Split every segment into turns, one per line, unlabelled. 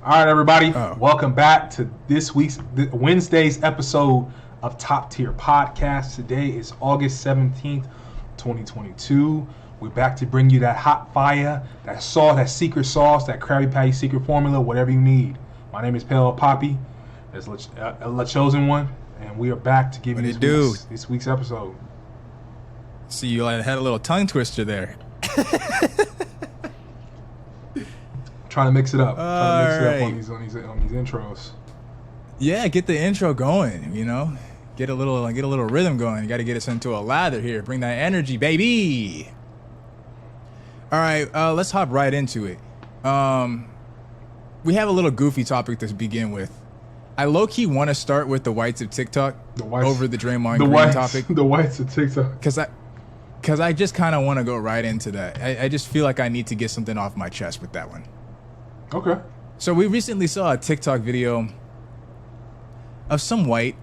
All right, everybody. Welcome back to Wednesday's episode of Top Tier Podcast. Today is August 17th, 2022. We're back to bring you that hot fire, that sauce, that secret sauce, that Krabby Patty secret formula, whatever you need. My name is Pale Poppy. That's La Chosen One, and we are back to give you this week's episode.
See, you had a little tongue twister there.
Trying to mix it up. On these intros.
Yeah, get the intro going. You know, get a little rhythm going. You got to get us into a lather here. Bring that energy, baby. All right, let's hop right into it. We have a little goofy topic to begin with. I low-key want to start with the whites of TikTok over the Draymond Green topic.
The whites of TikTok.
Because I just kind of want to go right into that. I just feel like I need to get something off my chest with that one.
Okay.
So we recently saw a TikTok video of some white.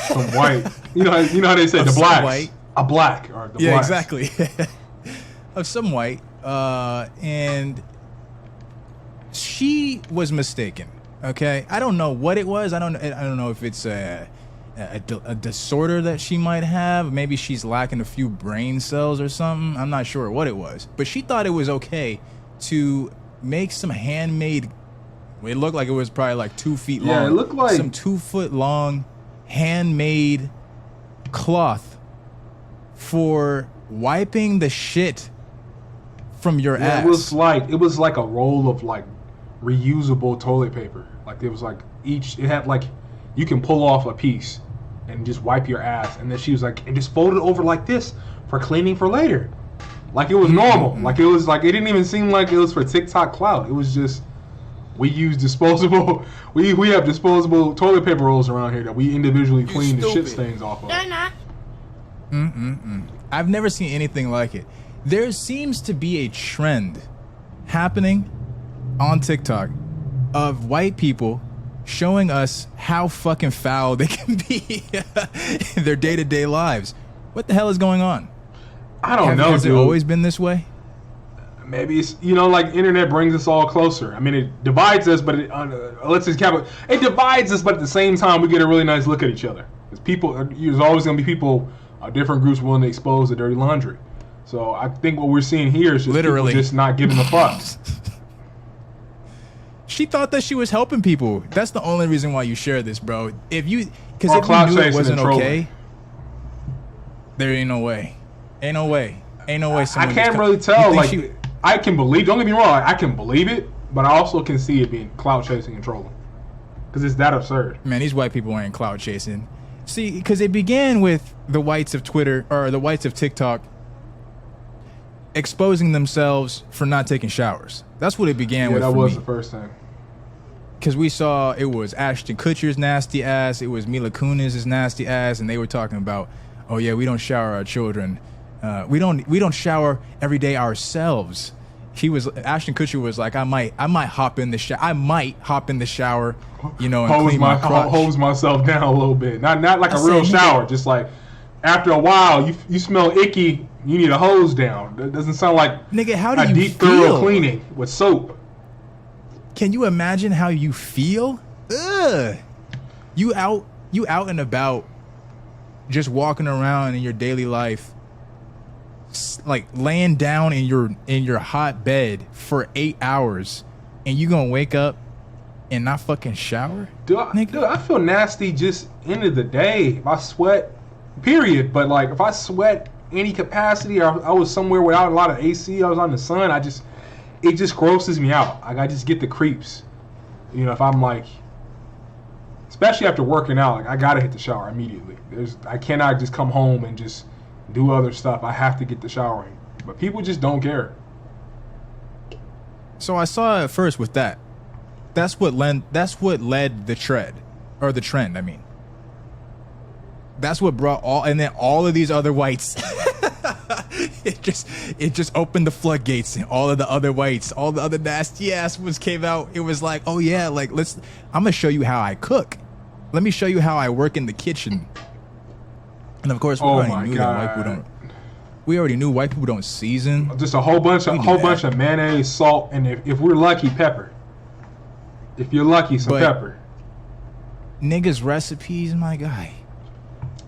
Some white. You know how they say the blacks. White. A black or the blacks.
Exactly. Of some white, and she was mistaken. Okay, I don't know what it was. I don't know if it's a disorder that she might have. Maybe she's lacking a few brain cells or something. I'm not sure what it was, but she thought it was okay to make some handmade. It looked like it was probably like 2 feet long.
Yeah, it looked like
some 2 foot long handmade cloth for wiping the shit from your ass.
It was like a roll of like reusable toilet paper. Like it was like it had like you can pull off a piece and just wipe your ass. And then she was like, and just fold it over like this for cleaning for later. Like it was normal. Mm-hmm. Like it was like it didn't even seem like it was for TikTok clout. It was just we use disposable. We have disposable toilet paper rolls around here that we individually clean the shit stains off of.
They're not.
I've never seen anything like it. There seems to be a trend happening on TikTok of white people showing us how fucking foul they can be in their day-to-day lives. What the hell is going on?
I don't know,
Has it always been this way?
Maybe it's, like internet brings us all closer. I mean, it divides us, but it divides us, but at the same time, we get a really nice look at each other. There's always going to be people, different groups willing to expose the dirty laundry. So I think what we're seeing here is just
literally
people just not giving a fuck.
She thought that she was helping people. That's the only reason why you share this, bro. If you knew it wasn't okay, there ain't no way. Ain't no way.
I can't really tell. Like, I can believe. Don't get me wrong. I can believe it, but I also can see it being clout chasing and trolling because it's that absurd.
Man, these white people ain't clout chasing. See, because it began with the whites of Twitter or the whites of TikTok exposing themselves for not taking showers. That's what it began with.
Yeah, that
was
the first thing.
Because we saw it was Ashton Kutcher's nasty ass, it was Mila Kunis' nasty ass, and they were talking about, oh yeah, we don't shower our children. We don't shower every day ourselves. Ashton Kutcher was like, I might hop in the shower. And clean my crotch.
Hose myself down a little bit. Not like a real shower. Just like after a while, you smell icky. You need a hose down. That doesn't sound like
nigga. How do you
deep
feel?
Thorough cleaning with soap.
Can you imagine how you feel? Ugh. You out and about, just walking around in your daily life, like laying down in your hot bed for 8 hours, and you gonna wake up and not fucking shower?
Dude, I feel nasty just end of the day if I sweat, period. But like if I sweat any capacity or I was somewhere without a lot of AC, I was on the sun, it just grosses me out. Like I just get the creeps. If I'm like, especially after working out, like I gotta hit the shower immediately. I cannot just come home and just do other stuff. I have to get the shower in. But people just don't care.
So I saw it first with that. That's what led the trend. I mean, that's what brought all of these other whites. It just opened the floodgates, and all of the other whites, all the other nasty ass ones came out. It was like, oh yeah, like I'm gonna show you how I cook. Let me show you how I work in the kitchen. And of course, we already knew white people don't season.
Just a whole bunch of mayonnaise, salt, and if we're lucky, pepper. If you're lucky, some
But-
pepper.
Niggas recipes, my guy.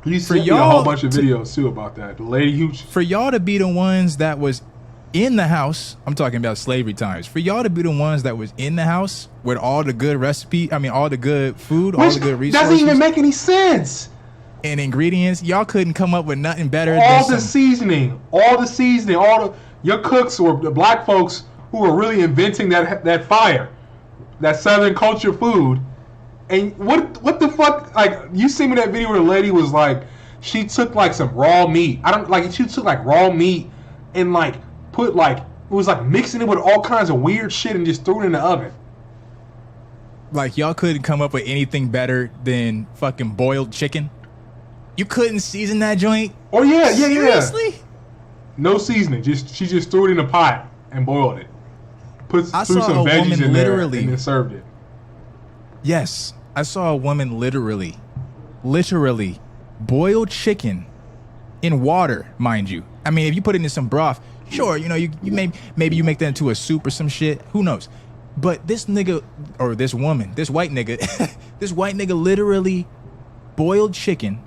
You
For
sent me a
y'all
whole bunch of
to-
videos too about that. The lady who
For y'all to be the ones that was in the house, I'm talking about slavery times. For y'all to be the ones that was in the house with all the good recipe, all the good food, all
which
the good resources
doesn't even make any sense.
and ingredients, y'all couldn't come up with nothing better than
All the
some
seasoning, your cooks or the black folks who were really inventing that fire, that Southern culture food. And what the fuck? Like, you see me that video where the lady was like, she took like some raw meat. She took like raw meat and like put like it was like mixing it with all kinds of weird shit and just threw it in the oven.
like y'all couldn't come up with anything better than fucking boiled chicken. You couldn't season that joint.
Oh yeah.
Seriously?
No seasoning. She just threw it in a pot and boiled it. Threw
I
some
saw a
veggies
woman
in there
literally-
and then served it.
Yes, I saw a woman literally boiled chicken in water, mind you. I mean, if you put it in some broth, sure, you maybe you make that into a soup or some shit. Who knows? But this nigga or this woman, this white nigga, this white nigga literally boiled chicken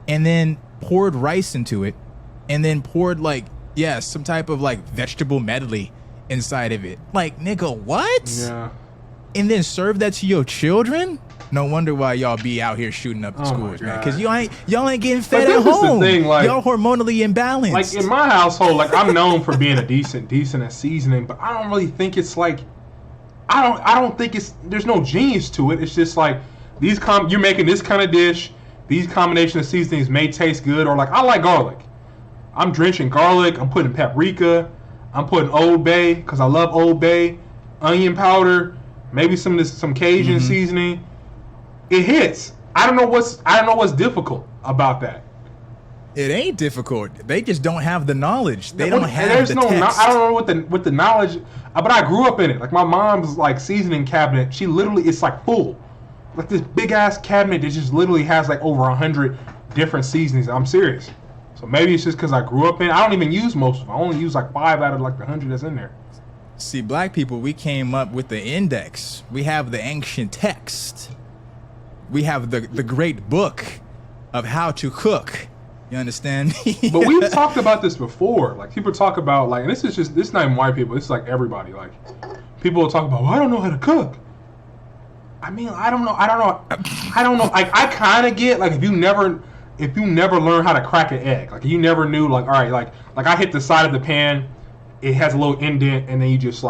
and then poured rice into it and then poured some type of like vegetable medley inside of it. Like, nigga, what?
Yeah.
And then serve that to your children? No wonder why y'all be out here shooting up the
Oh my
schools, man.
God.
Because y'all ain't getting fed
But
at
this is the
home.
thing, like-
y'all hormonally imbalanced.
Like in my household, like I'm known for being a decent at seasoning, but I don't really think it's like I don't think there's no genius to it. It's just like you're making this kind of dish, these combination of seasonings may taste good, or like I like garlic. I'm drenching garlic, I'm putting paprika, I'm putting Old Bay because I love Old Bay, onion powder, maybe some Cajun seasoning. It hits. I don't know what's difficult about that.
it ain't difficult. They just don't have the knowledge. They
Well,
don't have
there's
the
no.
text.
I don't know what the knowledge. But I grew up in it. Like my mom's like seasoning cabinet. She literally it's like full, like this big ass cabinet that just literally has like over 100 different seasonings. I'm serious. So maybe it's just because I grew up in it. I don't even use most of them. I only use like 5 out of like the 100 that's in there.
See, black people, we came up with the index. We have the ancient text. We have the great book of how to cook. You understand?
But we've talked about this before. Like people talk about like, and this is not even white people. This is like everybody. Like people will talk about, well, I don't know how to cook. I mean, I don't know. Like I kind of get like if you never learn how to crack an egg, like you never knew like all right, like I hit the side of the pan, it has a little indent, and then you just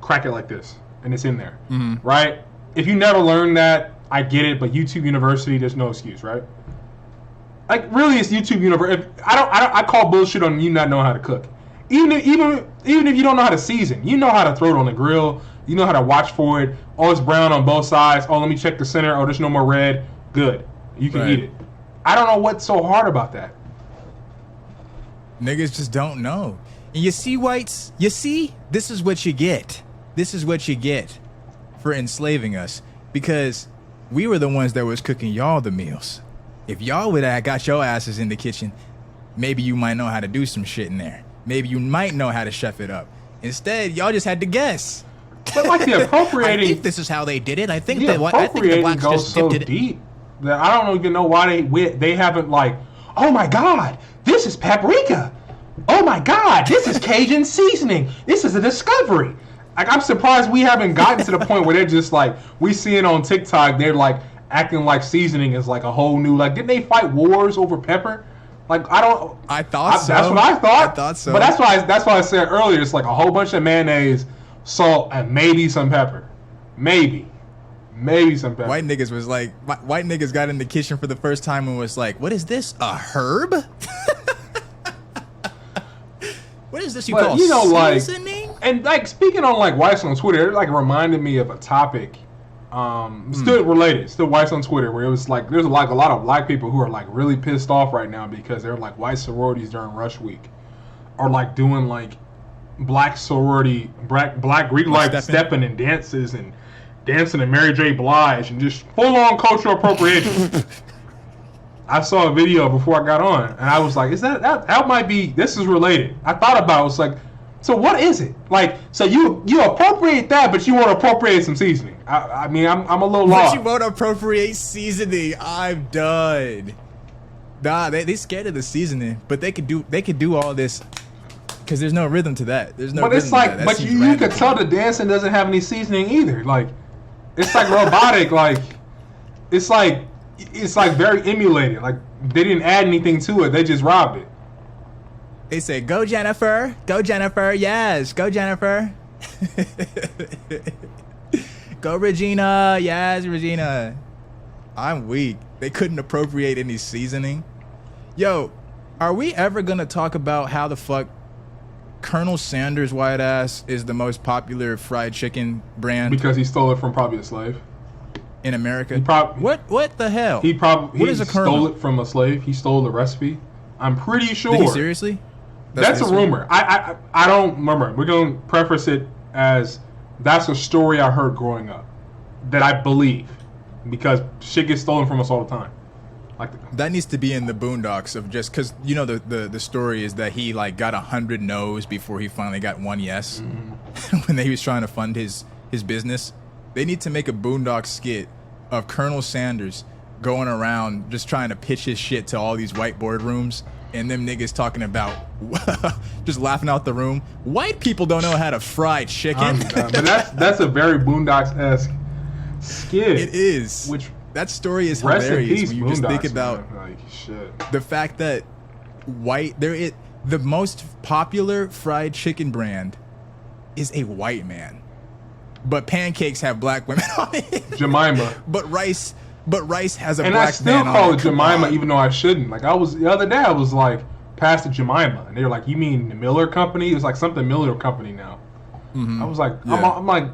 crack it like this, and it's in there, right? If you never learned that, I get it. But YouTube University, there's no excuse, right? Like really, it's YouTube University. I call bullshit on you not knowing how to cook. Even if you don't know how to season, you know how to throw it on the grill. You know how to watch for it. Oh, it's brown on both sides. Oh, let me check the center. Oh, there's no more red. Good. You can
Right.
eat it. I don't know what's so hard about that.
Niggas just don't know. And you see, whites, this is what you get. This is what you get for enslaving us. Because we were the ones that was cooking y'all the meals. If y'all would have got your asses in the kitchen, maybe you might know how to do some shit in there. Maybe you might know how to chef it up. Instead, y'all just had to guess.
But like the
I
appropriating,
think this is how they did it. I think
the
that I think the
appropriating
blacks
goes
just
so
dipped it.
deep that I don't even know why they haven't like, oh my God, this is paprika. Oh my God, this is Cajun seasoning. This is a discovery. Like I'm surprised we haven't gotten to the point where they're just like we see it on TikTok. They're like acting like seasoning is like a whole new like. Didn't they fight wars over pepper? Like
I thought so.
That's what I thought.
I thought so.
But that's why I said earlier. It's like a whole bunch of mayonnaise, salt, and maybe some pepper. Maybe some pepper.
White niggas was like, white niggas got in the kitchen for the first time and was like, what is this? A herb? What is this you
But,
call
you know, like-
seasoning?
And like speaking on like whites on Twitter, it like reminded me of a topic. Still related, still whites on Twitter, where it was like there's like a lot of black people who are like really pissed off right now because they're like white sororities during Rush Week, or like doing like black sorority, black Greek life stepping and dances and dancing to Mary J. Blige and just full on cultural appropriation. I saw a video before I got on, and I was like, "Is that might be? This is related." I thought about it, was like, So what is it? Like, so you appropriate that, but you want to appropriate some seasoning. I mean, I'm a little
But
lost.
you won't appropriate seasoning. I'm done. Nah, they scared of the seasoning, but they could do all this because there's no rhythm to that. There's no.
But
rhythm
it's like,
to that. That
but
seems
you
random
could
to
tell
me.
the dancing doesn't have any seasoning either. Like, it's like robotic. Like, it's like very emulated. Like they didn't add anything to it. They just robbed it.
They say, "Go Jennifer, go Jennifer, yes, go Jennifer, go Regina, yes, Regina." I'm weak. They couldn't appropriate any seasoning. Yo, are we ever gonna talk about how the fuck Colonel Sanders' white ass is the most popular fried chicken brand
Because he stole it from probably a slave.
in America? What the hell? What is a
stole
Colonel?
it from a slave. He stole the recipe. I'm pretty sure.
Did he seriously?
That's a
history?
rumor. I don't remember. We're going to preface it as that's a story I heard growing up that I believe because shit gets stolen from us all the time. Like
That needs to be in the boondocks of just because you know the story is that he like got 100 no's before he finally got one yes when he was trying to fund his business. They need to make a boondock skit of Colonel Sanders going around just trying to pitch his shit to all these white boardrooms and them niggas talking about just laughing out the room. White people don't know how to fry chicken.
but that's a very Boondocks-esque skit.
It is.
Which
that story is
rest in
hilarious
peace,
when you just think
Boondocks,
about
man. Like shit.
the fact that the most popular fried chicken brand is a white man, but pancakes have black women on it.
Jemima.
But rice has a
And
black
I still
man
call
on
it
it. Come
Jemima,
on.
even though I shouldn't. Like the other day, I was like, "Pass the Jemima," and they were like, "You mean the Miller Company?" It was like something Miller Company now. I was like,
Yeah.
I'm like,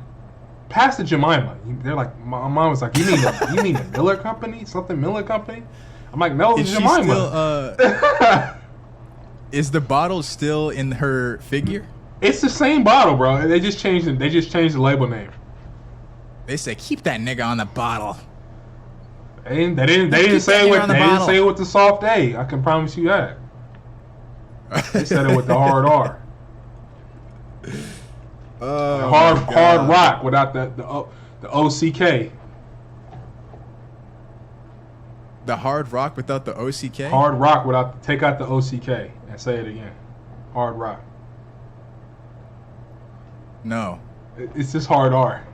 "Pass the Jemima." They're like, my mom was like, "You mean the Miller Company? Something Miller Company?" I'm like, "No,
Is she
Jemima."
still, is the bottle still in her figure?
It's the same bottle, bro. They just changed it. They just changed the label name.
They say keep that nigga on the bottle.
They didn't
Keep
say
that
what
on the
they didn't
bottle.
say it with the soft A. I can promise you that. They said it with the hard R.
Oh,
Hard rock without the OCK.
The hard rock without the OCK.
Hard rock without take out the OCK and say it again. Hard rock.
No.
It's just hard R.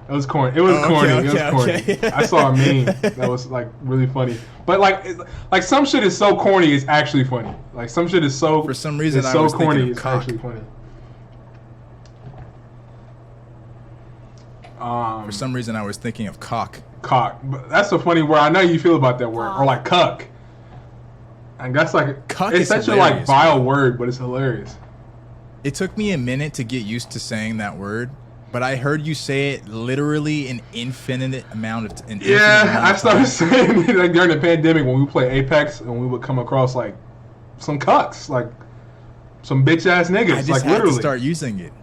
It was corny. It was corny. It was corny.
Okay.
I saw a meme that was like really funny. But like some shit is so corny it's actually funny. Like some shit is so
For some reason,
it's
I
so
was thinking
corny
of
it's
cock.
actually funny.
For some reason, I was thinking of cock.
Cock. But that's a funny word. I know you feel about that word. Or like cuck. And that's like
Cuck
it's
is
such
hilarious,
a like vile word, but it's hilarious.
It took me a minute to get used to saying that word, but I heard you say it literally an infinite amount of time.
Yeah, I started saying it like during the pandemic when we play Apex and we would come across like some cucks, like some bitch ass niggas,
I just
like
had
literally.
to start using it.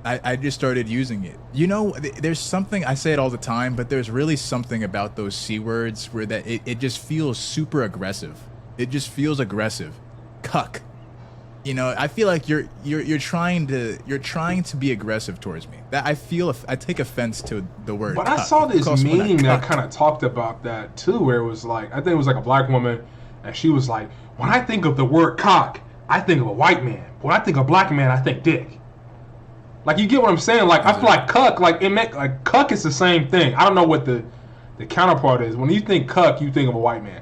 I just started using it. You know, there's something, I say it all the time, but there's really something about those C words where that it just feels super aggressive. It just feels aggressive. Cuck. You know, I feel like you're trying to be aggressive towards me. That I take offense to the word.
But
cuck.
I saw
You
this
call someone a
meme that
cuck.
kind of talked about that too, where it was like I think it was like a black woman, and she was like, "When I think of the word cock, I think of a white man. When I think of black man, I think dick." Like you get what I'm saying? Like I feel like cuck, like it meant like cuck is the same thing. I don't know what the counterpart is. When you think cuck, you think of a white man.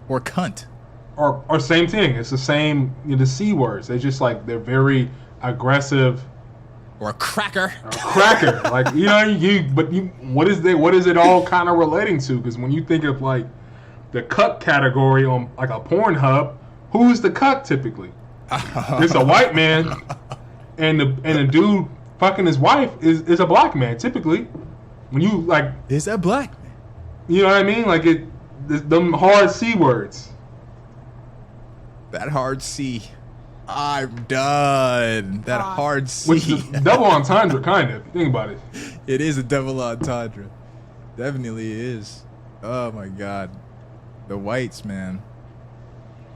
Or cunt.
Or same thing. It's the same. The C words. They just like they're very aggressive.
Or cracker.
Or cracker. Like what is it all kind of relating to? Because when you think of like the cuck category on like a Pornhub, who's the cuck typically? It's a white man, and the dude fucking his wife is a black man typically. When you like,
Is that black?
you know what I mean? Like them hard C words.
That hard C. I'm done. That hard C.
Which is double entendre, kind of. If you think about it.
It is a double entendre. Definitely is. Oh my god. The whites, man.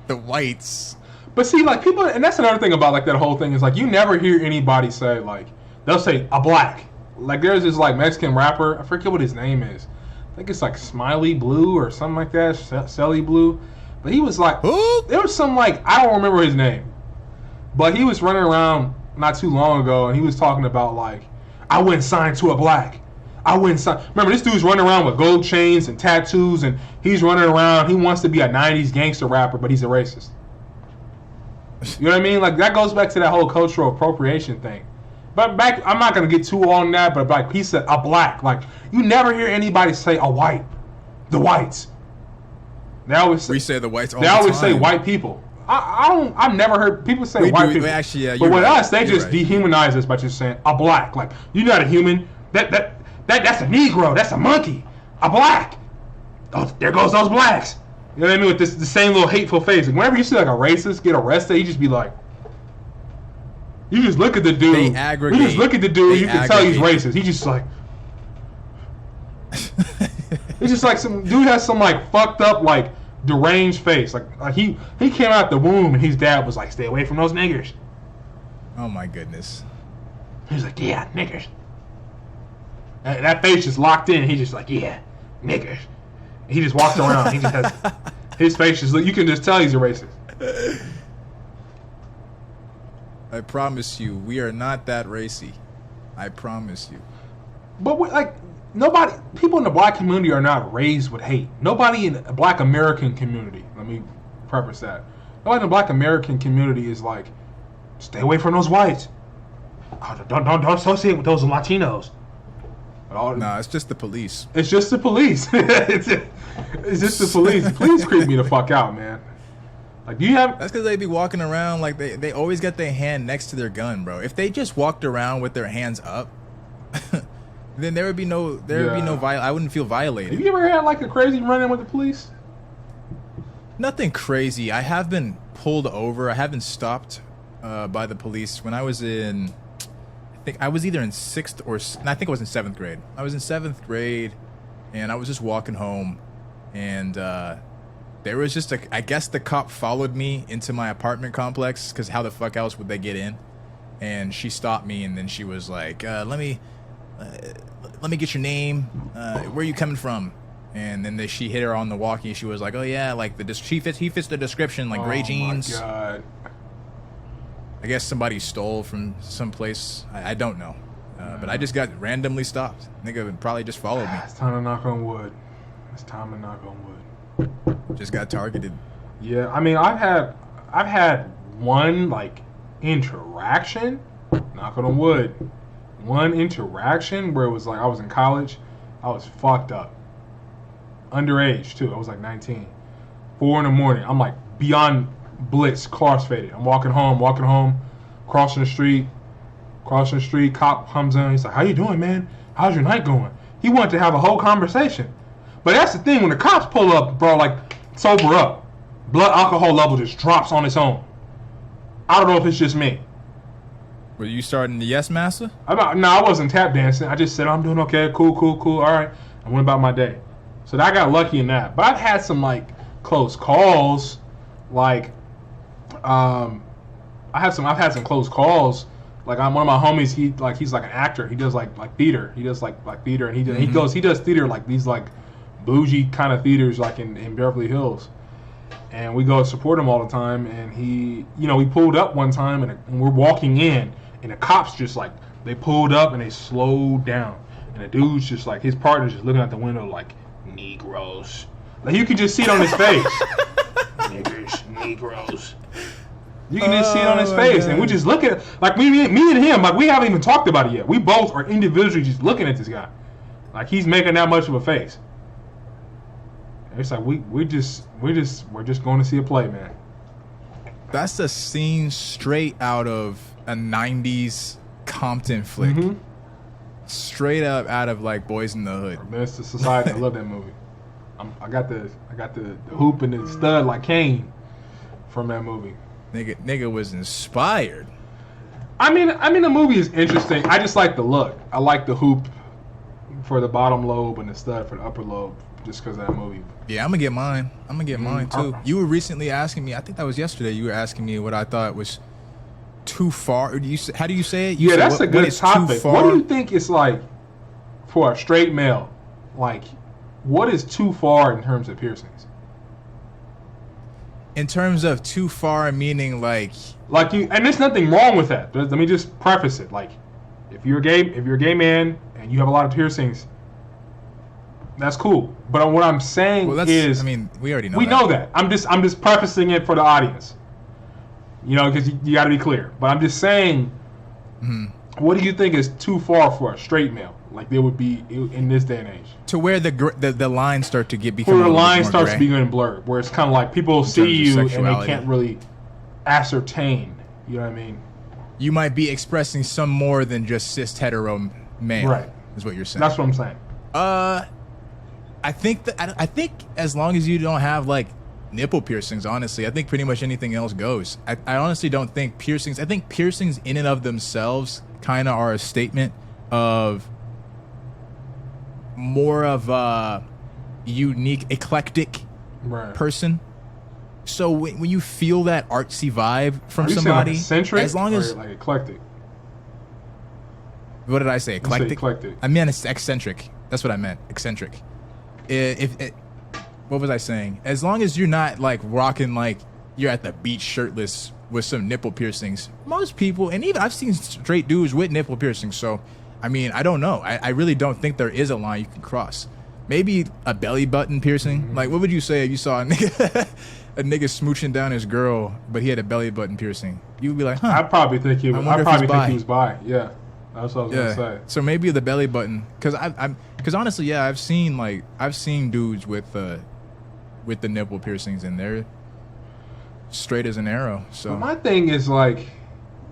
The whites.
But see, like people, and that's another thing about like that whole thing is like you never hear anybody say like they'll say a black. Like there's this like Mexican rapper, I forget what his name is. I think it's like Smiley Blue or something like that, Selly Blue. But he was like,
Who?
there was some like I don't remember his name, but he was running around not too long ago and he was talking about like I wouldn't sign to a black. I wouldn't sign. Remember, this dude's running around with gold chains and tattoos, and he's running around. He wants to be a '90s gangster rapper, but he's a racist. You know what I mean? Like that goes back to that whole cultural appropriation thing. But back, I'm not gonna get too on that. But like he said, a black. Like you never hear anybody say a white. The whites. They always say,
We say the whites all
they
the
always say
time.
white people. I don't. I've never heard people say
We
white
do-
people.
actually, yeah,
but
you're
with
right.
us, they
You're
just
right.
dehumanize us by just saying a black. Like you're not a human. That's a Negro. That's a monkey. A black. Oh, there goes those blacks. You know what I mean? With this the same little hateful face. Like, whenever you see like a racist get arrested, you just be like, you just look at the dude.
They aggregate.
You just look at the dude.
They
You can tell he's
aggregate.
racist. He's just like. It's just like some dude has some like fucked up like deranged face. Like he came out the womb and his dad was like, stay away from those niggers.
Oh my goodness.
He was like, yeah, niggers. And that face just locked in. He just like, yeah, niggers. And he just walked around. He just has his face just look. You can just tell he's a racist.
I promise you, we are not that racy. I promise you.
But like nobody, people in the black community are not raised with hate. Nobody in the black American community. Let me preface that. Nobody in the black American community is like, stay away from those whites. Oh, don't associate with those Latinos.
No, it's just the police.
It's just the police. it's just the police. Police creep me the fuck out, man. Like, do you have?
That's because they be walking around like they always got their hand next to their gun, bro. If they just walked around with their hands up, then there would be no I wouldn't feel
Have
violated.
you ever had like a crazy run-in with the police?
Nothing crazy. I have been pulled over. I have been stopped by the police when I was in. I think I was either in sixth or I think I was in seventh grade. I was in seventh grade, and I was just walking home, and there was just I guess the cop followed me into my apartment complex because how the fuck else would they get in? And she stopped me, and then she was like, let me get your name. Where are you coming from? And then she hit her on the walkie. She was like, oh yeah, like he fits the description, like gray jeans.
Oh my god.
I guess somebody stole from someplace. I don't know. But I just got randomly stopped. Nigga probably just followed me.
It's time to knock on wood. It's time to knock on wood.
Just got targeted.
Yeah, I mean, I've had one like interaction. Knocking on wood. One interaction where it was like I was in college. I was fucked up. Underage too. I was like 19. 4 a.m. I'm like beyond blitz, crossfaded. I'm walking home, crossing the street. Cop comes in. He's like, "How you doing, man? How's your night going?" He wanted to have a whole conversation. But that's the thing, when the cops pull up, bro, like, sober up. Blood alcohol level just drops on its own. I don't know if it's just me.
Were you starting the Yes Master?
No, I wasn't tap dancing. I just said, I'm doing okay, cool. All right. I went about my day. So I got lucky in that. But I've had some, like, close calls. Like, I've had some close calls. Like, one of my homies, he's like an actor. He does like theater. He does like theater, and he does theater like these like bougie kind of theaters like in Beverly Hills. And we go support him all the time. And we pulled up one time, and we're walking in, and the cops just like they pulled up and they slowed down, and the dude's just like his partner's just looking out the window like Negroes. Like you can just see it on his face. Niggers, Negroes. You can just see it on his face, and we just look at it. Like, me and him, like, we haven't even talked about it yet. We both are individually just looking at this guy. Like, he's making that much of a face. And it's like, we're just going to see a play, man.
That's a scene straight out of a 90s Compton flick.
Mm-hmm.
Straight up out of, like, Boys in the Hood.
Menace to Society. I love that movie. I got the hoop and the stud like Kane from that movie.
Nigga was inspired.
I mean, the movie is interesting. I just like the look. I like the hoop for the bottom lobe and the stud for the upper lobe just because of that movie.
Yeah, I'm gonna get mine. I'm gonna get mine too.
I-
You were recently asking me. I think that was yesterday. You were asking me what I thought was too far. How do you say it? You
Yeah,
said
that's a
what
good
is too
topic.
far?
What do you think is like for a straight male? Like, what is too far in terms of piercings?
In terms of too far, meaning like
Like you, and there's nothing wrong with that. Let me just preface it. Like, if you're a gay man and you have a lot of piercings, that's cool. But what I'm saying
well, that's.
is,
I mean, we already know.
we
that.
know that. I'm just prefacing it for the audience. You know, because you got to be clear. But I'm just saying, what do you think is too far for a straight male? Like there would be in this day and age.
To where the lines start to become.
Where
a
the
little bit
line
more
starts
gray.
to be getting blurred, where it's kind of like people see
terms of
you and they
sexuality.
can't really ascertain. You know what I mean?
You might be expressing some more than just cis hetero male.
Right.
Is what you're saying.
That's what I'm saying.
I think I think as long as you don't have like nipple piercings, honestly, I think pretty much anything else goes. I honestly don't think piercings. I think piercings in and of themselves kind of are a statement of more of a unique, eclectic
Right.
person. So when you feel that artsy vibe from
Are you
somebody,
saying like eccentric
as long as
or like eclectic?
what did I say?
said
Eclectic.
eclectic.
I meant it's eccentric. That's what I meant. Eccentric. What was I saying? As long as you're not like rocking like you're at the beach shirtless with some nipple piercings, most people, and even I've seen straight dudes with nipple piercings. So, I mean, I don't know. I really don't think there is a line you can cross. Maybe a belly button piercing.
Mm-hmm.
Like, what would you say if you saw a nigga, a nigga smooching down his girl, but he had a belly button piercing? You would be like, huh?
I probably think he.
wonder
I
if
probably
he's
think
bi.
he was bi. Yeah, that's what I was gonna say.
So maybe the belly button, because honestly, yeah, I've seen dudes with the nipple piercings and they're straight as an arrow. So
But my thing is like,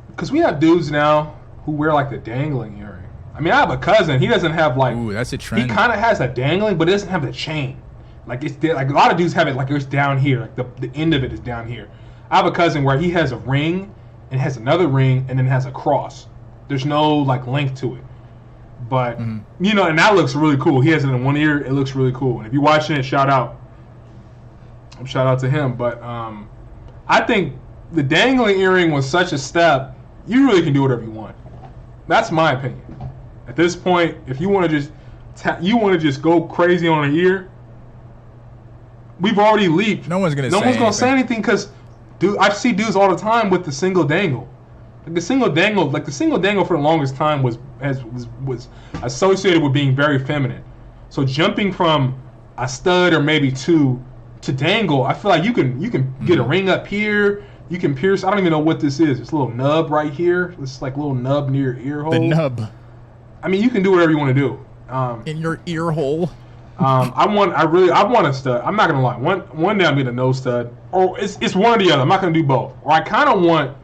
because we have dudes now who wear like the dangling earring. I mean, I have a cousin. He doesn't have like.
ooh, that's a
He
trend.
kind of has a dangling, but it doesn't have the chain. Like like a lot of dudes have it like it's down here. Like the end of it is down here. I have a cousin where he has a ring and has another ring and then has a cross. There's no like length to it. But you know, and that looks really cool. He has it in one ear. It looks really cool. And if you're watching it, shout out to him. But I think the dangling earring was such a step. You really can do whatever you want. That's my opinion. At this point, if you want to just go crazy on an ear, we've already leaped.
No one's gonna
say anything because, dude, I see dudes all the time with the single dangle. Like the single dangle for the longest time was associated with being very feminine. So jumping from a stud or maybe two to dangle, I feel like you can get a ring up here. You can pierce. I don't even know what this is. It's a little nub right here. It's like a little nub near your ear hole.
the nub
I mean, you can do whatever you want to do.
in your ear hole.
I want a stud. I'm not gonna lie. One day I'm getting a nose stud, or it's one or the other. I'm not gonna do both. Or I kind of want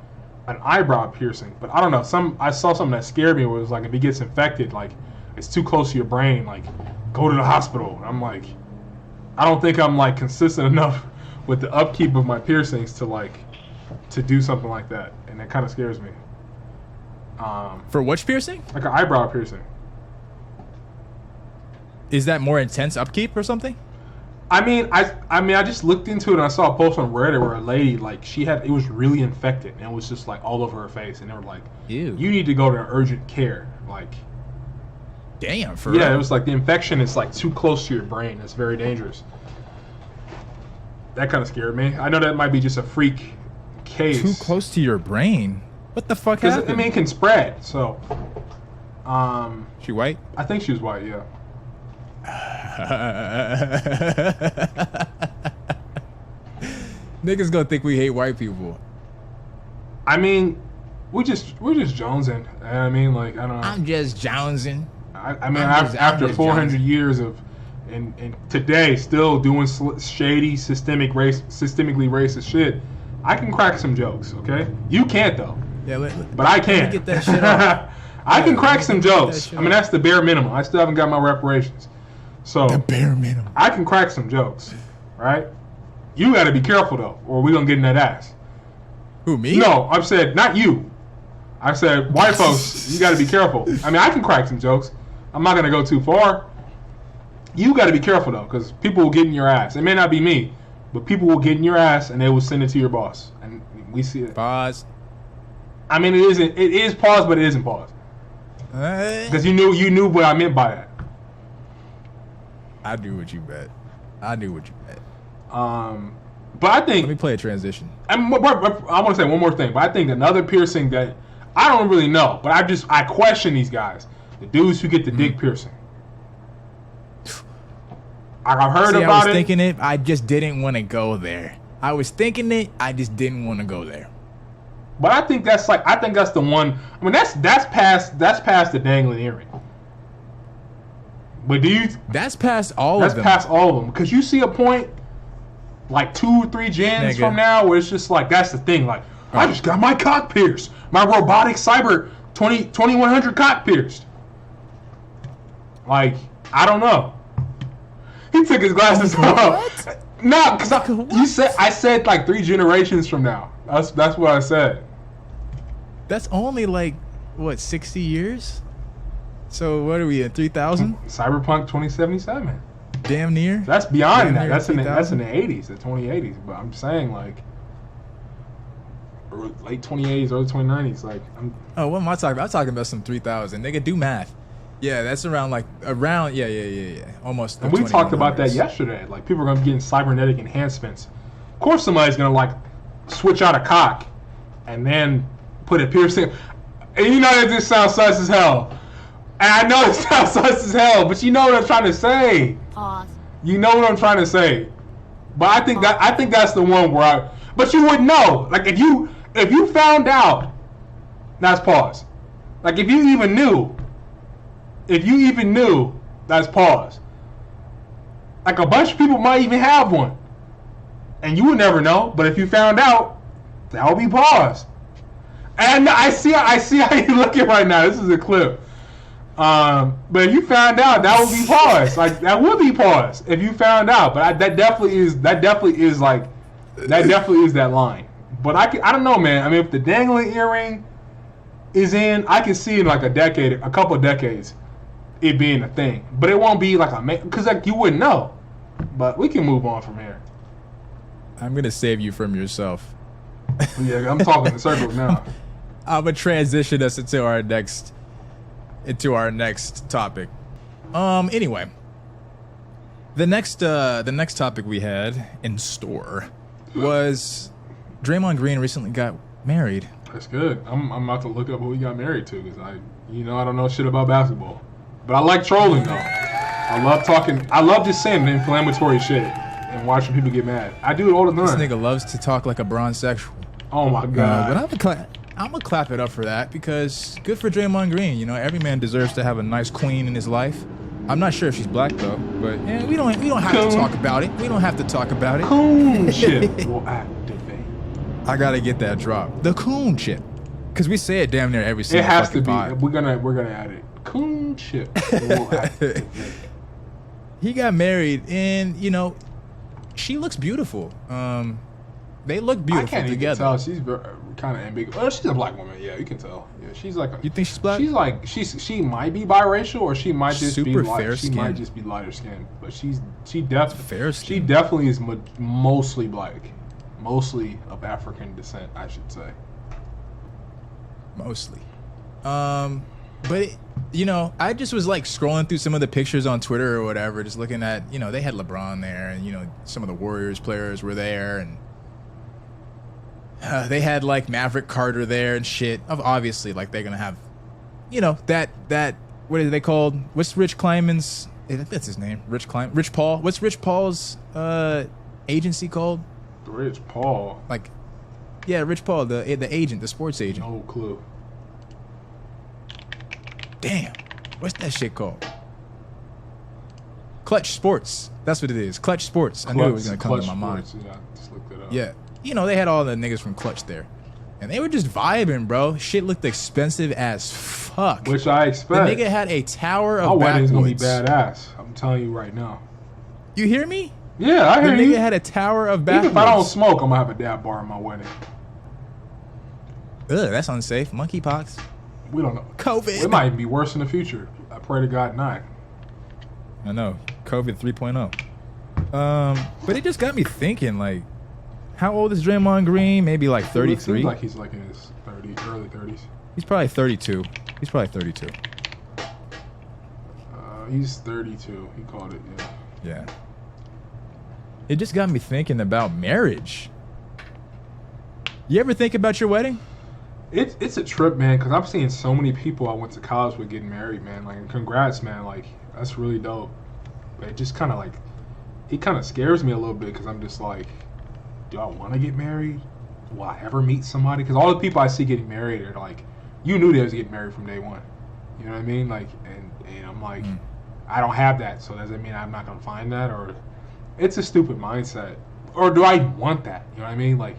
an eyebrow piercing, but I don't know. I saw something that scared me. Where it was like if it gets infected, like it's too close to your brain, like go to the hospital. And I'm like, I don't think I'm like consistent enough with the upkeep of my piercings to do something like that, and that kind of scares me.
For which piercing?
Like an eyebrow piercing.
Is that more intense upkeep or something?
I mean, I just looked into it and I saw a post on Reddit where a lady it was really infected and it was just like all over her face and they were like,
Ew.
you need to go to urgent care. Like,
Damn, for
yeah,
real.
it was like the infection is like too close to your brain. It's very dangerous. That kind of scared me. I know that might be just a freak case.
Too close to your brain. What the fuck
Because
happened?
I mean, it can spread. So,
she white?
I think she was white. Yeah.
Niggas gonna think we hate white people.
I mean, we're just jonesing. I mean, like I don't know.
I'm just jonesing.
I mean,
I'm just
after 400 years of, and today still doing shady, systemically racist shit, I can crack some jokes. Okay, you can't though,
Yeah,
but I can.
get that shit off.
I can crack some
get that
jokes.
shit
I mean, that's the bare minimum. I still haven't got my reparations, so
The bare minimum.
I can crack some jokes, right? You got to be careful though, or we gonna get in that ass.
Who, me?
No, I've said not you. I said white folks. You got to be careful. I mean, I can crack some jokes. I'm not gonna go too far. You got to be careful though, because people will get in your ass. It may not be me, but people will get in your ass and they will send it to your boss, and we see it.
Pause.
I mean, it isn't. It is pause, but it isn't pause. Because you knew what I meant by that.
I do what you bet. I do what you bet.
But I think
Let me play a transition.
I want to say one more thing, but I think another piercing that I don't really know, but I question these guys, the dudes who get the dick piercing. I've heard about it.
I was thinking it. I just didn't want to go there. I was thinking it. I just didn't want to go there.
But I think that's the one. I mean, that's past the dangling earring. But
That's past all of them.
That's past all of them, because you see a point like 2-3 gens from now where it's just like that's the thing. Like I just got my cock pierced, my robotic cyber 2100 cock pierced. Like I don't know. He took his glasses off. No, because I said like 3 generations from now. That's what I said.
That's only like what 60 years. So what are we in 3000?
Cyberpunk 2077.
Damn near.
That's beyond
Damn
that.
near
That's in the 80s, the 2080s. But I'm saying like late 2080s, early 2090s. Like
what am I talking about? I'm talking about some 3000. Nigga, do math. Yeah, that's around yeah. Almost.
And we talked about that yesterday. Like people are gonna be getting cybernetic enhancements. Of course, somebody's gonna like switch out a cock and then put a piercing. And you know that this sounds sus as hell. And I know it sounds sus as hell, but you know what I'm trying to say.
Pause.
You know what I'm trying to say. But I think that's the one where but you would know. Like if you found out, that's pause. Like if you even knew, that's pause. Like a bunch of people might even have one. And you would never know, but if you found out, that would be pause. And I see how you're looking right now. This is a clip. But if you found out, that would be pause. Like that would be pause if you found out. But that definitely is that line. But I don't know, man. I mean, if the dangling earring is in, I can see in like a couple of decades, it being a thing. But it won't be like because like you wouldn't know. But we can move on from here.
I'm gonna save you from yourself.
Yeah, I'm talking in circles now.
I'm gonna transition us into our next topic. Anyway, the next topic we had in store was Draymond Green recently got married.
That's good. I'm about to look up who he got married to because I don't know shit about basketball, but I like trolling though. I love just saying inflammatory shit and watching people get mad. I do it all the time.
This nigga loves to talk like a bronze sexual.
Oh my god!
But I'm gonna clap it up for that because good for Draymond Green. You know, every man deserves to have a nice queen in his life. I'm not sure if she's black though, but yeah, we don't have to talk about it. We don't have to talk about it.
Coon shit will activate.
I gotta get that drop. The coon chip, because we say it damn near every single.
It has to be.
Pod.
We're gonna add it. Coon chip will activate.
He got married, and you know, she looks beautiful. They look beautiful
I can't
together.
Even tell. She's kind of ambiguous. Well, she's a black woman. Yeah, you can tell. Yeah, she's like.
You think she's black?
She's like she might be biracial, or she might just
super
be
fair
she
skin.
might just be lighter skinned. But she definitely
fair skin.
She definitely is mostly black, mostly of African descent, I should say.
Mostly. But you know, I just was like scrolling through some of the pictures on Twitter or whatever, just looking at, you know, they had LeBron there, and you know, some of the Warriors players were there, and they had like Maverick Carter there and shit. Obviously, like they're gonna have, you know, that what are they called? What's Rich Kleiman's? That's his name. Rich Paul. What's Rich Paul's agency called?
Rich Paul.
Like, yeah, Rich Paul, the agent, the sports agent.
No clue.
Damn, what's that shit called? Clutch Sports. That's what it is. Clutch Sports. I knew it was gonna come to my mind.
Yeah, just looked it up.
Yeah, you know, they had all the niggas from Clutch there, and they were just vibing, bro. Shit looked expensive as fuck.
Which I expect.
The nigga had a tower of
my wedding's gonna be
backwoods.
badass. I'm telling you right now.
You hear me?
Yeah, I hear
the
you.
nigga had a tower of backwoods.
Even if I don't smoke, I'm gonna have a dab bar in my wedding.
Ugh, that's unsafe. Monkeypox.
We don't know.
COVID.
It might even be worse in the future. I pray to God not.
I know. COVID 3.0. But it just got me thinking, like, how old is Draymond Green? Maybe like 33.
It seems like he's like in his early 30s.
He's probably 32. He's probably 32.
He's 32. He called it. Yeah.
Yeah. It just got me thinking about marriage. You ever think about your wedding?
It's a trip, man, because I'm seeing so many people I went to college with getting married, man. Like, congrats, man. Like, that's really dope. But it just kind of like, it kind of scares me a little bit because I'm just like, do I want to get married? Will I ever meet somebody? Because all the people I see getting married are like, you knew they was getting married from day one. You know what I mean? Like, and I'm like, I don't have that, so does it mean I'm not gonna find that? Or it's a stupid mindset. Or do I want that? You know what I mean? Like,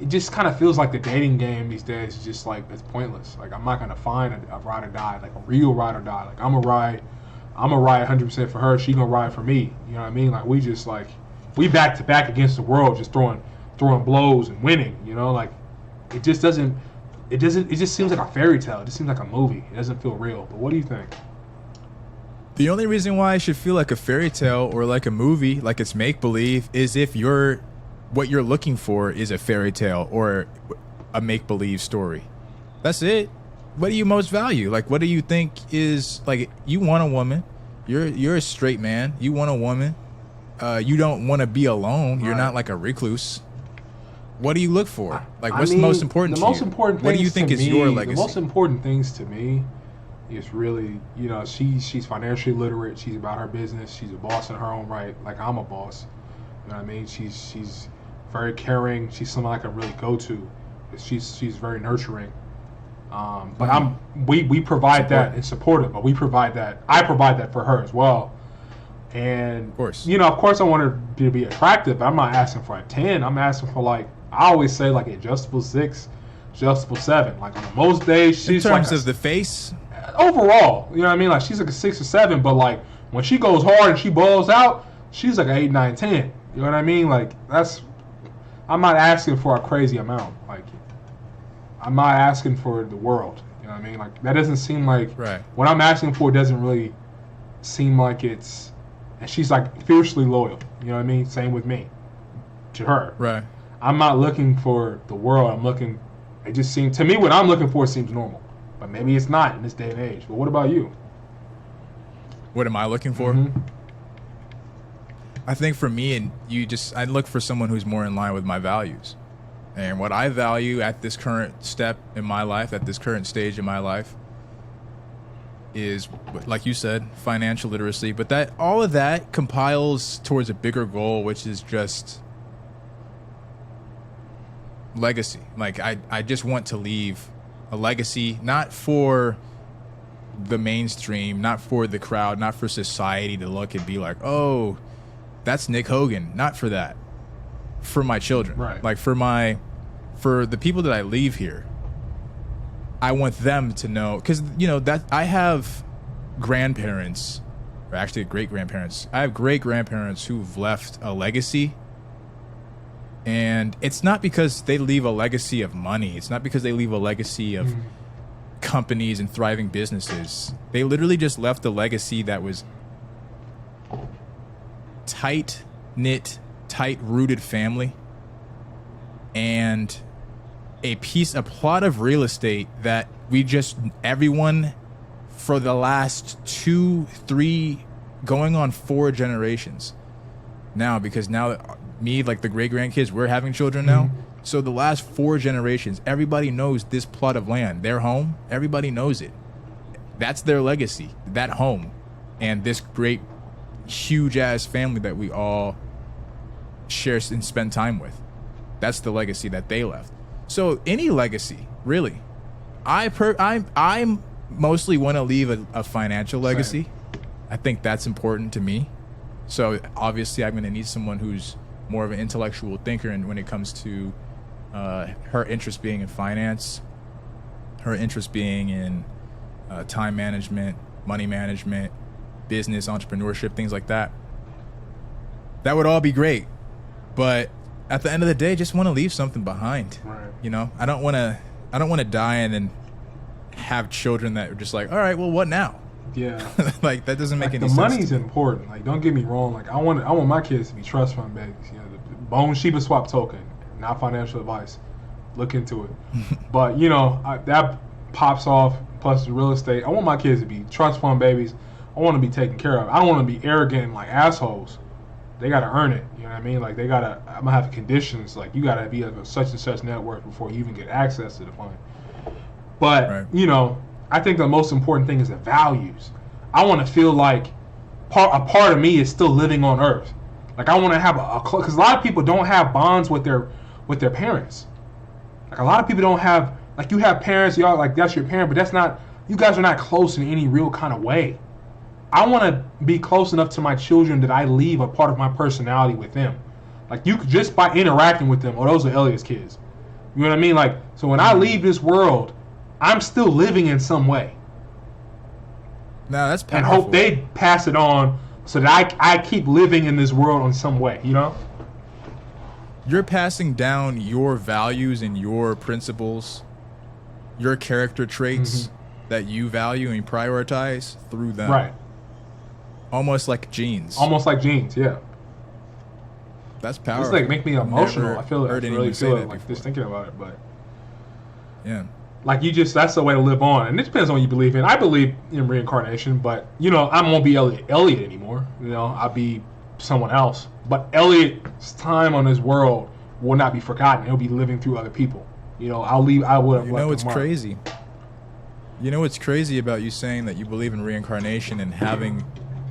it just kind of feels like the dating game these days is just like, it's pointless. Like, I'm not gonna find a ride or die, like a real ride or die. Like, I'm a ride 100% for her. She gonna ride for me. You know what I mean? Like, we just like, we back to back against the world, just throwing blows and winning. You know, like, it just doesn't. It just seems like a fairy tale. It just seems like a movie. It doesn't feel real. But what do you think?
The only reason why it should feel like a fairy tale or like a movie, like it's make believe, is if what you're looking for is a fairy tale or a make believe story. That's it. What do you most value? Like, what do you think is, like, you want a woman? You're a straight man. You want a woman. You don't want to be alone. You're not like a recluse. What do you look for? Like, what's the most important to you? What do you think is your legacy?
The most important things to me is really, you know, she's financially literate. She's about her business. She's a boss in her own right, like I'm a boss. You know what I mean? She's very caring. She's someone I can really go to. She's very nurturing. But we provide that and support it. But we provide that. I provide that for her as well. And
of course,
you know, of course, I want her to be attractive. But I'm not asking for a 10. I'm asking for, like, I always say, like, adjustable 6, adjustable 7. Like, on most days, she's
in terms
like
of the face.
Overall, you know what I mean? Like, she's like a 6 or 7, but like when she goes hard and she balls out, she's like an 8, 9, 10. You know what I mean? Like, I'm not asking for a crazy amount. Like, I'm not asking for the world. You know what I mean? Like, that doesn't seem like what I'm asking for doesn't really seem like it's. And she's like fiercely loyal. You know what I mean? Same with me to her.
Right.
I'm not looking for the world. It just seems, to me, what I'm looking for seems normal. But maybe it's not in this day and age. But what about you?
What am I looking for?
Mm-hmm.
I think for me, and I look for someone who's more in line with my values. And what I value at this current step in my life, at this current stage in my life, is, like you said, financial literacy. But that all of that compiles towards a bigger goal, which is just legacy. Like, I just want to leave a legacy, not for the mainstream, not for the crowd, not for society to look and be like, oh, that's Nick Hogan. Not for that. For my children.
Right.
Like, for the people that I leave here, I want them to know, because, you know, that I have grandparents, or actually great-grandparents. I have great-grandparents who've left a legacy. And it's not because they leave a legacy of money. It's not because they leave a legacy of companies and thriving businesses. They literally just left a legacy that was tight-knit, tight-rooted family, and a plot of real estate that everyone for the last 2, 3, going on 4 generations now, because now me, like the great grandkids, we're having children now. So the last 4 generations, everybody knows this plot of land, their home. Everybody knows it. That's their legacy, that home, and this great, huge ass family that we all share and spend time with. That's the legacy that they left. So any legacy, really, I mostly want to leave a financial legacy. Same. I think that's important to me. So obviously, I'm going to need someone who's more of an intellectual thinker, and when it comes to her interest being in finance, her interest being in time management, money management, business, entrepreneurship, things like that. That would all be great, but at the end of the day, just want to leave something behind.
Right.
You know, I don't want to die and then have children that are just like, all right, well, what now?
Yeah.
Like that doesn't make
Like,
any
the
sense.
money's important. Like, don't get me wrong. Like, I want my kids to be trust fund babies. You know, the Bone Shiba Swap token, not financial advice. Look into it. But you know, that pops off. Plus the real estate. I want my kids to be trust fund babies. I want to be taken care of. I don't want to be arrogant and like assholes. They gotta earn it. You know what I mean? Like they gotta. I'm gonna have conditions. Like you gotta be of such and such net worth before you even get access to the fund. But
Right.
you know, I think the most important thing is the values. I want to feel like a part of me is still living on Earth. Like I want to have because a lot of people don't have bonds with their parents. Like a lot of people don't have, like you have parents, y'all like that's your parent, but that's not, you guys are not close in any real kind of way. I want to be close enough to my children that I leave a part of my personality with them. Like you could just by interacting with them, oh, those are Elliot's kids. You know what I mean? Like, so when I leave this world, I'm still living in some way.
No, that's
And
powerful.
hope they pass it on so that I keep living in this world in some way, you know?
You're passing down your values and your principles, your character traits that you value and prioritize through them.
Right.
Almost like genes.
Almost like genes, yeah.
That's powerful.
It's like make me emotional.
Never
I feel it. I
heard
really
anyone say
feel
that
it like
before.
just thinking about it, but
Yeah.
like that's the way to live on. And it depends on what you believe in. I believe in reincarnation, but you know, I won't be Elliot anymore. You know, I'll be someone else. But Elliot's time on this world will not be forgotten. He'll be living through other people. You know, I would have
You
left
know
a
what's
mark.
crazy? You know what's crazy about you saying that you believe in reincarnation and having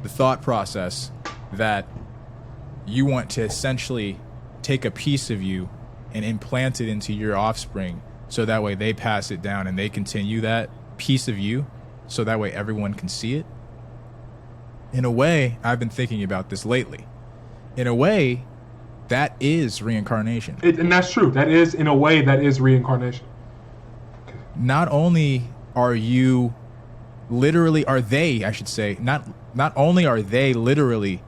the thought process that you want to essentially take a piece of you and implant it into your offspring so that way they pass it down and they continue that piece of you so that way everyone can see it? In a way, I've been thinking about this lately. In a way, that is reincarnation.
And that's true. That is, in a way, that is reincarnation.
Not only are you literally, are they, I should say, not only are they literally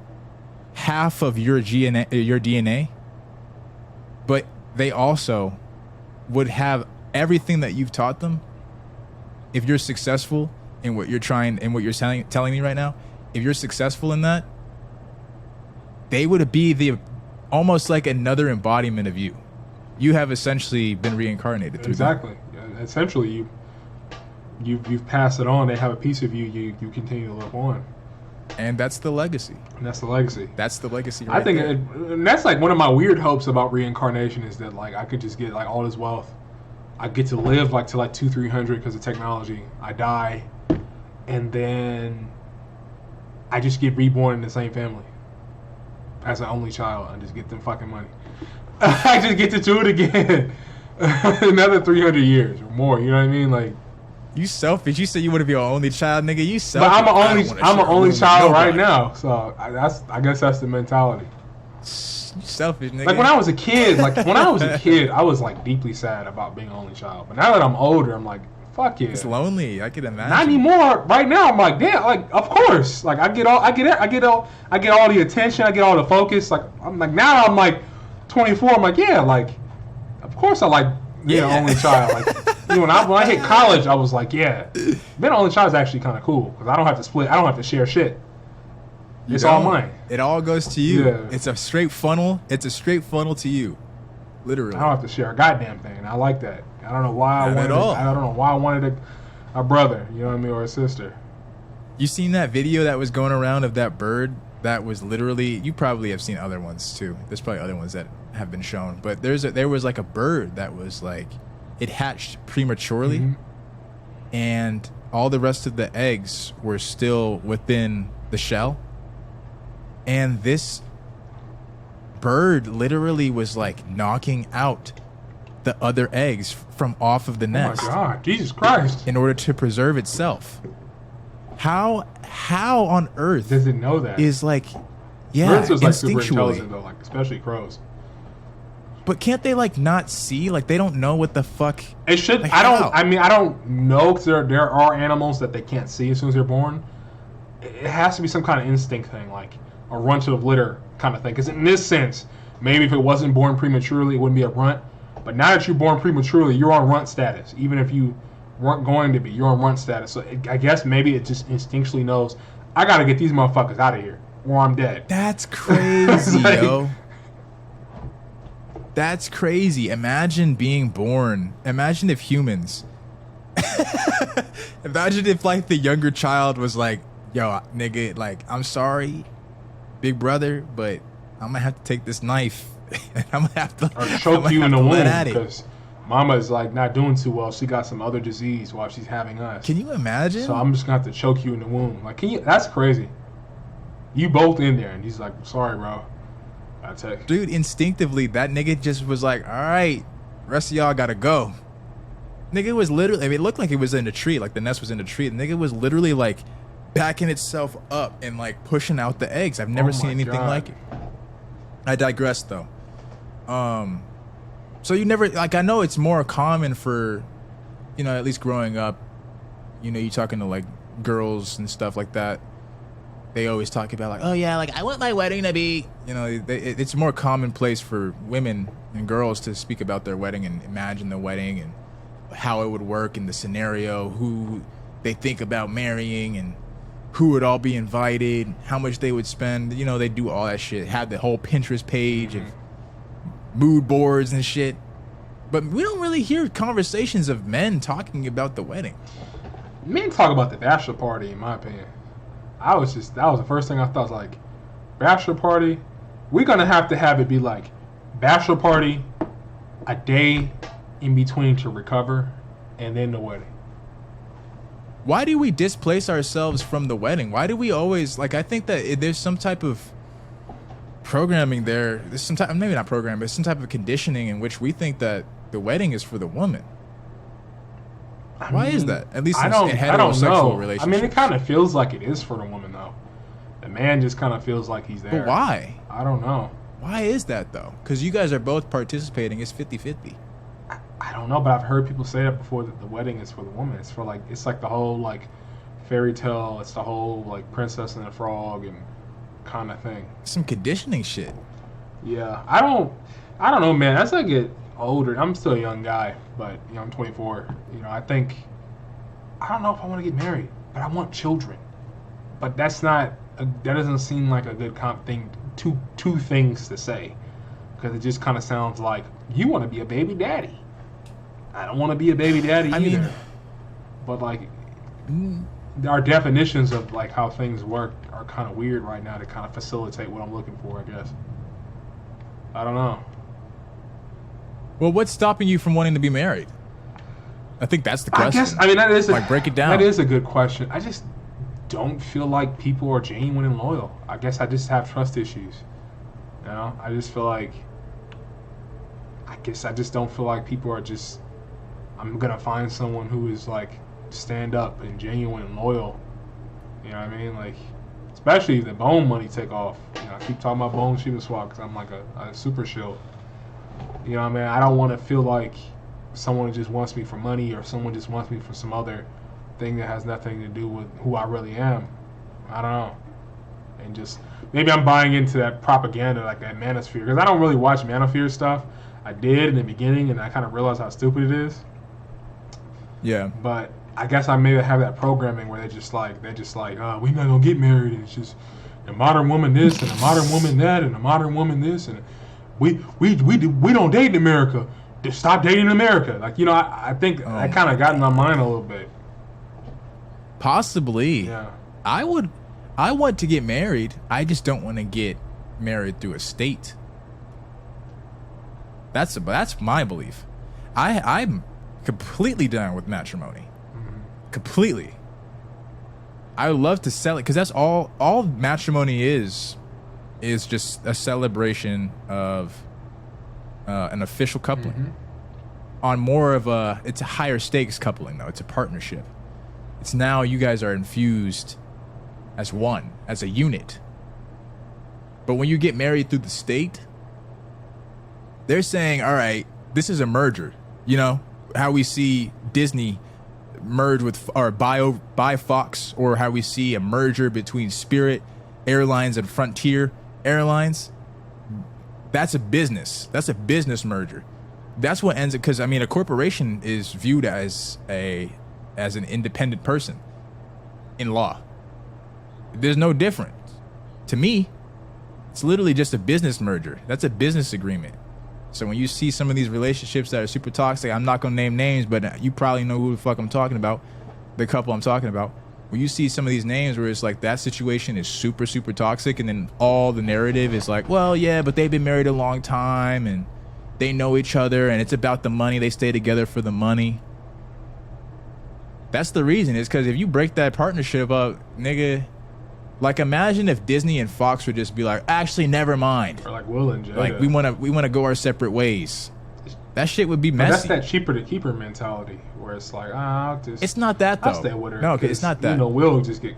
half of your DNA, but they also would have everything that you've taught them. If you're successful in what you're trying and what you're telling me right now, if you're successful in that, they would be almost like another embodiment of you. You have essentially been reincarnated through them.
Exactly. Yeah, essentially, you've passed it on. They have a piece of you. You continue to live on,
And that's the legacy.
and that's the legacy.
That's the legacy.
I
Right
think,
there.
and that's like one of my weird hopes about reincarnation is that like I could just get like all this wealth. I get to live like to like 200-300 because of technology. I die, and then I just get reborn in the same family as an only child and just get them fucking money. I just get to do it again. Another 300 years or more. You know what I mean? Like,
You selfish. You said you want to be an only child, nigga. You
but
selfish.
I'm
I
an
don't wanna
I'm
share
an
a
only
room with
child right
nobody.
now. So I guess that's the mentality.
You selfish, nigga.
Like when I was a kid, I was like deeply sad about being an only child. But now that I'm older, I'm like, fuck yeah.
It's lonely. I could imagine.
Not anymore. Right now, I'm like, damn. Like, of course. Like, I get all the attention. I get all the focus. Like, I'm like now I'm like 24. I'm like, yeah. Like, of course I like being an only child. Like, you know, when I hit college, I was like, yeah, being an only child is actually kind of cool because I don't have to split. I don't have to share shit.
You
It's all
don't.
mine.
It all goes to you.
Yeah.
It's a straight funnel. It's a straight funnel to you. Literally.
I don't have to share a goddamn thing. I like that. I don't know why
Not at all.
I don't know why I wanted a brother. You know what I mean, or a sister.
You seen that video that was going around of that bird that was literally, you probably have seen other ones too. There's probably other ones that have been shown, but there was like a bird that was like, it hatched prematurely
Mhm.
and all the rest of the eggs were still within the shell. And this bird literally was like knocking out the other eggs from off of the
Oh my
nest
God, Jesus Christ!
in order to preserve itself. How on earth
Doesn't know that.
is like, yeah,
Birds is like super
instinctually.
intelligent though, like especially crows.
But can't they like not see? Like they don't know what the fuck.
It should.
Like,
I don't.
how?
I mean, I don't know because there are animals that they can't see as soon as they're born. It has to be some kind of instinct thing, like a runt of litter kind of thing. Because in this sense, maybe if it wasn't born prematurely, it wouldn't be a runt. But now that you're born prematurely, you're on runt status, even if you going to be. You're on run status. So I guess maybe it just instinctually knows, I got to get these motherfuckers out of here or I'm dead.
That's crazy,
Like-
yo. That's crazy. Imagine being born. Imagine if humans. Imagine if like the younger child was like, yo, nigga, like, I'm sorry, big brother, but I'm gonna have to take this knife and I'm gonna have to
Or
I'm
choke
gonna
you in
have
the
to let
womb
at it.
because mama is like not doing too well. She got some other disease while she's having us.
Can you imagine?
So I'm just gonna have to choke you in the womb. Like, can you? That's crazy. You both in there, and he's like, "Sorry, bro." I take.
Dude, instinctively, that nigga just was like, all right, rest of y'all gotta go. Nigga was literally, I mean, it looked like it was in a tree, like the nest was in a tree. The nigga was literally like backing itself up and like pushing out the eggs. I've never
Oh
seen
my
anything
God.
like it. I digress though. So you never, like, I know it's more common for, you know, at least growing up, you know, you talking to like girls and stuff like that. They always talk about like, oh yeah, like I want my wedding to be, you know, it's more commonplace for women and girls to speak about their wedding and imagine the wedding and how it would work in the scenario, who they think about marrying and who would all be invited, how much they would spend. You know, they do all that shit. Have the whole Pinterest page of mood boards and shit. But we don't really hear conversations of men talking about the wedding.
Men talk about the bachelor party, in my opinion. That was the first thing I thought. Was like, bachelor party. We're gonna have to have it be like, bachelor party, a day in between to recover, and then the wedding.
Why do we displace ourselves from the wedding? Why do we always, like, I think that there's some type of programming there. There's some type, maybe not programming, but some type of conditioning in which we think that the wedding is for the woman. Why is that? At least in
I don't
heterosexual
know.
relationships.
I mean, it kind of feels like it is for the woman, though. The man just kind of feels like he's there.
But why?
I don't know.
Why is that, though? Because you guys are both participating. It's 50-50.
I don't know, but I've heard people say that before, that the wedding is for the woman. It's for like, it's like the whole like fairy tale. It's the whole like Princess and the Frog and kind of thing.
Some conditioning shit.
Yeah, I don't know, man. As I get older, I'm still a young guy, but you know, I'm 24. You know, I think, I don't know if I want to get married, but I want children. But that's not, that doesn't seem like a good thing. Two things to say, because it just kind of sounds like you want to be a baby daddy. I don't want to be a baby daddy
I
either.
mean,
but like, our definitions of like how things work are kind of weird right now to kind of facilitate what I'm looking for, I guess. I don't know.
well, what's stopping you from wanting to be married? I think that's the question.
I guess, I mean, that is
Like, break it down.
That is a good question. I just don't feel like people are genuine and loyal. I guess I just have trust issues. You know, I just feel like, I guess I just don't feel like people are just, I'm gonna find someone who is like stand up and genuine and loyal. You know what I mean? Like, especially if the bone money take off. You know, I keep talking about bone shooting swap because I'm like a super shield. You know what I mean? I don't want to feel like someone just wants me for money or someone just wants me for some other thing that has nothing to do with who I really am. I don't know. And just, maybe I'm buying into that propaganda, like that manosphere, because I don't really watch manosphere stuff. I did in the beginning, and I kind of realized how stupid it is.
Yeah.
But I guess I maybe have that programming where they're just like, oh, we're not gonna get married, and it's just a modern woman this and a modern woman that and a modern woman this, and we don't date in America. Just stop dating in America. Like, you know, I think that kind of got in my mind a little bit.
Possibly.
Yeah.
I want to get married. I just don't want to get married through a state. That's my belief. I'm completely done with matrimony. Completely. I would love to sell it, because that's all matrimony is just a celebration of an official coupling. On more of it's a higher stakes coupling, though. It's a partnership. It's now you guys are infused as one, as a unit. But when you get married through the state, they're saying, all right, this is a merger. You know, how we see Disney merge with, or buy Fox, or how we see a merger between Spirit Airlines and Frontier Airlines. That's a business. That's a business merger. That's what ends it, because, I mean, a corporation is viewed as a as an independent person in law. There's no difference. To me, it's literally just a business merger. That's a business agreement. So when you see some of these relationships that are super toxic, I'm not going to name names, but you probably know who the fuck I'm talking about, the couple I'm talking about. When you see some of these names where it's like that situation is super, super toxic, and then all the narrative is like, well, yeah, but they've been married a long time, and they know each other, and it's about the money. They stay together for the money. That's the reason. Is because if you break that partnership up, nigga, like imagine if Disney and Fox would just be like, actually, never mind.
Or like Will and Jada.
Like we wanna go our separate ways. That shit would be
But
messy.
that's that cheaper to keep her mentality, where it's like,
It's not that though.
I'll stay with her.
No, it's not that.
You know, Will just get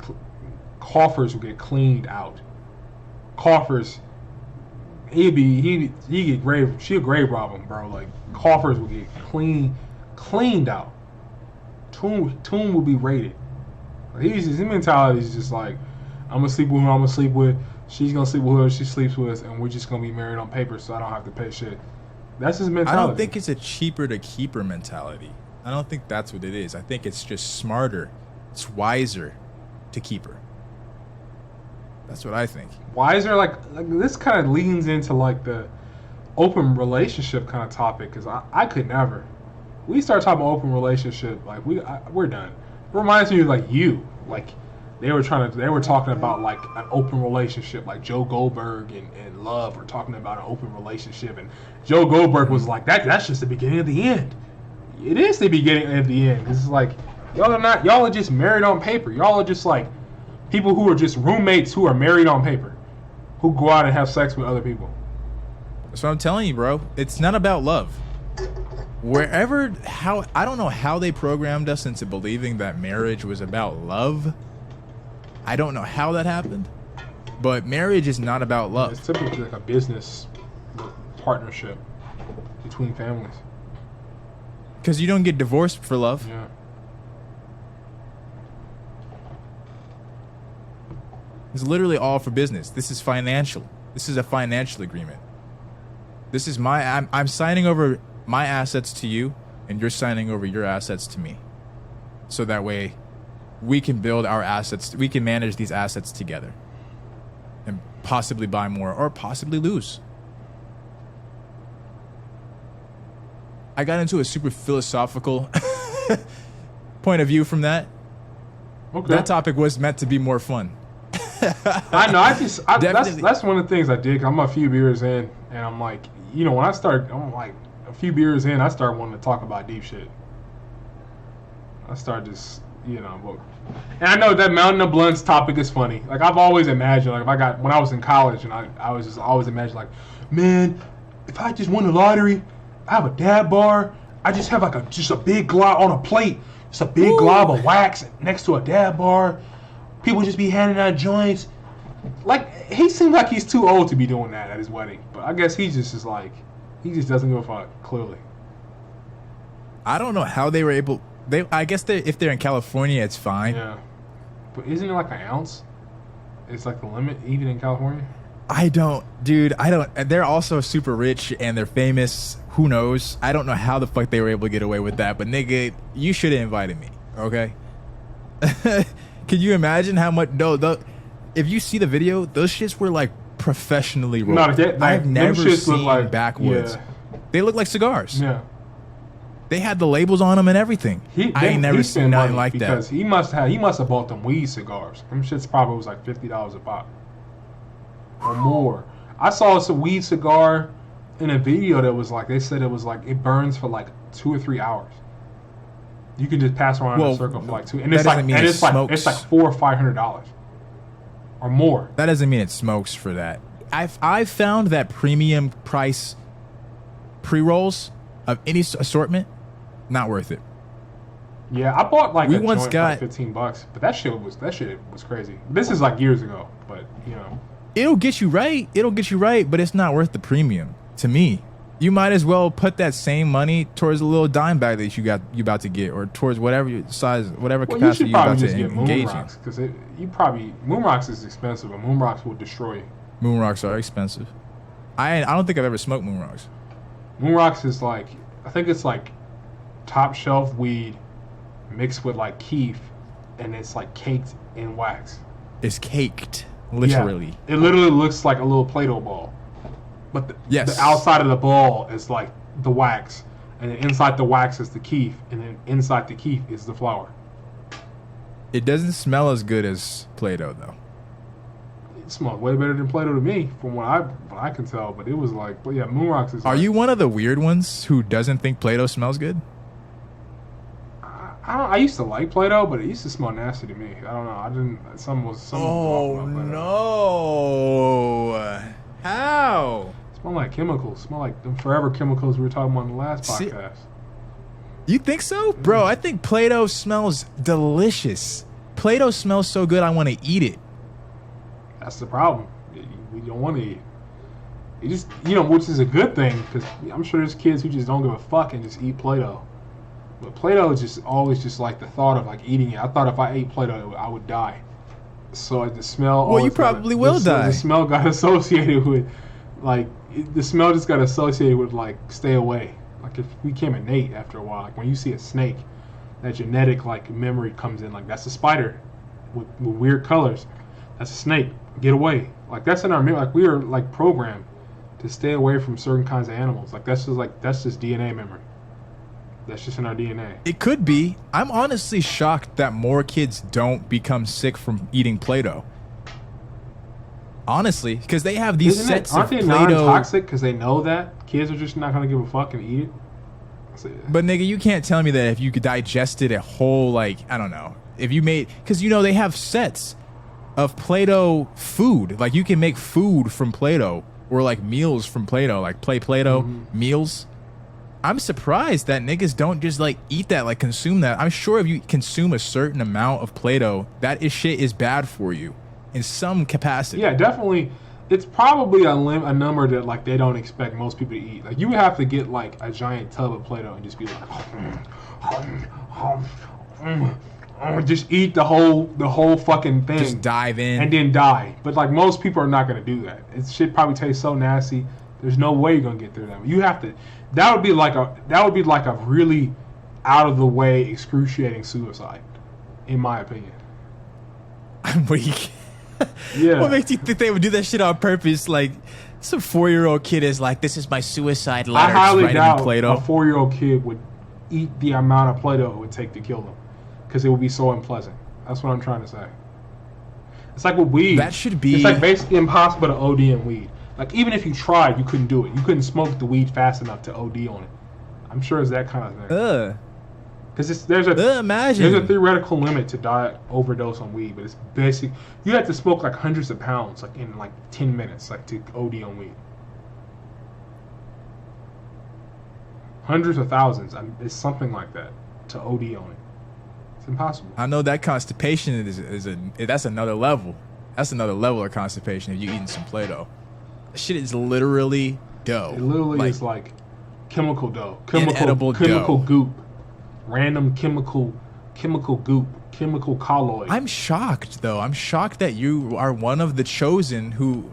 coffers will get cleaned out. Coffers, he get grave. She a grave robber, bro. Like coffers will get cleaned out. Tomb will be raided. Like, his mentality is just like, I'm gonna sleep with who I'm gonna sleep with. She's gonna sleep with whoever she sleeps with, and we're just gonna be married on paper, so I don't have to pay shit. That's his mentality.
I don't think it's a cheaper to keep her mentality. I don't think that's what it is. I think it's just smarter. It's wiser to keep her. That's what I think.
Wiser, like this kind of leans into like the open relationship kind of topic, because I could never. We start talking about open relationship, like we're done. It reminds me of like you, like they were talking about like an open relationship, like Joe Goldberg and Love were talking about an open relationship, and Joe Goldberg was like that's just the beginning of the end. It is the beginning of the end. It's like y'all are just married on paper. Y'all are just like people who are just roommates who are married on paper, who go out and have sex with other people.
That's what I'm telling you, bro. It's not about love. I don't know how they programmed us into believing that marriage was about love. I don't know how that happened, but marriage is not about love.
It's typically like a business partnership between families.
Because you don't get divorced for love.
Yeah.
It's literally all for business. This is financial. This is a financial agreement. This is I'm signing over my assets to you, and you're signing over your assets to me. So that way we can build our assets, we can manage these assets together and possibly buy more or possibly lose. I got into a super philosophical point of view from that.
Okay.
That topic was meant to be more fun.
I know. That's one of the things I did. I'm a few beers in, and I'm like, you know, I'm like a few beers in, I start wanting to talk about deep shit. I start just, you know, and I know that Mountain of Blunts topic is funny. Like I've always imagined, like when I was in college, and I was just always imagining, like, man, if I just won the lottery, I have a dab bar. I just have like just a big glob on a plate, just a big glob of wax next to a dab bar. People just be handing out joints. Like he seems like he's too old to be doing that at his wedding, but I guess he just is like, he just doesn't give a fuck. Clearly,
I don't know how they were able. I guess if they're in California, it's fine.
Yeah, but isn't it like an ounce? It's like the limit even in California.
I don't. They're also super rich and they're famous. Who knows? I don't know how the fuck they were able to get away with that. But nigga, you should have invited me. Okay. Can you imagine how much? If you see the video, those shits were like professionally rolled. I've never seen like, backwoods. Yeah. They look like cigars.
Yeah.
They had the labels on them and everything. I ain't never seen nothing like that.
Because he must have bought them weed cigars. Them shits probably was like $50 a pop or more. I saw a weed cigar in a video that was like, they said it was like it burns for like 2 or 3 hours. You can just pass around in a circle for like 2, and it's like it's like $400 or $500 or more.
That doesn't mean it smokes for that. I've found that premium price pre-rolls of any assortment not worth it.
Yeah, I bought like
we
a
once
joint
got
for like $15, but that shit was crazy. This is like years ago, but you know,
it'll get you right. But it's not worth the premium to me. You might as well put that same money towards a little dime bag that you about to get, or towards whatever size, whatever capacity you're about to engage in.
Because Moon Rocks is expensive, and Moon Rocks will destroy you.
Moon Rocks are expensive. I don't think I've ever smoked Moon Rocks.
Moon Rocks is like, I think it's like top shelf weed mixed with like keef, and it's like caked in wax.
It's caked, literally.
Yeah. It literally looks like a little Play-Doh ball, but
Yes.
the outside of the ball is like the wax, and then inside the wax is the keef, and then inside the keef is the flour.
It doesn't smell as good as Play-Doh though.
It smells way better than Play-Doh to me, from what I can tell. But it was like, but yeah, Moon Rocks is.
Are
like,
you one of the weird ones who doesn't think Play-Doh smells good?
I used to like Play-Doh, but it used to smell nasty to me. I don't know. I didn't. Some was off about Play-Doh.
no! How?
It smelled like chemicals. It smelled like the forever chemicals we were talking about in the last
See-
podcast.
You think so? Bro, I think Play-Doh smells delicious. Play-Doh smells so good I want to eat it.
That's the problem. We don't want to eat. You just, which is a good thing, because I'm sure there's kids who just don't give a fuck and just eat Play-Doh. But Play-Doh is just always just like the thought of like eating it. I thought if I ate Play-Doh, I would die. So the smell.
Well, you probably will die.
The smell got associated with, like, the smell just got associated with like stay away. Like if we became innate after a while. Like when you see a snake, that genetic like memory comes in. Like that's a spider with weird colors. That's a snake. Get away. Like that's in our memory. Like we are like programmed to stay away from certain kinds of animals. Like that's just DNA memory. That's just in our DNA.
It could be. I'm honestly shocked that more kids don't become sick from eating Play-Doh. Honestly, because they have these sets of
Aren't they
Play-Doh.
non-toxic because they know that kids are just not gonna give a fuck and eat it?
But nigga, you can't tell me that if you could digested a whole, like, I don't know, if you made, because they have sets of Play-Doh food. Like you can make food from Play-Doh or like meals from Play-Doh, like Play-Doh meals. I'm surprised that niggas don't just like eat that, like consume that. I'm sure if you consume a certain amount of Play-Doh, that shit is bad for you in some capacity.
Yeah, definitely. It's probably a number that like they don't expect most people to eat. Like you would have to get like a giant tub of Play-Doh and just be like, just eat the whole fucking thing.
Just dive in
and then die. But like most people are not gonna do that. It shit probably tastes so nasty. There's no way you're gonna get through that. You have to. That would be like a really out of the way excruciating suicide, in my opinion.
I'm weak.
Yeah.
What makes you think they would do that shit on purpose? Like some 4-year-old kid is like, this is my suicide letter.
I highly
writing in
doubt
Play-Doh.
a 4-year-old kid would eat the amount of Play-Doh it would take to kill them, because it would be so unpleasant. That's what I'm trying to say. It's like with weed.
That should be.
It's like basically impossible to OD in weed. Like even if you tried, you couldn't do it. You couldn't smoke the weed fast enough to OD on it. I'm sure it's that kind of thing. Because there's a theoretical limit to die overdose on weed, but it's basic. You have to smoke like hundreds of pounds, like in like 10 minutes, like to OD on weed. Hundreds of thousands. It's something like that to OD on it. It's impossible.
I know that constipation that's another level. That's another level of constipation if you eating some Play-Doh. That shit is literally dough.
It literally is like chemical dough,
inedible
chemical
dough.
goop, random chemical goop, chemical colloid.
I'm shocked though. I'm shocked that you are one of the chosen who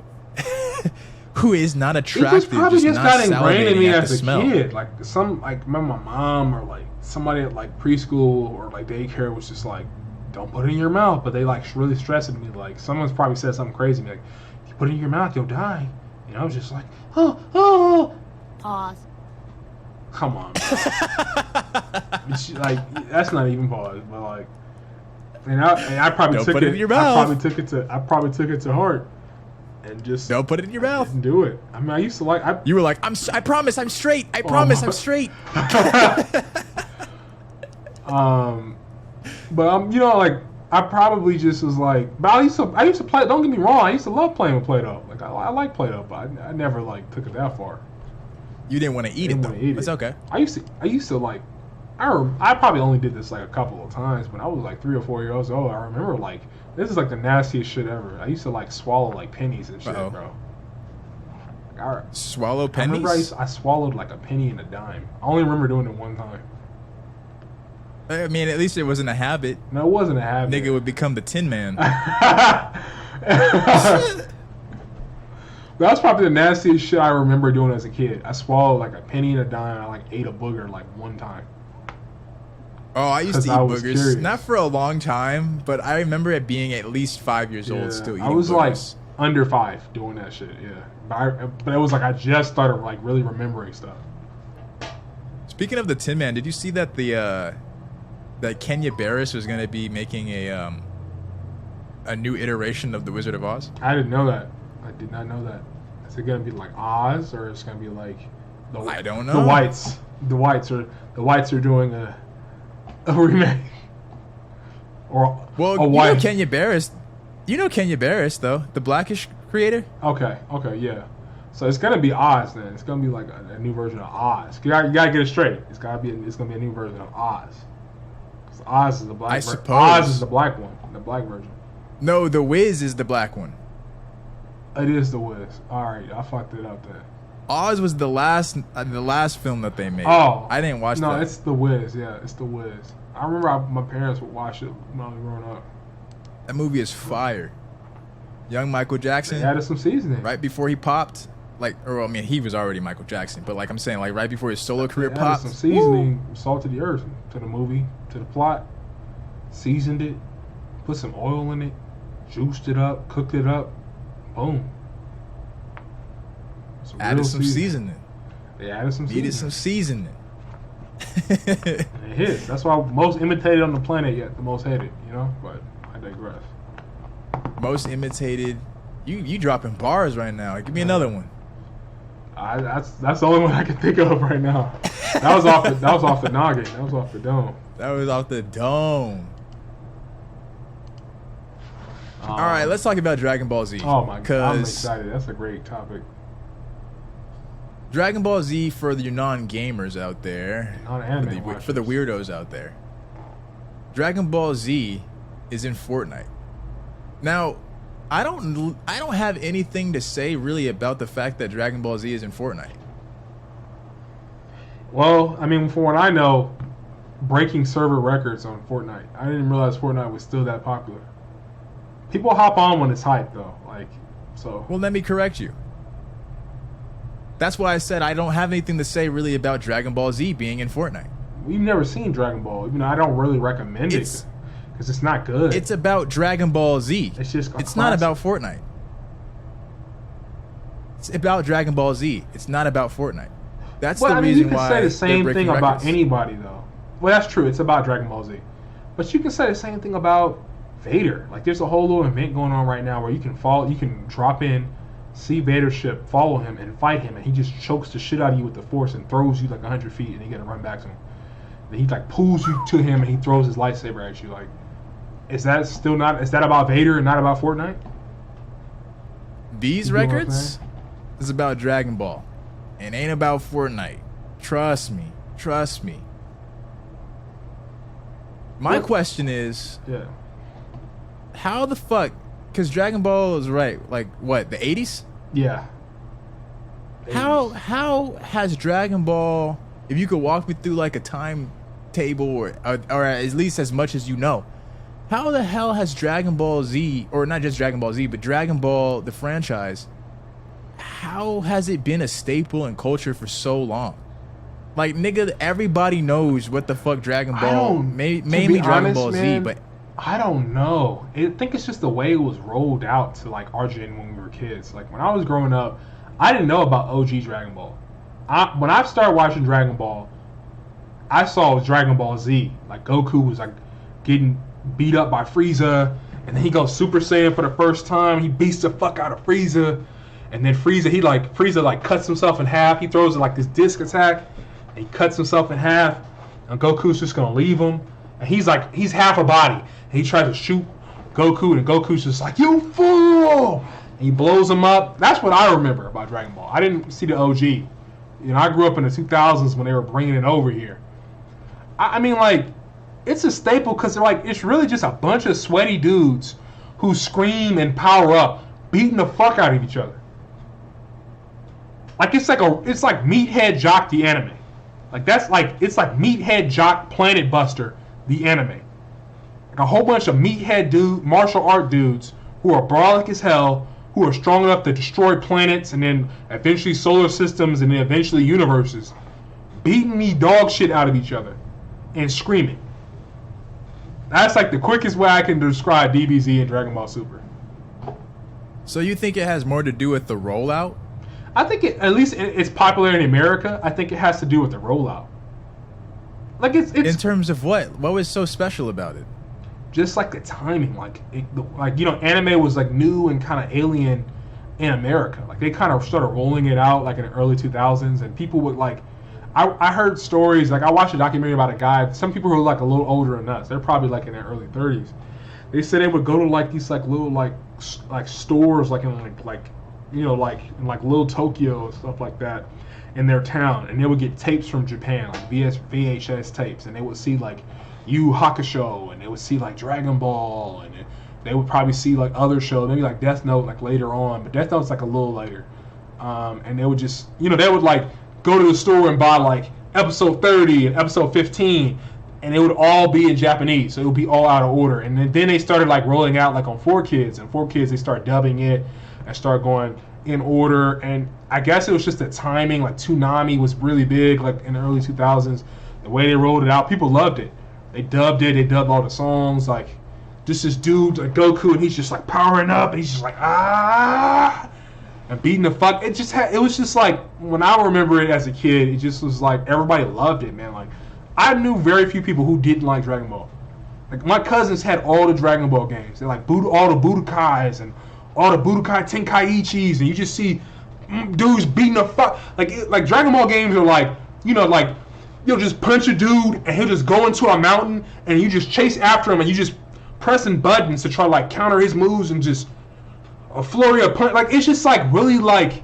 is not attracted.
It probably just got ingrained in me as a
smell.
kid. Like remember my mom or like somebody at like preschool or like daycare was just like, don't put it in your mouth. But they like really stressed at me. Like someone's probably said something crazy. Like, if you put it in your mouth, you'll die. And I was just like, oh.
Pause.
Come on. Like that's not even pause, but like, and I probably
Don't
took
put it in your mouth.
I probably took it to heart, and just
Don't put it in your mouth.
didn't do it. I mean, I used to like.
You were like, I promise I'm straight. I promise I'm straight.
But like I probably just was like, but I used to play. Don't get me wrong, I used to love playing with Play-Doh. Like I like Play-Doh, but I never like took it that far.
You didn't want to eat it though. It's okay.
I used to like. I probably only did this like a couple of times, but I was like 3 or 4 years old. I remember like this is like the nastiest shit ever. I used to like swallow like pennies and shit, bro. Like,
Swallow pennies?
I remember I swallowed like a penny and a dime. I only remember doing it one time.
I mean, at least it wasn't a habit.
No, it wasn't a habit.
Nigga would become the Tin Man.
That's probably the nastiest shit I remember doing as a kid. I swallowed like a penny and a dime. I like ate a booger like one time.
Oh, I used to
'Cause
eat
I was
boogers.
curious.
Not for a long time, but I remember it being at least 5 years old still eating
I was like
boogers.
under 5 doing that shit. Yeah, but it was like I just started like really remembering stuff.
Speaking of the Tin Man, did you see that that Kenya Barris was going to be making a new iteration of the Wizard of Oz?
I didn't know that. I did not know that. Is it gonna be like Oz or it's gonna be like
I don't know.
The Whites are doing a remake or
Well,
a
you
white.
know Kenya Barris. You know Kenya Barris though, the Blackish creator.
Okay, yeah. So it's gonna be Oz then. It's gonna be like a new version of Oz. You gotta get it straight. It's gonna be a new version of Oz. 'Cause Oz is the black.
suppose.
Oz is the black one, the black version.
No, the Wiz is the black one.
It is the Wiz. All right, I fucked it up then.
Oz was the last film that they made.
Oh,
I didn't watch that.
No, it's the Wiz. Yeah, it's the Wiz. I remember my parents would watch it when I was growing up.
That movie is fire. Young Michael Jackson,
They added some seasoning.
right before he popped, I mean, he was already Michael Jackson, but like I'm saying, like right before his solo career
They added
popped.
some seasoning, salt to the earth, to the movie, to the plot. Seasoned it, put some oil in it, juiced it up, cooked it up. Boom.
Added
real
some seasoning.
They added some
Needed
seasoning.
some seasoning.
And it hits. That's why most imitated on the planet yet the most hated, you know? But I digress.
Most imitated. You dropping bars right now. Give me another one.
That's the only one I can think of right now. That was off the noggin. That was off the dome.
That was off the dome. All right, let's talk about Dragon Ball Z.
Oh my god, I'm
'cause
excited. That's a great topic.
Dragon Ball Z for the non-gamers out there,
Non-anime
for the weirdos out there. Dragon Ball Z is in Fortnite. Now, I don't have anything to say really about the fact that Dragon Ball Z is in Fortnite.
Well, I mean, from what I know, breaking server records on Fortnite. I didn't realize Fortnite was still that popular. People hop on when it's hyped, though. Like, so.
Well, let me correct you. That's why I said I don't have anything to say really about Dragon Ball Z being in Fortnite.
We've never seen Dragon Ball. Even though I don't really recommend it because it's not good.
It's about Dragon Ball Z.
It's just.
It's not about Fortnite. It's about Dragon Ball Z. It's not about Fortnite. That's the reason
you can
why
say the same
they're
thing
breaking
about
records.
anybody, though. Well, that's true. It's about Dragon Ball Z, but you can say the same thing about Vader. Like, there's a whole little event going on right now where you can drop in, see Vader's ship, follow him, and fight him, and he just chokes the shit out of you with the Force and throws you like 100 feet, and you gotta run back to him. Then he like pulls you to him, and he throws his lightsaber at you. Like, is that about Vader and not about Fortnite?
These
You know what I'm
records is about Dragon Ball. It ain't about Fortnite. Trust me. Trust me. My question is,
Yeah.
how the fuck? Because Dragon Ball is right. Like what? The 80s?
Yeah.
How has Dragon Ball? If you could walk me through like a timetable or at least as much as you know, how the hell has Dragon Ball Z, or not just Dragon Ball Z, but Dragon Ball the franchise? How has it been a staple in culture for so long? Like, nigga, everybody knows what the fuck Dragon Ball, mainly Dragon Ball Z, but
I don't know. I think it's just the way it was rolled out to like our gen when we were kids. Like, when I was growing up, I didn't know about OG Dragon Ball. When I started watching Dragon Ball, I saw Dragon Ball Z. Like, Goku was like getting beat up by Frieza, and then he goes Super Saiyan for the first time. He beats the fuck out of Frieza, and then Frieza cuts himself in half. He throws like this disc attack, and he cuts himself in half, and Goku's just gonna leave him. And he's half a body, and he tries to shoot Goku, and Goku's just like, "You fool!" And he blows him up. That's what I remember about Dragon Ball. I didn't see the OG. You know, I grew up in the 2000s when they were bringing it over here. I mean, like, it's a staple because it's really just a bunch of sweaty dudes who scream and power up, beating the fuck out of each other. Like, it's like Meathead Jock the anime. Like, it's like Meathead Jock Planet Buster the anime. Like a whole bunch of meathead martial art dudes who are brolic as hell, who are strong enough to destroy planets and then eventually solar systems and then eventually universes, beating the dog shit out of each other and screaming. That's like the quickest way I can describe DBZ and Dragon Ball Super.
So you think it has more to do with the rollout?
I think at least it's popular in America. I think it has to do with the rollout. Like it's
in terms of what? What was so special about it?
Just like the timing, like anime was like new and kind of alien in America. Like they kind of started rolling it out like in the early 2000s, and people would like. I heard stories, like I watched a documentary about a guy. Some people who are like a little older than us, they're probably like in their early 30s. They said they would go to like these like little like stores like in like in like little Tokyo and stuff like that in their town, and they would get tapes from Japan, like VHS tapes, and they would see like Yu Hakusho, and they would see like Dragon Ball, and they would probably see like other shows, maybe like Death Note like later on, but Death Note's like a little later. And they would just, they would like go to the store and buy like episode 30 and episode 15, and it would all be in Japanese, so it would be all out of order. And then they started like rolling out like on 4Kids, and 4Kids they start dubbing it and start going in order. And I guess it was just the timing, like Toonami was really big like in the early 2000s. The way they rolled it out, people loved it. They dubbed it, they dubbed all the songs, like just this dude like Goku, and he's just like powering up, and he's just like and beating the fuck. It was just like, when I remember it as a kid, it just was like everybody loved it, man. Like I knew very few people who didn't like Dragon Ball. Like my cousins had all the Dragon Ball games. They like all the Budokais and all the Budokai Tenkaichis, and you just see dudes beating the fuck. Like Dragon Ball games are like, like you'll just punch a dude and he'll just go into a mountain and you just chase after him and you just pressing buttons to try to like counter his moves and just a flurry of punch. Like it's just like really like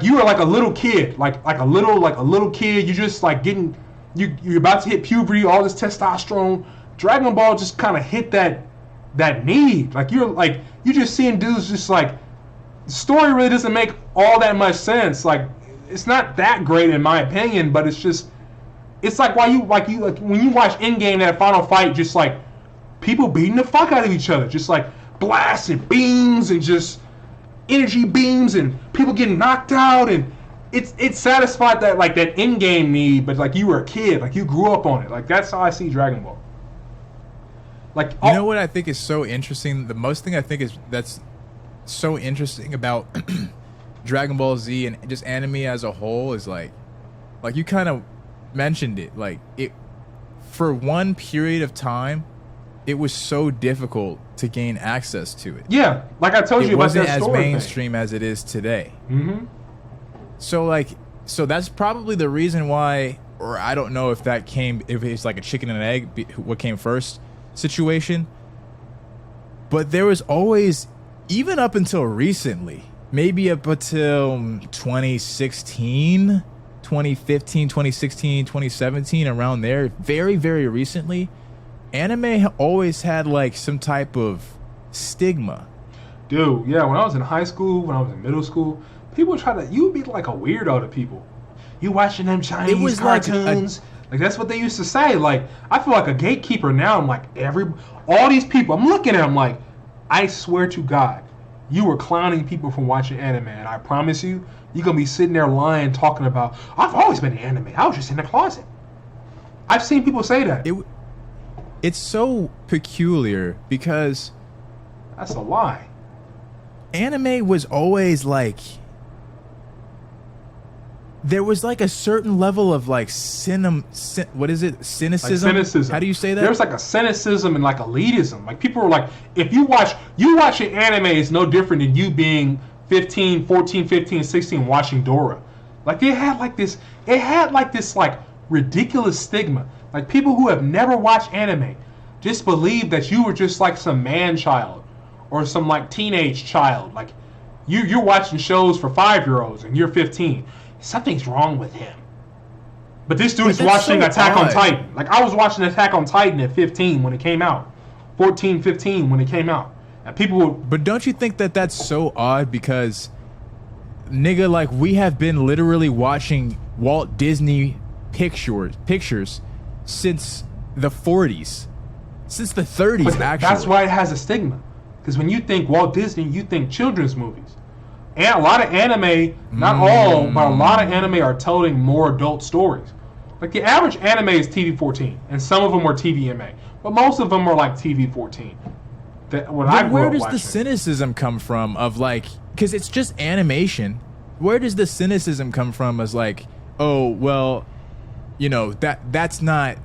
you are like a little kid, like a little kid. You just like you're about to hit puberty, all this testosterone. Dragon Ball just kind of hit that need. Like you're just seeing dudes just like, the story really doesn't make all that much sense. Like it's not that great in my opinion, but it's like when you watch Endgame, that final fight, just like people beating the fuck out of each other, just like blasting beams and just energy beams and people getting knocked out, and it satisfied that like that Endgame need, but like you were a kid, like you grew up on it. Like that's how I see Dragon Ball. Like
you know what I think is so interesting? The most thing I think that's so interesting about Dragon Ball Z and just anime as a whole is like you kind of mentioned it, like it for one period of time it was so difficult to gain access to it.
Yeah, like I told you about that story.
It wasn't as mainstream as it is today.
Mm-hmm.
So that's probably the reason why, or I don't know if it's like a chicken and an egg, what came first situation. But there was always, even up until recently, maybe up until 2016, 2015, 2016, 2017, around there, very, very recently, anime always had like some type of stigma.
Dude, yeah, when I was in high school, when I was in middle school, people you would be like a weirdo to people. You watching them Chinese cartoons. Like that's what they used to say. Like I feel like a gatekeeper now. I'm like all these people. I'm looking at them like, I swear to God, you were clowning people from watching anime, and I promise you, you're gonna be sitting there lying, talking about, I've always been in anime. I was just in the closet. I've seen people say that.
It's so peculiar because
that's a lie.
Anime was always like, there was like a certain level of like what is it? Cynicism?
Like cynicism.
How do you say that?
There's like a cynicism and like elitism. Like people are like, if you watching anime is no different than you being 14, 15, 16 watching Dora. Like it had like this like ridiculous stigma. Like people who have never watched anime just believe that you were just like some man child or some like teenage child. Like you're watching shows for 5-year-olds and you're 15. Something's wrong with him. But this dude's watching Attack on Titan. Like I was watching Attack on Titan at 15 when it came out. 14, 15 when it came out. And people would...
But don't you think that that's so odd? Because, nigga, like we have been literally watching Walt Disney pictures since the 40s. Since the 30s,
but
actually.
That's why it has a stigma. Because when you think Walt Disney, you think children's movies. And a lot of anime, not all, but a lot of anime are telling more adult stories. Like the average anime is TV-14, and some of them are TVMA. but most of them are like TV-14. That what I
But
grew
where
up
does
watching.
the cynicism come from of like, because it's just animation. Where does the cynicism come from as like, oh, well, you know, that's not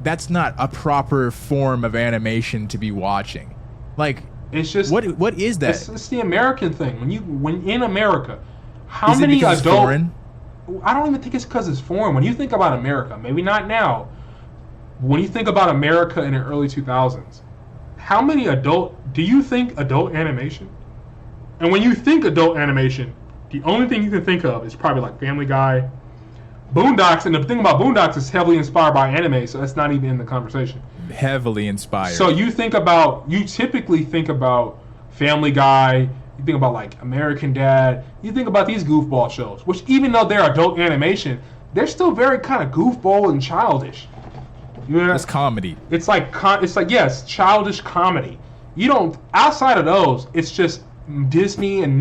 a proper form of animation to be watching. Like,
It's just
what is that?
It's the American thing. When in America, how
Is it
many
because it's
adult?
foreign?
I don't even think it's because it's foreign. When you think about America, maybe not now. When you think about America in the early 2000s, how many do you think adult animation? And when you think adult animation, the only thing you can think of is probably like Family Guy, Boondocks, and the thing about Boondocks is heavily inspired by anime, so that's not even in the conversation.
Heavily inspired.
So you typically think about Family Guy, you think about like American Dad, you think about these goofball shows, which even though they're adult animation, they're still very kind of goofball and childish. You know,
it's comedy.
it's like yes, childish comedy. You don't outside of those, it's just Disney and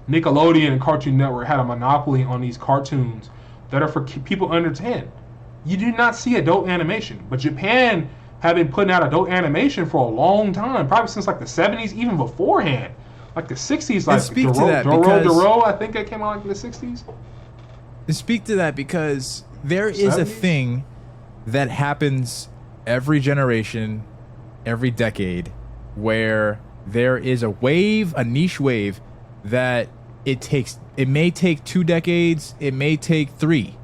Nickelodeon and Cartoon Network had a monopoly on these cartoons that are for people under 10. You do not see adult animation, but Japan have been putting out adult animation for a long time, probably since like the 70s, even beforehand, like the 60s. Like
speak to that because-
Doro, I think that came out like in the 60s.
And speak to that because there is a
70s?
thing that happens every generation, every decade, where there is a wave, a niche wave, that it may take 2 decades, it may take 3.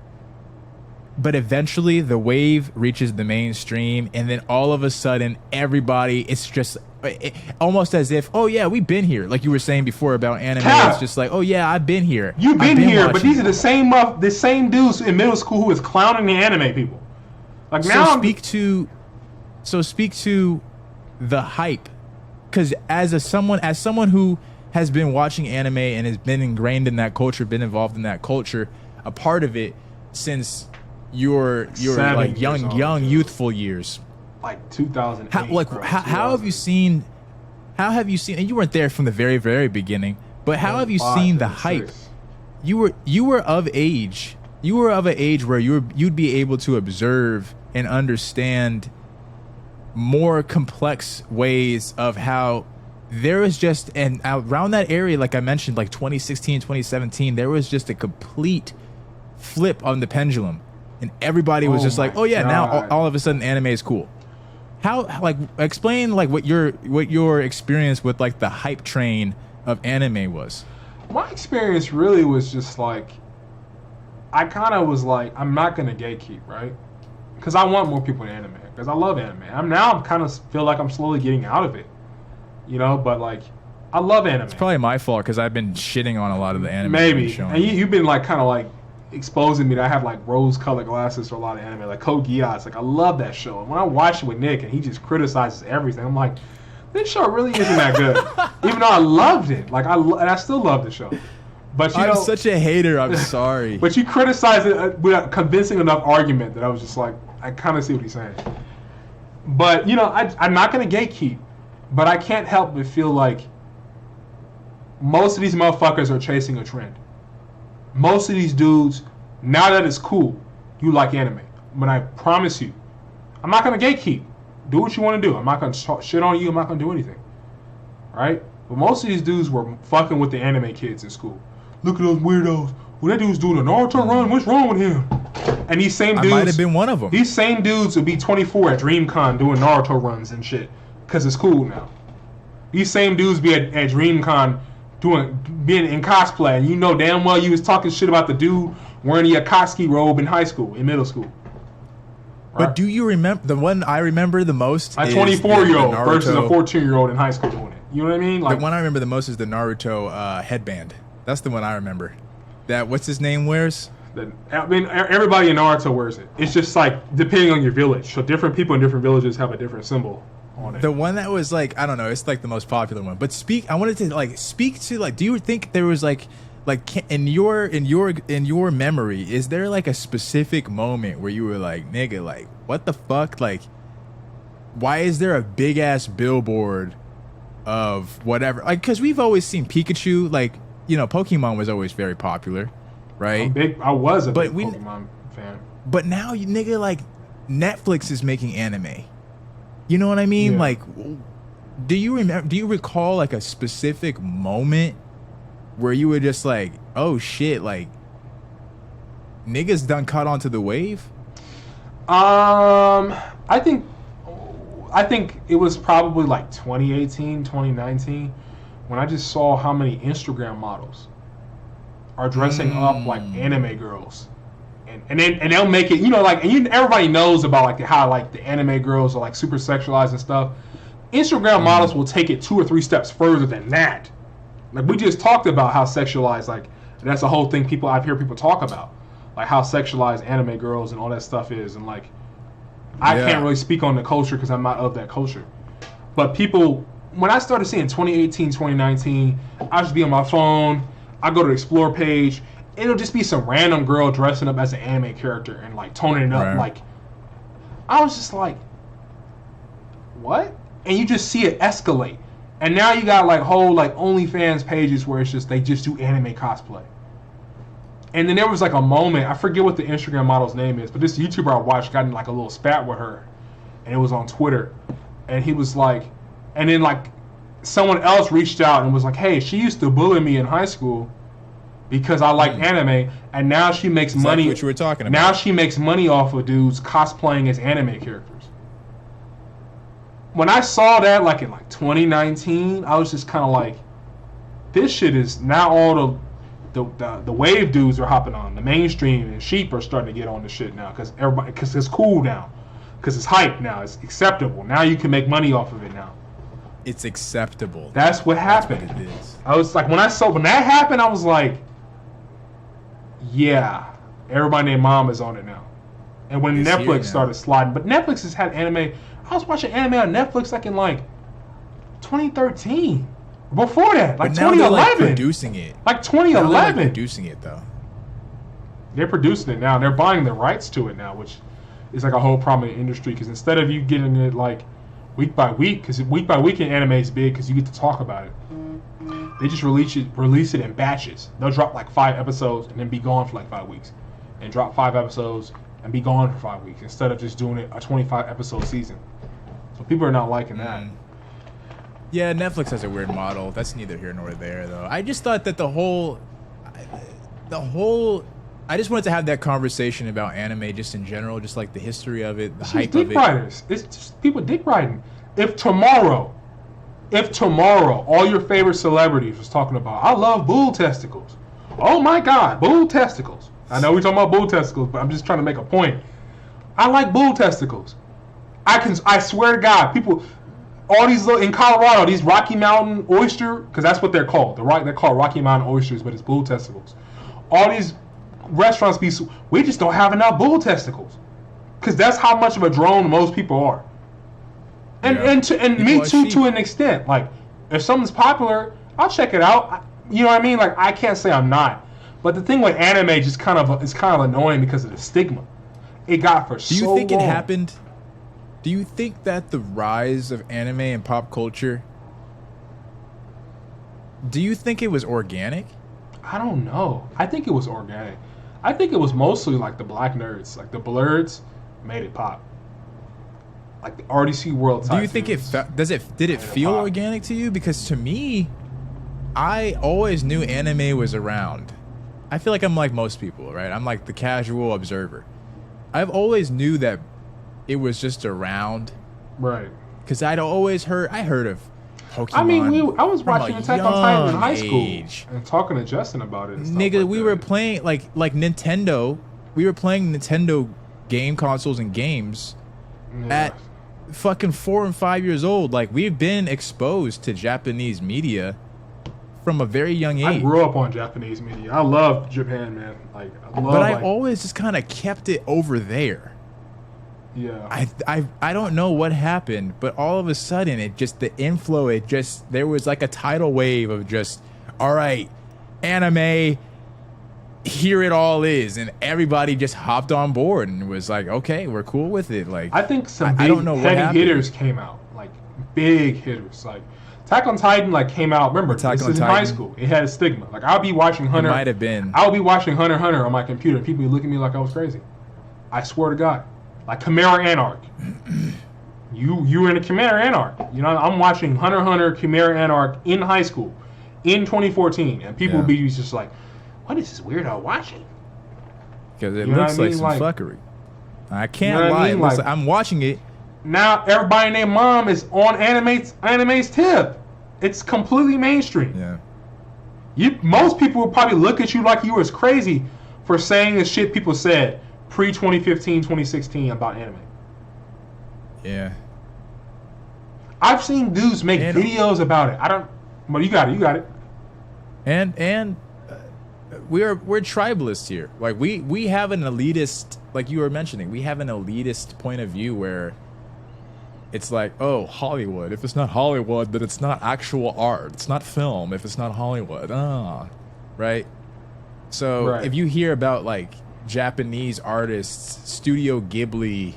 But eventually the wave reaches the mainstream, and then all of a sudden everybody, it's just almost as if, oh yeah, we've been here. Like you were saying before about anime,
Yeah.
it's just like, oh yeah, I've been here.
You've
I've
been here, but
watching
these are the same dudes in middle school who was clowning the anime people. Like now,
So speak to the hype, because as someone who has been watching anime and has been ingrained in that culture, been involved in that culture, a part of it since your
7
like
years
young
old, too.
youthful years.
like 2008.
How have you seen? How have you seen? And you weren't there from the very beginning, but how have you seen the hype? You were of age. You were of an age where you'd be able to observe and understand more complex ways of how there was just, and around that area, like I mentioned, like 2016, 2017, there was just a complete flip on the pendulum, and everybody was
Oh
just like,
my
oh yeah, now
God.
all of a sudden anime is cool. How, like, explain like what your experience with like the hype train of anime was.
My experience really was just like, I kind of was like, I'm not gonna gatekeep, right? Because I want more people in anime, because I love anime. I'm kind of feel like I'm slowly getting out of it, you know. But like, I love anime.
It's probably my fault because I've been shitting on a lot of the anime.
Maybe,
showing.
and you've been like kind of like exposing me that I have like rose-colored glasses for a lot of anime, like Code Geass. Like I love that show. And when I watch it with Nick and he just criticizes everything, I'm like, this show really isn't that good. Even though I loved it, like and I still love the show. But you
I'm
know,
such a hater. I'm sorry.
but you criticize it with a convincing enough argument that I was just like, I kind of see what he's saying. But you know, I'm not gonna gatekeep, but I can't help but feel like most of these motherfuckers are chasing a trend. Most of these dudes, now that it's cool, you like anime. But I promise you, I'm not gonna gatekeep. Do what you want to do. I'm not gonna shit on you. I'm not gonna do anything. Right? But most of these dudes were fucking with the anime kids in school. Look at those weirdos. Well, that dude's doing a Naruto run. What's wrong with him? And these same
I
dudes,
might have been one of them.
these same dudes would be 24 at DreamCon doing Naruto runs and shit, cause it's cool now. These same dudes be at DreamCon being in cosplay, and you know damn well you was talking shit about the dude wearing the Akatsuki robe in high school, in middle school.
But do you remember the one I remember the most?
A
is
24-year-old
the
versus a
Naruto-
14-year-old in high school doing it. You know what I mean?
The one I remember the most is the Naruto headband. That's the one I remember. That what's his name wears?
I mean, everybody in Naruto wears it. It's just like depending on your village. So different people in different villages have a different symbol on it.
The one that was like, I don't know, it's like the most popular one. But I wanted to like speak to like, do you think there was like in your memory, is there like a specific moment where you were like, nigga, like what the fuck, like why is there a big ass billboard of whatever? Like, because we've always seen Pikachu, like, you know, Pokemon was always very popular, right?
I was a
But
big Pokemon fan.
But now, you nigga, like Netflix is making anime. You know what I mean?
Yeah.
Like, do you recall like a specific moment where you were just like, oh shit, like niggas done caught onto the wave?
I think it was probably like 2018, 2019 when I just saw how many Instagram models are dressing up like anime girls. And they'll make it, like, and everybody knows about like how like the anime girls are like super sexualized and stuff. Instagram models will take it 2 or 3 steps further than that. Like we just talked about how sexualized, like that's the whole thing I've heard people talk about, like how sexualized anime girls and all that stuff is, and like I can't really speak on the culture because I'm not of that culture. But people, when I started seeing 2018, 2019, I just be on my phone. I go to the Explore page. It'll just be some random girl dressing up as an anime character and like toning it up.
Right.
Like I was just like, what? And you just see it escalate. And now you got like whole like OnlyFans pages where it's just they just do anime cosplay. And then there was like a moment, I forget what the Instagram model's name is, but this YouTuber I watched got in like a little spat with her, and it was on Twitter. And he was like, and then like someone else reached out and was like, hey, she used to bully me in high school because I like anime, and now she makes money.
What you were talking about.
Now she makes money off of dudes cosplaying as anime characters. When I saw that like in like 2019, I was just kind of like, this shit is now all the wave dudes are hopping on. The mainstream and sheep are starting to get on the shit now because it's cool now, because it's hype now. It's acceptable now. You can make money off of it now.
It's acceptable.
That's what happened.
That's what it is.
I was like, when that happened, I was like, yeah, everybody named Mom is on it now. And when
It's here
Netflix
now.
started sliding, but Netflix has had anime. I was watching anime on Netflix like in like 2013. Before that, like
But now they're
2011.
like producing it.
Like
Now
2011.
they're like producing it though.
They're producing it now. They're buying the rights to it now, which is like a whole problem in the industry. Because instead of you getting it like week by week, because week by week in anime is big because you get to talk about it. They just release it in batches. They'll drop like 5 episodes and then be gone for like 5 weeks, and drop 5 episodes and be gone for 5 weeks instead of just doing it a 25 episode season. So people are not liking that.
Yeah, Netflix has a weird model. That's neither here nor there, though. I just thought that the whole, I just wanted to have that conversation about anime just in general, just like the history of it, the
It's
hype
just dick
of it.
riders. It's just people dick riding. If tomorrow, all your favorite celebrities was talking about, I love bull testicles. Oh my God, bull testicles. I know we're talking about bull testicles, but I'm just trying to make a point. I like bull testicles. I swear to God, people, all these in Colorado, these Rocky Mountain oyster, because that's what they're called. They're called Rocky Mountain oysters, but it's bull testicles. All these restaurants we just don't have enough bull testicles, because that's how much of a drone most people are. And
Yeah.
and
People
me
are
too,
sheep.
to an extent. Like if something's popular, I'll check it out. You know what I mean? Like I can't say I'm not. But the thing with anime just kind of annoying because of the stigma it got for so long.
Do you think it happened? Do you think that the rise of anime and pop culture, do you think it was organic?
I don't know. I think it was organic. I think it was mostly like the black nerds, like the blurs, made it pop. Like the RDC World type.
Do you think
dudes.
did it feel
pop.
organic to you? Because to me, I always knew anime was around. I feel like I'm like most people, right? I'm like the casual observer. I've always knew that it was just around,
Right.
because I heard of Pokemon.
I mean, I was
from a
watching Attack on Titan in
young
high school
age.
and talking to Justin about it. And stuff
Nigga,
like
we
that.
were playing like Nintendo. We were playing Nintendo game consoles and games
Yeah.
at fucking 4 and 5 years old. Like, we've been exposed to Japanese media from a very young
I
age.
grew up on Japanese media. I love Japan, man. Like I love.
But I
like,
always just kind of kept it over there.
yeah.
I don't know what happened, but all of a sudden the inflow, there was like a tidal wave of just, all right, anime, here it all is, and everybody just hopped on board and was like, okay, we're cool with it. Like,
I think some
I
big
don't know what
heavy
happened.
hitters came out, like big hitters. Like Attack on Titan, like came out. Remember,
Attack
this
on
is in high
Titan.
school. It had a stigma. Like I'll be watching Hunter.
might have been.
I'll be watching Hunter x Hunter on my computer, and people would look at me like I was crazy. I swear to God, like Chimera Anarch. You were in a Chimera Anarch. You know, I'm watching Hunter x Hunter Chimera Anarch in high school in 2014, and people would be just like, "What is this weirdo watching?"
Because it looks like some fuckery. I can't lie. Like, I'm watching it.
Now everybody and their mom is on anime's tip. It's completely mainstream.
Yeah.
Most people would probably look at you like you was crazy for saying the shit people said pre-2015, 2016 about anime.
Yeah.
I've seen dudes make videos about it. I don't. Well, you got it.
And we're tribalists here. Like we have an elitist, like you were mentioning, we have an elitist point of view where it's like, oh, Hollywood. If it's not Hollywood, then it's not actual art. It's not film if it's not Hollywood. Right? So if you hear about like Japanese artists, Studio Ghibli,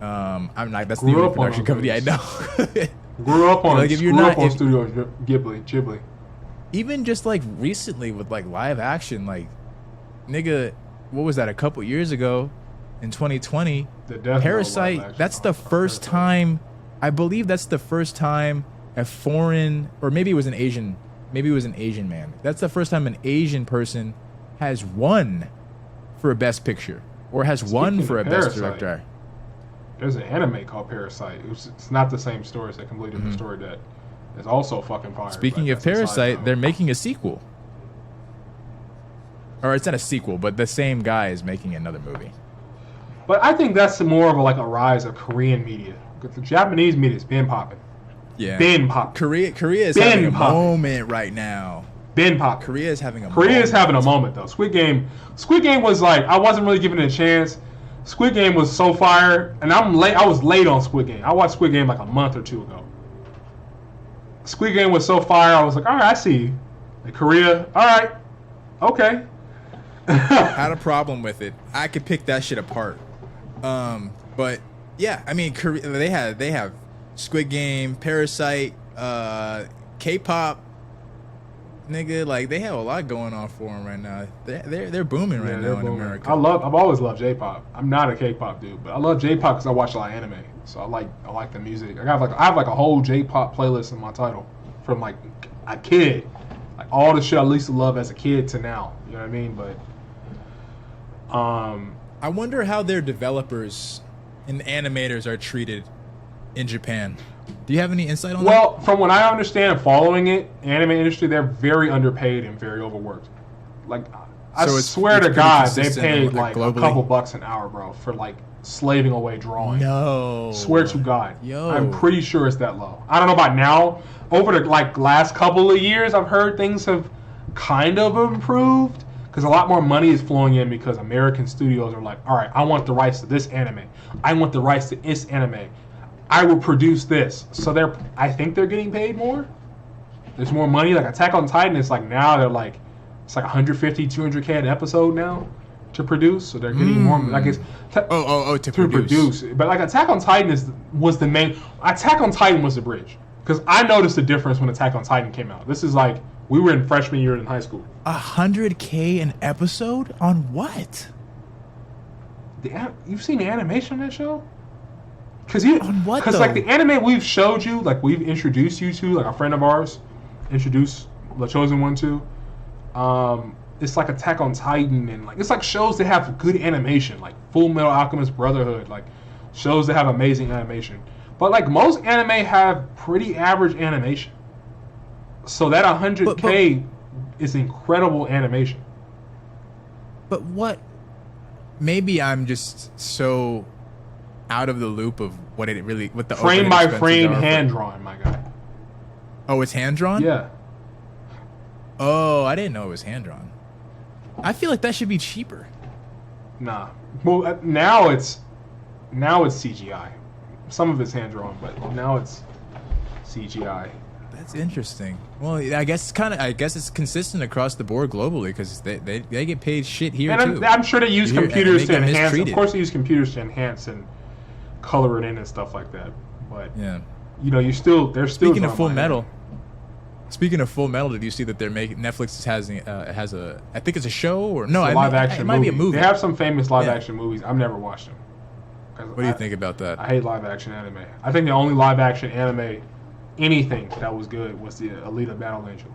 I'm like, that's the only production company I know.
Grew up on,
like, if you're not, if,
Studio Ghibli.
Even just like recently with like live action, like, nigga, what was that, a couple years ago in 2020? Parasite, that's the first time, I believe that's the first time a foreign, or maybe it was an Asian man. That's the first time an Asian person has won for a Best Picture or has won for a Best Director.
There's an anime called Parasite. It's not the same story. It's a completely different story that is also fucking fire.
Speaking of Parasite, they're making a sequel. Or it's not a sequel, but the same guy is making another movie.
But I think that's more of a rise of Korean media. Because the Japanese media has been popping.
Yeah.
Been popping.
Korea is having a moment right now.
Been popping.
Korea is having a
moment, though. Squid Game was like, I wasn't really giving it a chance. Squid Game was so fire, and I was late on Squid Game. I watched Squid Game like a month or two ago. Squid Game was so fire, I was like, all right, I see you. In Korea, all right, okay.
Had a problem with it. I could pick that shit apart. But yeah, I mean, Korea, they have Squid Game, Parasite, K-pop. Nigga, like, they have a lot going on for them right now. They're booming right now in America.
I've always loved J-pop. I'm not a K-pop dude, but I love J-pop because I watch a lot of anime. So I like the music. I have a whole J-pop playlist in my title from like a kid, like all the shit I used to love as a kid to now. You know what I mean? But
I wonder how their developers and animators are treated in Japan. Do you have any insight on that?
Well, from what I understand, following it, anime industry, they're very underpaid and very overworked. Like, I swear to God, they paid like globally. A couple bucks an hour, bro, for like slaving away drawing.
No.
Swear to God.
Yo.
I'm pretty sure it's that low. I don't know about now. Over the like last couple of years, I've heard things have kind of improved because a lot more money is flowing in because American studios are like, all right, I want the rights to this anime. I want the rights to this anime. I will produce this. So I think they're getting paid more. There's more money. Like Attack on Titan, it's like now they're like, it's like 150, 200K an episode now to produce. So they're getting more. Like it's
to produce.
But like Attack on Titan was the main. Attack on Titan was the bridge because I noticed the difference when Attack on Titan came out. This is like we were in freshman year in high school.
100K an episode on what?
You've seen the animation on that show? Because like the anime we've showed you, like we've introduced you to, like a friend of ours introduced The Chosen One to, it's like Attack on Titan and like it's like shows that have good animation, like Full Metal Alchemist Brotherhood, like shows that have amazing animation. But like most anime have pretty average animation, so that 100K is incredible animation.
But what? Maybe I'm just so out of the loop of what the
frame by frame hand drawn, my guy.
Oh, it's hand drawn?
Yeah.
Oh, I didn't know it was hand drawn. I feel like that should be cheaper.
Nah. Well, now it's CGI. Some of it's hand drawn, but now it's CGI.
That's interesting. Well, I guess it's consistent across the board globally because they get paid shit here too.
I'm sure they use computers to enhance. Of course, they use computers to enhance and color it in and stuff like that. But
yeah,
they're still.
Speaking of Full Metal, did you see that they're making Netflix has a I think it's a show or no,
live action.
It might be a movie.
They have some famous live action movies. I've never watched them.
What do you think about that?
I hate live action anime. I think the only live action anime, anything that was good, was the Alita Battle Angel.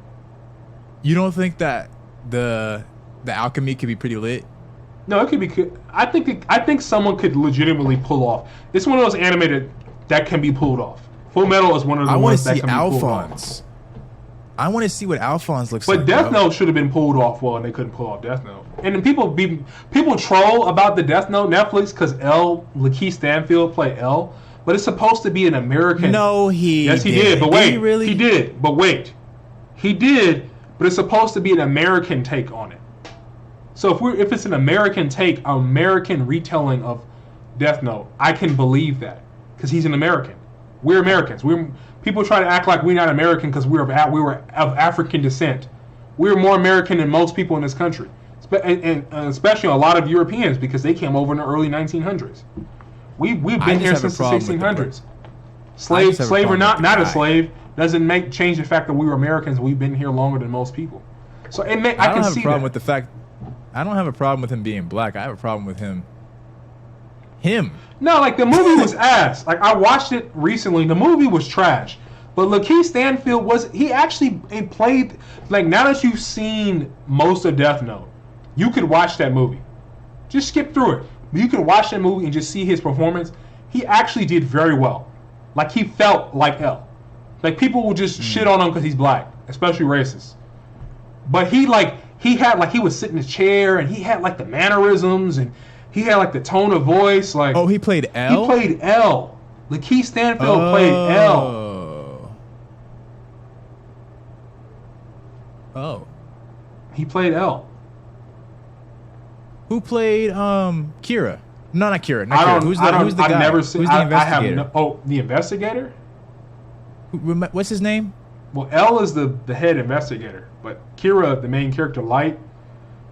You don't think that the alchemy could be pretty lit?
No, it could be. I think someone could legitimately pull off. It's one of those animated that can be pulled off. Full Metal is one of the ones that can be pulled off.
I want to see what Alphonse looks
like.
But
Death Note should have been pulled off well, and they couldn't pull off Death Note. And then people troll about the Death Note Netflix because Lakeith Stanfield played L, but it's supposed to be an American.
No,
yes, he did. But wait, he did. But wait, he did. But it's supposed to be an American take on it. So if it's an American take, an American retelling of Death Note, I can believe that because he's an American. We're Americans. People try to act like we're not American because we were of African descent. We're more American than most people in this country, and especially a lot of Europeans because they came over in the early 1900s. We've been here since the 1600s. Slave or not a slave doesn't change the fact that we were Americans. We've been here longer than most people. So I can see that.
With the fact. I don't have a problem with him being black. I have a problem with him.
No, like the movie was ass. Like I watched it recently. The movie was trash. But Lakeith Stanfield he actually played, like now that you've seen most of Death Note, you could watch that movie. Just skip through it. You could watch that movie and just see his performance. He actually did very well. Like he felt like L. Like people would just shit on him because he's black, especially racist. But he was sitting in his chair and he had like the mannerisms and he had like the tone of voice. Like
he played L?
He played L. Lakeith Stanfield played L.
Oh.
He played L.
Who played Kira? No, not Kira. Not Kira. Who's the guy?
I've never seen.
Who's the investigator?
The investigator.
What's his name?
Well, L is the head investigator, but Kira, the main character, Light,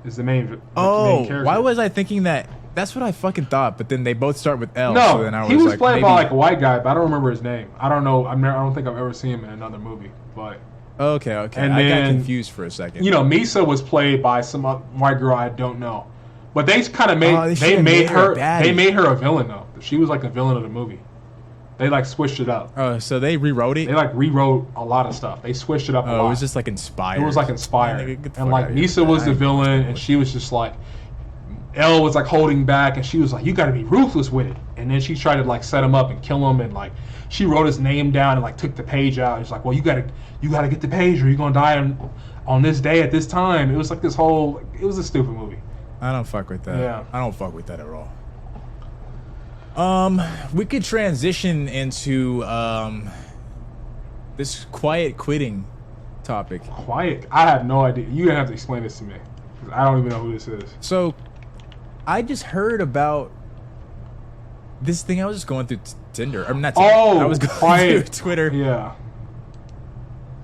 is the main character.
Why was I thinking that? That's what I fucking thought, but then they both start with L.
No,
so then I
he was
like,
played
maybe...
by like a white guy, but I don't remember his name. I don't know. I don't think I've ever seen him in another movie. But
okay.
And
I
then,
got confused for a second.
Misa was played by some white girl I don't know, but they kind of made they made her a villain though. She was like the villain of the movie. They like switched it up.
Oh, so they rewrote it?
They like rewrote a lot of stuff. They switched it up a lot.
It was just like inspired.
It was like inspired. And like Misa was the villain and she was just like, Elle was like holding back and she was like, you gotta be ruthless with it. And then she tried to like set him up and kill him and like she wrote his name down and like took the page out. It's like, well, you gotta get the page or you're gonna die on this day at this time. It was like this whole, it was a stupid movie.
I don't fuck with that.
Yeah.
I don't fuck with that at all. We could transition into this quiet quitting topic.
Quiet? I have no idea. You're gonna have to explain this to me because I don't even know who this is.
So, I just heard about this thing. I was just going through Tinder. I'm not. I was going through Twitter.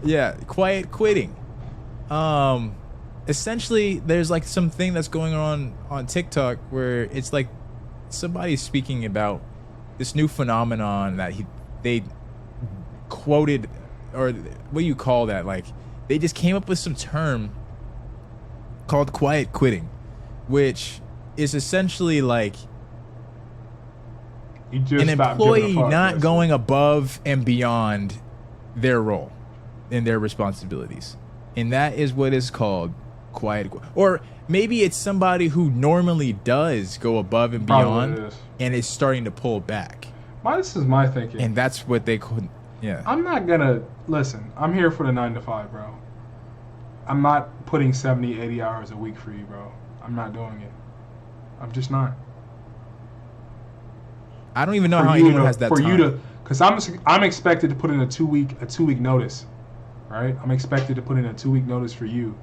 Yeah. Quiet quitting. Essentially, there's like something that's going on TikTok where it's like somebody's speaking about this new phenomenon that they quoted, or what do you call that? Like they just came up with some term called quiet quitting, which is essentially like an employee not going above and beyond their role and their responsibilities, and that is what is called quiet. Or maybe it's somebody who normally does go above and beyond and is starting to pull back.
This is my thinking.
And that's what they could. Yeah.
I'm not gonna listen. I'm here for the 9 to 5, bro. I'm not putting 70, 80 hours a week for you, bro. I'm not doing it. I'm just not.
I don't even know how anyone has that time.
Because I'm expected to put in a two week notice, right? I'm expected to put in a 2 week notice for you.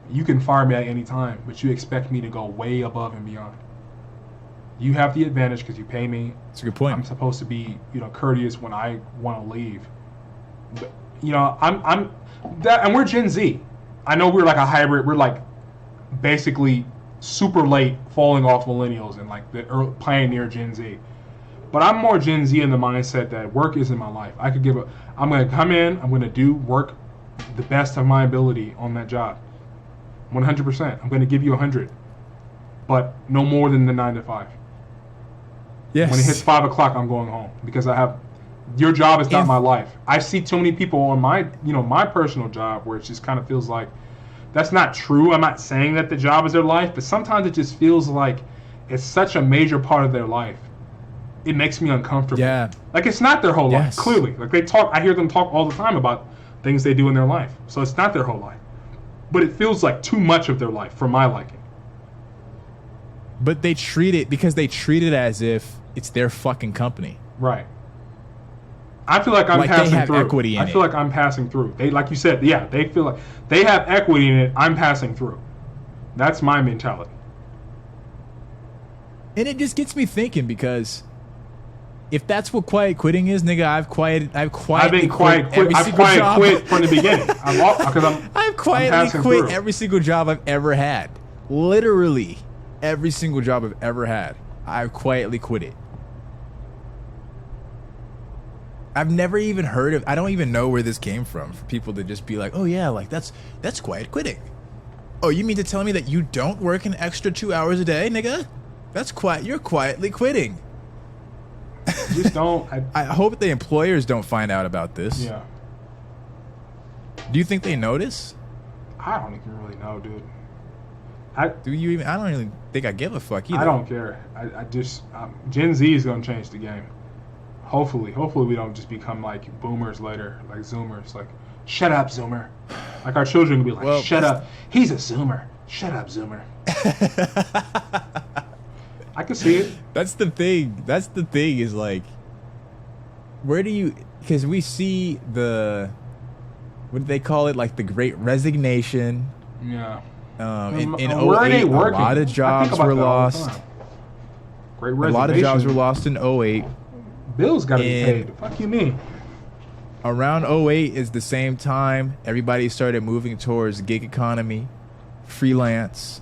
You can fire me at any time, but you expect me to go way above and beyond. You have the advantage because you pay me.
That's a good point.
I'm supposed to be, courteous when I want to leave. But, I'm that, and we're Gen Z. I know we're like a hybrid. We're like basically super late falling off millennials and like the pioneer Gen Z. But I'm more Gen Z in the mindset that work isn't my life. I'm going to come in. I'm going to do work the best of my ability on that job. 100%. I'm going to give you 100, but no more than the 9 to 5.
Yes.
When it hits 5 o'clock, I'm going home because I have. Your job is not my life. I see too many people on my personal job where it just kind of feels like that's not true. I'm not saying that the job is their life, but sometimes it just feels like it's such a major part of their life. It makes me uncomfortable.
Yeah.
Like it's not their whole life.
Yes.
Clearly, like they talk. I hear them talk all the time about things they do in their life. So it's not their whole life, but it feels like too much of their life for my liking.
But they treat it as if it's their fucking company.
Right. I feel like I'm
Like they
passing
have
through.
equity in
I feel
it.
like I'm passing through. They, like you said, yeah, they feel like they have equity in it. I'm passing through. That's my mentality.
And it just gets me thinking because if that's what quiet quitting is, nigga, I've
Been quiet quit. I've quiet quit from the beginning.
I've quietly
passing
quit
through.
every single job I've ever had. Literally, every single job I've ever had, I've quietly quit it. I've never even heard of. I don't even know where this came from for people to just be like, "Oh yeah, like that's quiet quitting." Oh, you mean to tell me that you don't work an extra 2 hours a day, nigga? That's quiet. You're quietly quitting.
Just don't.
I hope the employers don't find out about this.
Yeah.
Do you think they notice?
I don't even really know, dude.
Do you even? I don't really think I give a fuck either.
I don't care. I just Gen Z is gonna change the game. Hopefully we don't just become like boomers later, like Zoomers. Like, shut up, Zoomer. Like our children will be like,
Well,
shut up. He's a Zoomer. Shut up, Zoomer. I can see it.
That's the thing. That's the thing is like, where do you? Because we see the, what do they call it? Like the Great Resignation.
Yeah.
In
Where are they
08, a
working?
lot of
I think
jobs
about
were
that all the
lost.
time. Great
A
resignation.
lot of jobs were lost in 08.
Bills got to be
And-
paid. The fuck you mean?
Around 08 is the same time everybody started moving towards gig economy, freelance,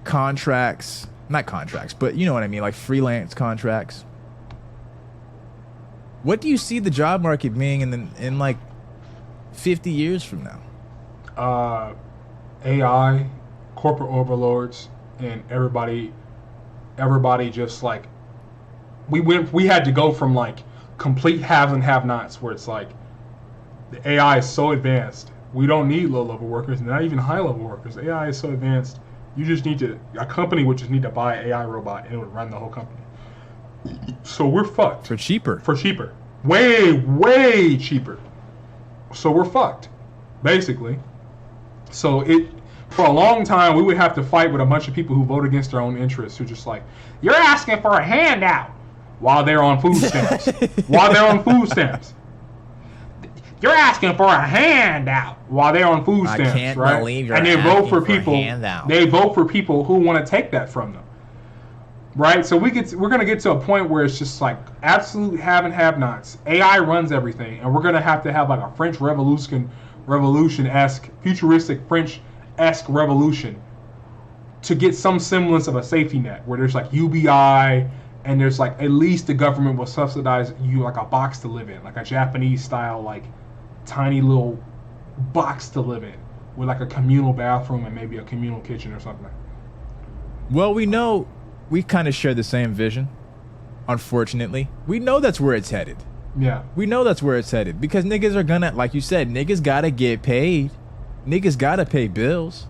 contracts. Not contracts, but you know what I mean, like freelance contracts. What do you see the job market being in like 50 years from now?
AI, corporate overlords, and everybody just like we had to go from like complete haves and have-nots where it's like the AI is so advanced we don't need low-level workers, not even high-level workers. AI is so advanced you just need a company would just need to buy an AI robot and it would run the whole company. So we're fucked.
For cheaper.
Way cheaper. So we're fucked, basically. So for a long time, we would have to fight with a bunch of people who vote against their own interests, who just like, you're asking for a handout while they're on food stamps. You're asking for a handout while they're on food stamps,
can't
right?
believe you're
and they vote for
asking for a
people.
handout.
They vote for people who want to take that from them, right? So we're gonna get to a point where it's just like absolute have and have-nots. AI runs everything, and we're gonna have like a French revolution-esque, futuristic French-esque revolution to get some semblance of a safety net where there's like UBI. And there's like at least the government will subsidize you like a box to live in, like a Japanese style, like tiny little box to live in with like a communal bathroom and maybe a communal kitchen or something.
Well, we kind of share the same vision. Unfortunately, we know that's where it's headed.
Yeah.
We know that's where it's headed because niggas are gonna, like you said, niggas gotta get paid. Niggas gotta pay bills.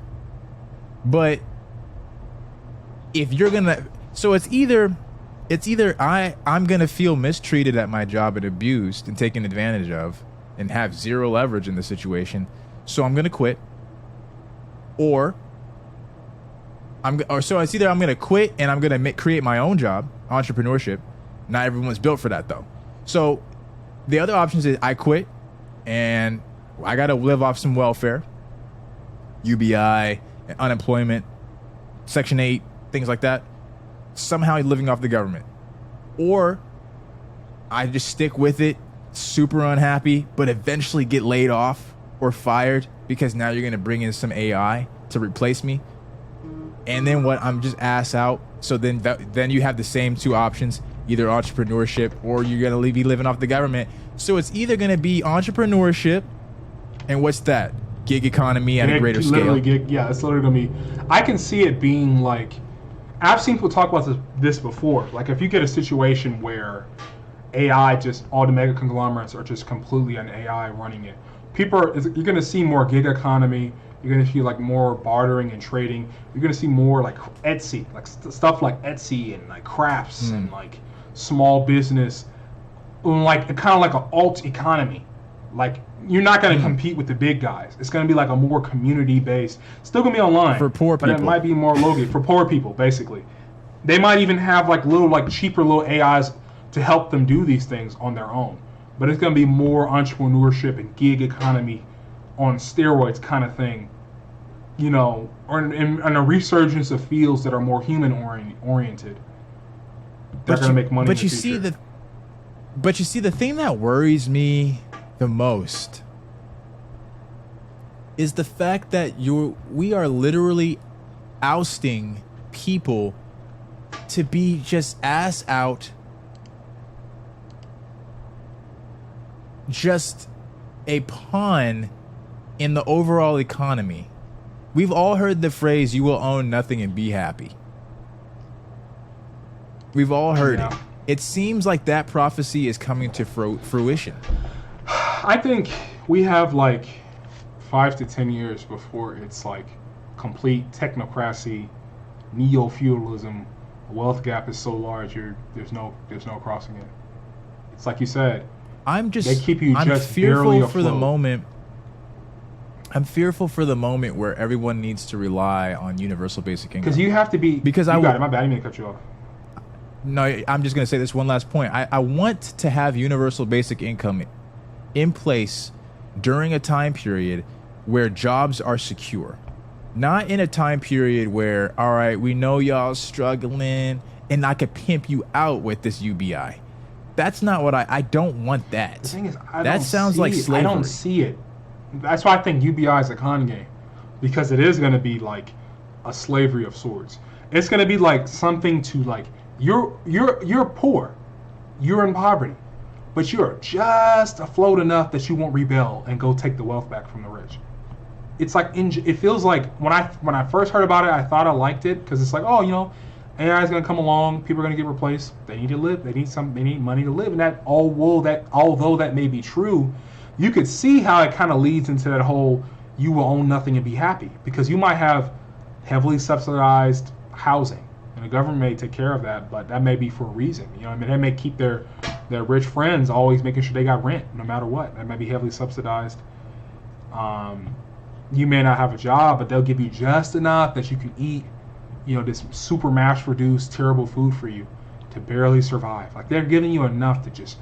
But if you're gonna, so it's either I'm gonna feel mistreated at my job and abused and taken advantage of and have zero leverage in the situation, so I'm gonna quit, or so it's either I'm gonna quit and I'm gonna create my own job, entrepreneurship. Not everyone's built for that though. So the other options is I quit and I gotta live off some welfare, UBI, unemployment, Section 8, things like that. Somehow living off the government, or I just stick with it, super unhappy, but eventually get laid off or fired because now you're gonna bring in some AI to replace me, and then what? I'm just ass out. So then you have the same two options: either entrepreneurship or you're gonna be living off the government. So it's either gonna be entrepreneurship, and what's that? Gig economy at a greater scale.
Yeah, it's literally gonna be. I can see it being like. I've seen people talk about this before. Like, if you get a situation where AI, just all the mega conglomerates are just completely an AI running it, you're going to see more gig economy. You're going to see like more bartering and trading. You're going to see more like Etsy, like stuff like Etsy and like crafts and like small business, like kind of like an alt economy. Like, you're not going to compete with the big guys. It's going to be like a more community based. Still going to be online
for poor people,
but it might be more local for poor people. Basically, they might even have like little like cheaper little AIs to help them do these things on their own. But it's going to be more entrepreneurship and gig economy on steroids kind of thing, you know, or in a resurgence of fields that are more human oriented. They're going to make money.
But
in the
but you see the thing that worries me the most is the fact that we are literally ousting people to be just ass out, just a pawn in the overall economy. We've all heard the phrase, "You will own nothing and be happy." We've all heard it. It seems like that prophecy is coming to fruition.
I think we have like 5 to 10 years before it's like complete technocracy, neo-feudalism. The wealth gap is so large, there's no crossing it. It's like you said.
I'm
just
fearful for the moment. I'm fearful for the moment where everyone needs to rely on universal basic income.
Because you have to be.
Because
my bad. I didn't mean to cut you off.
No, I'm just going to say this one last point. I want to have universal basic income in place during a time period where jobs are secure. Not in a time period where, all right, we know y'all struggling and I could pimp you out with this UBI. That's not what I don't want that.
The thing is,
that sounds like slavery.
I don't see it. That's why I think UBI is a con game, because it is going to be like a slavery of sorts. It's going to be like something to like you're poor, you're in poverty, but you're just afloat enough that you won't rebel and go take the wealth back from the rich. It's like it feels like when I first heard about it, I thought I liked it because it's like, oh, you know, AI is going to come along, people are going to get replaced, they need to live, they need money to live, and although that may be true, you could see how it kind of leads into that whole you will own nothing and be happy, because you might have heavily subsidized housing and the government may take care of that, but that may be for a reason. You know what I mean? They may keep their rich friends always making sure they got rent no matter what. That may be heavily subsidized. You may not have a job, but they'll give you just enough that you can eat, you know, this super mass-produced terrible food for you to barely survive. Like, they're giving you enough to just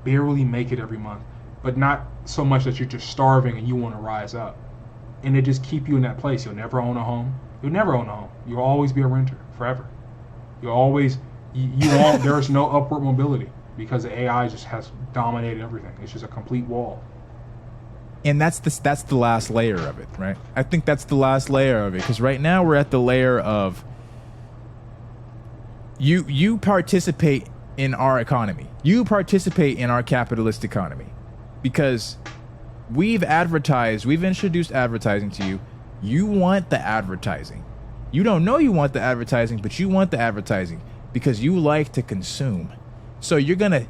barely make it every month, but not so much that you're just starving and you want to rise up. And they just keep you in that place. You'll never own a home. You'll never own a home. You'll always be a renter forever. You'll always, there's no upward mobility because the AI just has dominated everything. It's just a complete wall.
And that's the last layer of it, right? I think that's the last layer of it, because right now we're at the layer of you participate in our economy. You participate in our capitalist economy because we've introduced advertising to you. You want the advertising. You don't know you want the advertising, but you want the advertising because you like to consume. So you're going to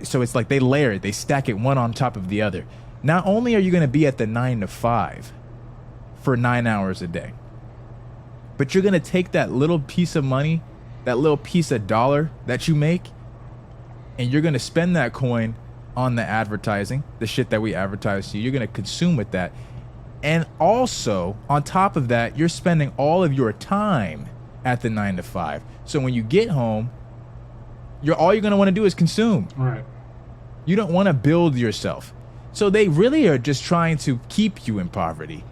so it's like they layer it, they stack it one on top of the other. Not only are you going to be at the 9 to 5 for 9 hours a day, but you're going to take that little piece of money, that little piece of dollar that you make, and you're going to spend that coin on the advertising, the shit that we advertise to you. You're going to consume with that. And also, on top of that, you're spending all of your time at the 9 to 5. So when you get home, all you're going to want to do is consume.
Right.
You don't want to build yourself. So they really are just trying to keep you in poverty.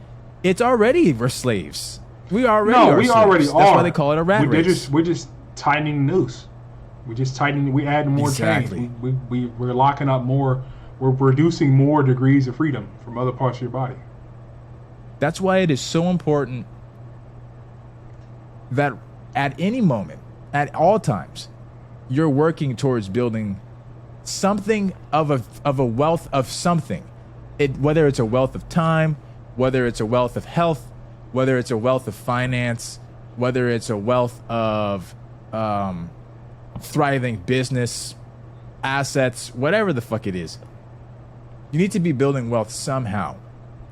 We're slaves. We already are. That's why they call it a rat race.
We're just tightening the noose. We add more chains. We're locking up more. We're reducing more degrees of freedom from other parts of your body.
That's why it is so important that at any moment, at all times, you're working towards building something of a wealth of something. Whether it's a wealth of time, whether it's a wealth of health, whether it's a wealth of finance, whether it's a wealth of thriving business, assets, whatever the fuck it is. You need to be building wealth somehow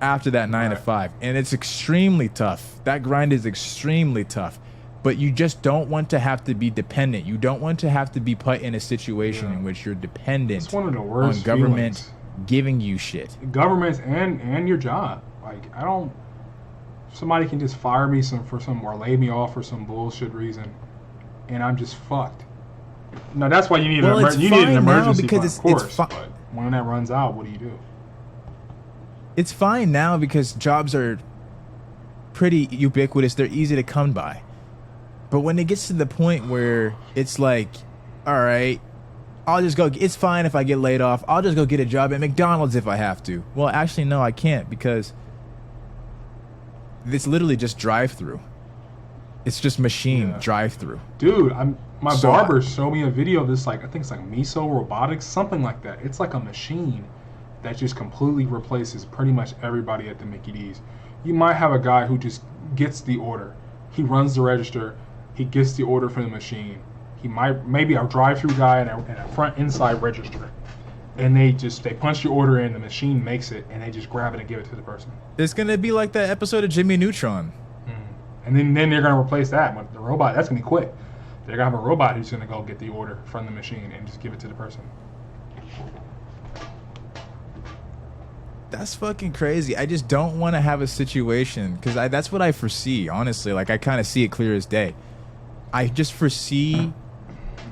after that 9 to 5. And it's extremely tough. That grind is extremely tough. But you just don't want to have to be dependent. You don't want to have to be put in a situation in which you're dependent
It's one of the worst
on government
feelings.
giving you shit.
Governments and your job. Like, I don't. Somebody can just fire me or lay me off for some bullshit reason, and I'm just fucked. No, that's why you need
Well, it's
you need an
fine now
emergency
because
fund, of
it's
course.
fi-
But when that runs out, what do you do?
It's fine now because jobs are pretty ubiquitous. They're easy to come by. But when it gets to the point where it's like, all right, I'll just go. It's fine if I get laid off. I'll just go get a job at McDonald's if I have to. Well, actually, no, I can't because it's literally just drive-through. It's just machine drive-through.
Dude, my
So
barber showed me a video of this, like, I think it's like Miso Robotics, something like that. It's like a machine that just completely replaces pretty much everybody at the Mickey D's. You might have a guy who just gets the order. He runs the register. He gets the order from the machine. He maybe a drive-through guy and a front inside register. And they punch the order in, the machine makes it, and they just grab it and give it to the person.
It's gonna be like that episode of Jimmy Neutron.
And then they're going to replace that with the robot. That's going to be quick. They're going to have a robot who's going to go get the order from the machine and just give it to the person.
That's fucking crazy. I just don't want to have a situation because that's what I foresee, honestly. Like, I kind of see it clear as day. I just foresee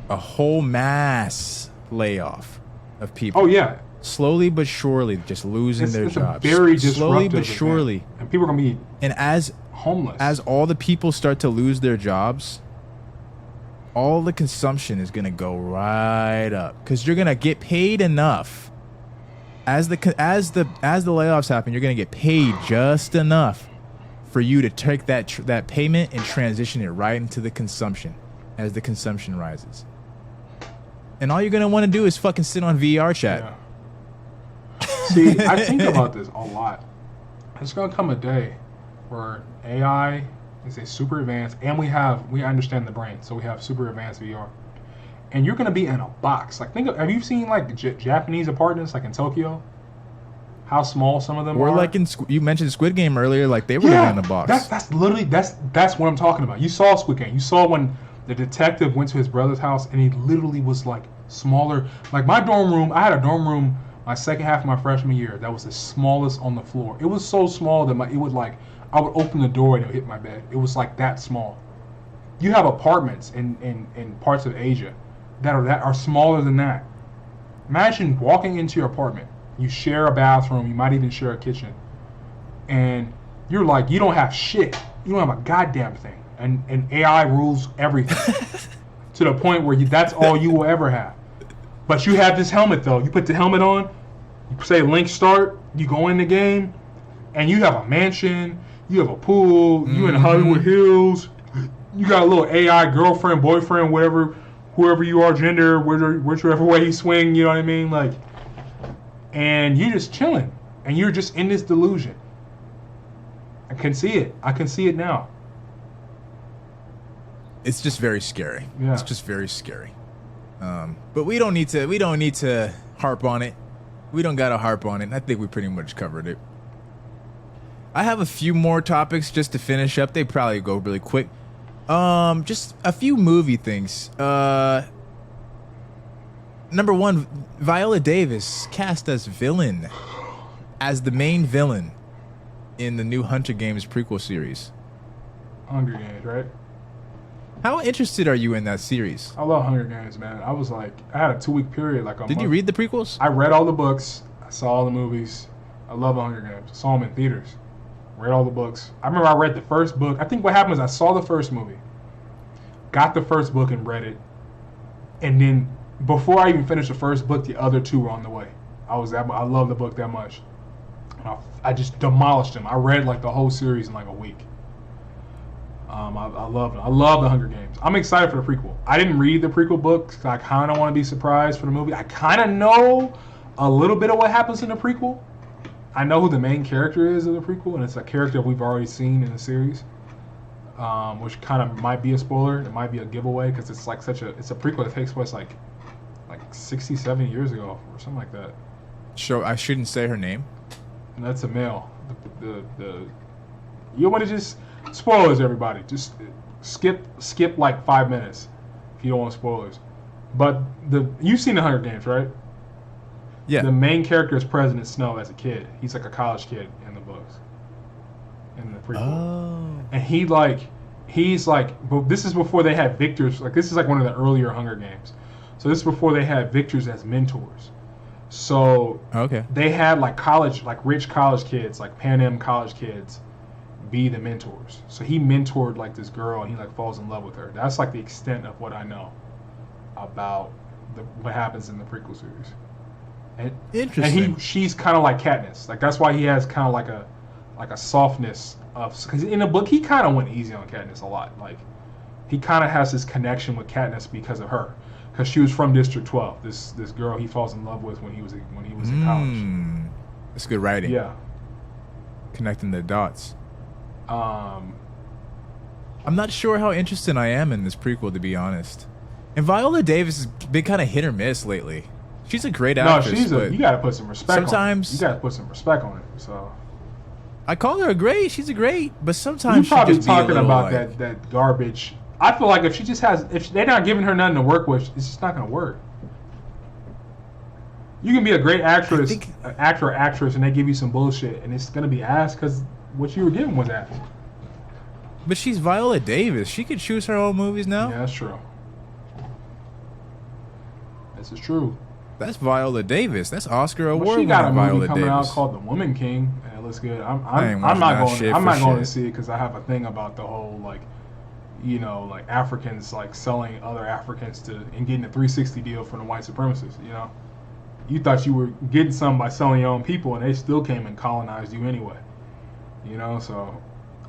a whole mass layoff of people.
Oh, yeah.
Slowly but surely just losing their
it's
jobs.
A very
Slowly
disruptive
but surely.
event. And people are going to be
And
homeless.
as all the people start to lose their jobs, all the consumption is going to go right up because you're going to get paid enough. As the layoffs happen, you're going to get paid just enough for you to take that payment and transition it right into the consumption as the consumption rises. And all you're going to want to do is fucking sit on VR chat.
Yeah. See, I think about this a lot. There's going to come a day where AI is a super advanced, and we understand the brain, so we have super advanced VR. And you're going to be in a box. Like, have you seen like Japanese apartments like in Tokyo? How small some of them are.
Or like you mentioned Squid Game earlier, like they were living in a box.
That's literally that's what I'm talking about. You saw Squid Game. You saw when the detective went to his brother's house and he literally was like smaller. Like my dorm room, I had a dorm room my second half of my freshman year that was the smallest on the floor. It was so small that I would open the door and it would hit my bed. It was like that small. You have apartments in parts of Asia that are smaller than that. Imagine walking into your apartment. You share a bathroom. You might even share a kitchen. And you're like, you don't have shit. You don't have a goddamn thing. And AI rules everything. To the point where that's all you will ever have. But you have this helmet, though. You put the helmet on. You say link start. You go in the game. And you have a mansion. You have a pool. You in Hollywood Hills. You got a little AI girlfriend, boyfriend, whoever you are, gender, whichever way you swing, you know what I mean? Like, and you're just chilling. And you're just in this delusion. I can see it. I can see it now.
It's just very scary.
Yeah.
It's just very scary. But we don't need to harp on it. We don't gotta harp on it. I think we pretty much covered it. I have a few more topics just to finish up. They probably go really quick. Just a few movie things. Number one, Viola Davis cast as the main villain in the new Hunger Games prequel series.
Hunger Games, right?
How interested are you in that series?
I love Hunger Games, man. I had a 2-week period.
Did you read the prequels?
I read all the books. I saw all the movies. I love the Hunger Games. I saw them in theaters. Read all the books. I remember I read the first book. I think what happened is I saw the first movie, got the first book and read it, and then before I even finished the first book, the other two were on the way. I love the book that much. And I just demolished them. I read like the whole series in like a week. I love it. I love the Hunger Games. I'm excited for the prequel. I didn't read the prequel books. I kind of want to be surprised for the movie. I kind of know a little bit of what happens in the prequel. I know who the main character is of the prequel, and it's a character we've already seen in the series. which kind of might be a spoiler. It might be a giveaway because it's like it's a prequel that takes place like 60, 70 years ago or something like that.
So I shouldn't say her name.
And that's a male. The you want to just spoilers, everybody. Just skip like 5 minutes if you don't want spoilers. But you've seen the Hunger Games, right?
Yeah.
The main character is President Snow as a kid. He's like a college kid in the books. In the prequel.
Oh.
And he's like, but this is before they had victors. Like this is like one of the earlier Hunger Games. So this is before they had victors as mentors. So
Okay.
they had like rich college kids, like Pan Am college kids, be the mentors. So he mentored like this girl, and he like falls in love with her. That's like the extent of what I know about what happens in the prequel series. And,
Interesting.
And she's kind of like Katniss. Like that's why he has kind of like a softness of, because in the book he kind of went easy on Katniss a lot. Like he kind of has this connection with Katniss because of her, because she was from District 12. This girl he falls in love with when he was in college.
That's good writing.
Yeah.
Connecting the dots.
Um.
I'm not sure how interested I am in this prequel, to be honest. And Viola Davis has been kind of hit or miss lately. She's a great actress.
No, you gotta put some respect.
Sometimes
on it. You gotta put some respect on it. So
I call her she's a great, but sometimes
you're probably
she just be a
talking
little,
about
like,
that garbage. I feel like if they're not giving her nothing to work with, it's just not gonna work. You can be a great actress, actor or actress, and they give you some bullshit, and it's gonna be ass because what you were given was ass.
But she's Viola Davis. She could choose her own movies now.
Yeah, that's true. This is true.
That's Viola Davis. That's Oscar
Well,
award
she got a
winner
movie
Viola
coming out
Davis.
called The Woman King, and it looks good. I'm
watching
not
that
going.
shit
I'm
for
not going to
shit.
see it because I have a thing about the whole like Africans like selling other Africans and getting a 360 deal from the white supremacists. You know, you thought you were getting something by selling your own people, and they still came and colonized you anyway. You know, so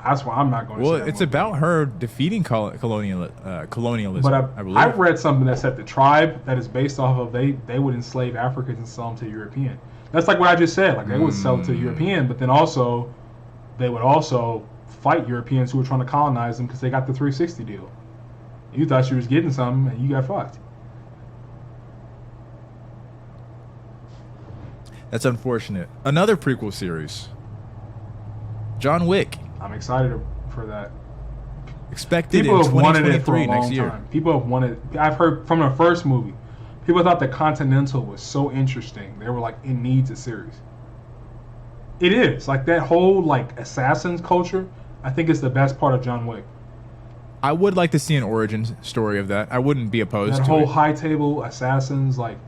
that's why I'm not going to see
Well,
that
it's
movie.
about her defeating colonialism.
But
I believe.
I've read something that said the tribe that is based off of they would enslave Africans and sell them to European. That's like what I just said. Like they would sell it to European, but then also they would also fight Europeans who were trying to colonize them because they got the 360 deal. You thought you was getting something and you got fucked.
That's unfortunate. Another prequel series. John Wick.
I'm excited for that.
Expected
People
in
have wanted it for a
2023
long
next year.
time. People have wanted. I've heard from the first movie. People thought the Continental was so interesting. They were like, it needs a series. It is like that whole like assassins culture. I think it's the best part of John Wick.
I would like to see an origin story of that. I wouldn't be opposed
That
to
whole
it.
high table assassins, like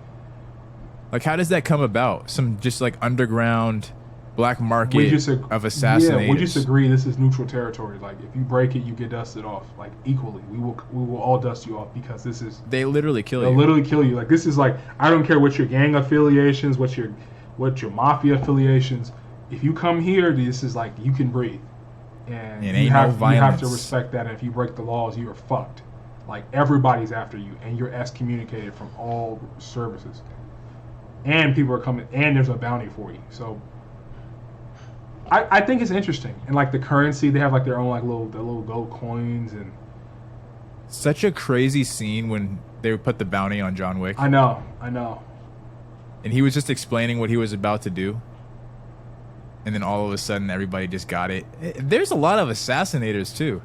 How does that come about? Some just like underground black market of assassinators.
Yeah, we just agree this is neutral territory. Like if you break it, you get dusted off. Like equally, we will all dust you off because this is.
They literally kill
They'll
you.
literally kill you. Like this is like I don't care what your gang affiliations, what your mafia affiliations. If you come here, this is like you can breathe, and
It
you
ain't
have,
no
you have to
violence.
respect that. And if you break the laws, you are fucked. Like everybody's after you, and you're excommunicated from all services. And people are coming, and there's a bounty for you. So I think it's interesting, and like the currency, they have like their own like little gold coins, and
Such a crazy scene when they put the bounty on John Wick,
I know.
and he was just explaining what he was about to do, and then all of a sudden everybody just got it. There's a lot of assassinators too.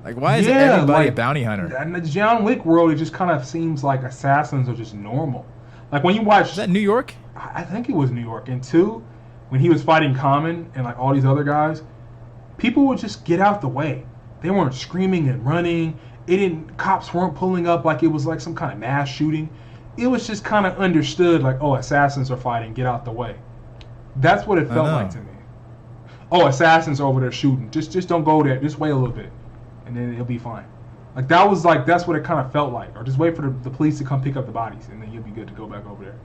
Like, why is everybody a bounty hunter?
In the John Wick world, it just kind of seems like assassins are just normal. Like when you watch,
Is that New York?
I think it was New York. And two, when he was fighting Common and like all these other guys, people would just get out the way. They weren't screaming and running. Cops weren't pulling up like it was like some kind of mass shooting. It was just kind of understood like, oh, assassins are fighting, get out the way. That's what it felt like to me. Oh, assassins are over there shooting. Just don't go there. Just wait a little bit, and then it'll be fine. Like that's what it kind of felt like. Or just wait for the police to come pick up the bodies, and then you'll be good to go back over there.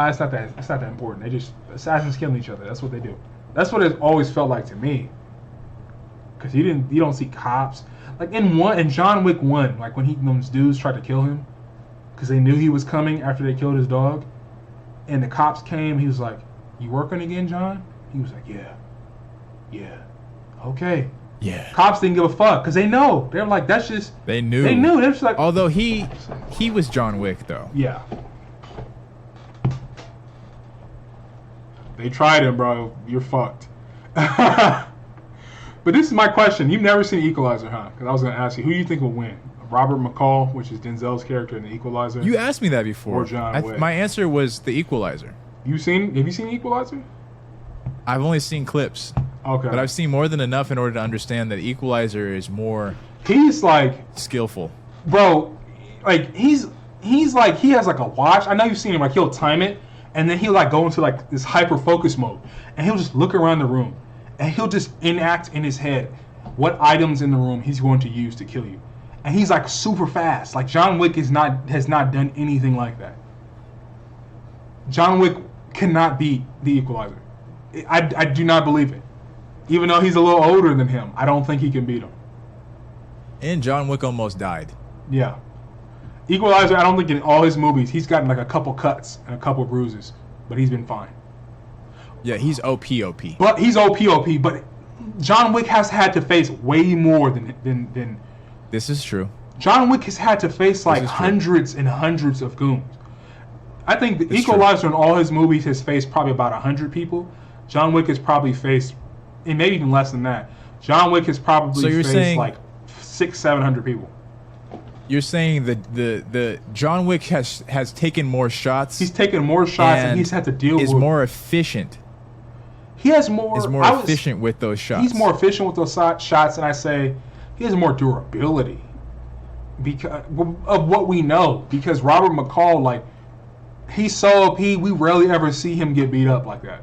It's not that important. Assassins killing each other. That's what they do. That's what it always felt like to me. Because you don't see cops like in John Wick 1, like when those dudes tried to kill him, because they knew he was coming after they killed his dog, and the cops came. He was like, "You working again, John?" He was like, "Yeah, okay."
Yeah.
Cops didn't give a fuck because they know. They're like, that's just.
They knew.
They knew. They're just like.
Although he was John Wick though.
Yeah. They tried him, bro. You're fucked. But this is my question. You've never seen Equalizer, huh? Because I was going to ask you, who do you think will win? Robert McCall, which is Denzel's character in The Equalizer?
You asked me that before.
Or John Wick?
My answer was The Equalizer.
Have you seen Equalizer?
I've only seen clips.
Okay.
But I've seen more than enough in order to understand that Equalizer is more
He's like,
skillful.
bro, like he's like, he has like a watch. I know you've seen him, like he'll time it and then he'll like go into like this hyper focus mode and he'll just look around the room and he'll just enact in his head what items in the room he's going to use to kill you. And he's like super fast. Like John Wick has not done anything like that. John Wick cannot beat The Equalizer. I do not believe it. Even though he's a little older than him, I don't think he can beat him.
And John Wick almost died.
Yeah. Equalizer, I don't think in all his movies, he's gotten like a couple cuts and a couple bruises, but he's been fine.
Yeah, he's OP.
But he's OP, but John Wick has had to face way more than
This is true.
John Wick has had to face like
is true.
hundreds and hundreds of goons. I think the
It's
Equalizer
true.
in all his movies has faced probably about 100 people. John Wick has probably faced, and maybe even less than that. John Wick has probably
So you're
faced
saying-
like 600-700 people.
You're saying that the John Wick has taken more shots.
He's taken more shots and he's had to deal with.
Is more efficient.
He has more.
Is more efficient with those shots.
He's more efficient with those shots, and I say he has more durability because of what we know. Because Robert McCall, like, he's so OP, we rarely ever see him get beat up like that.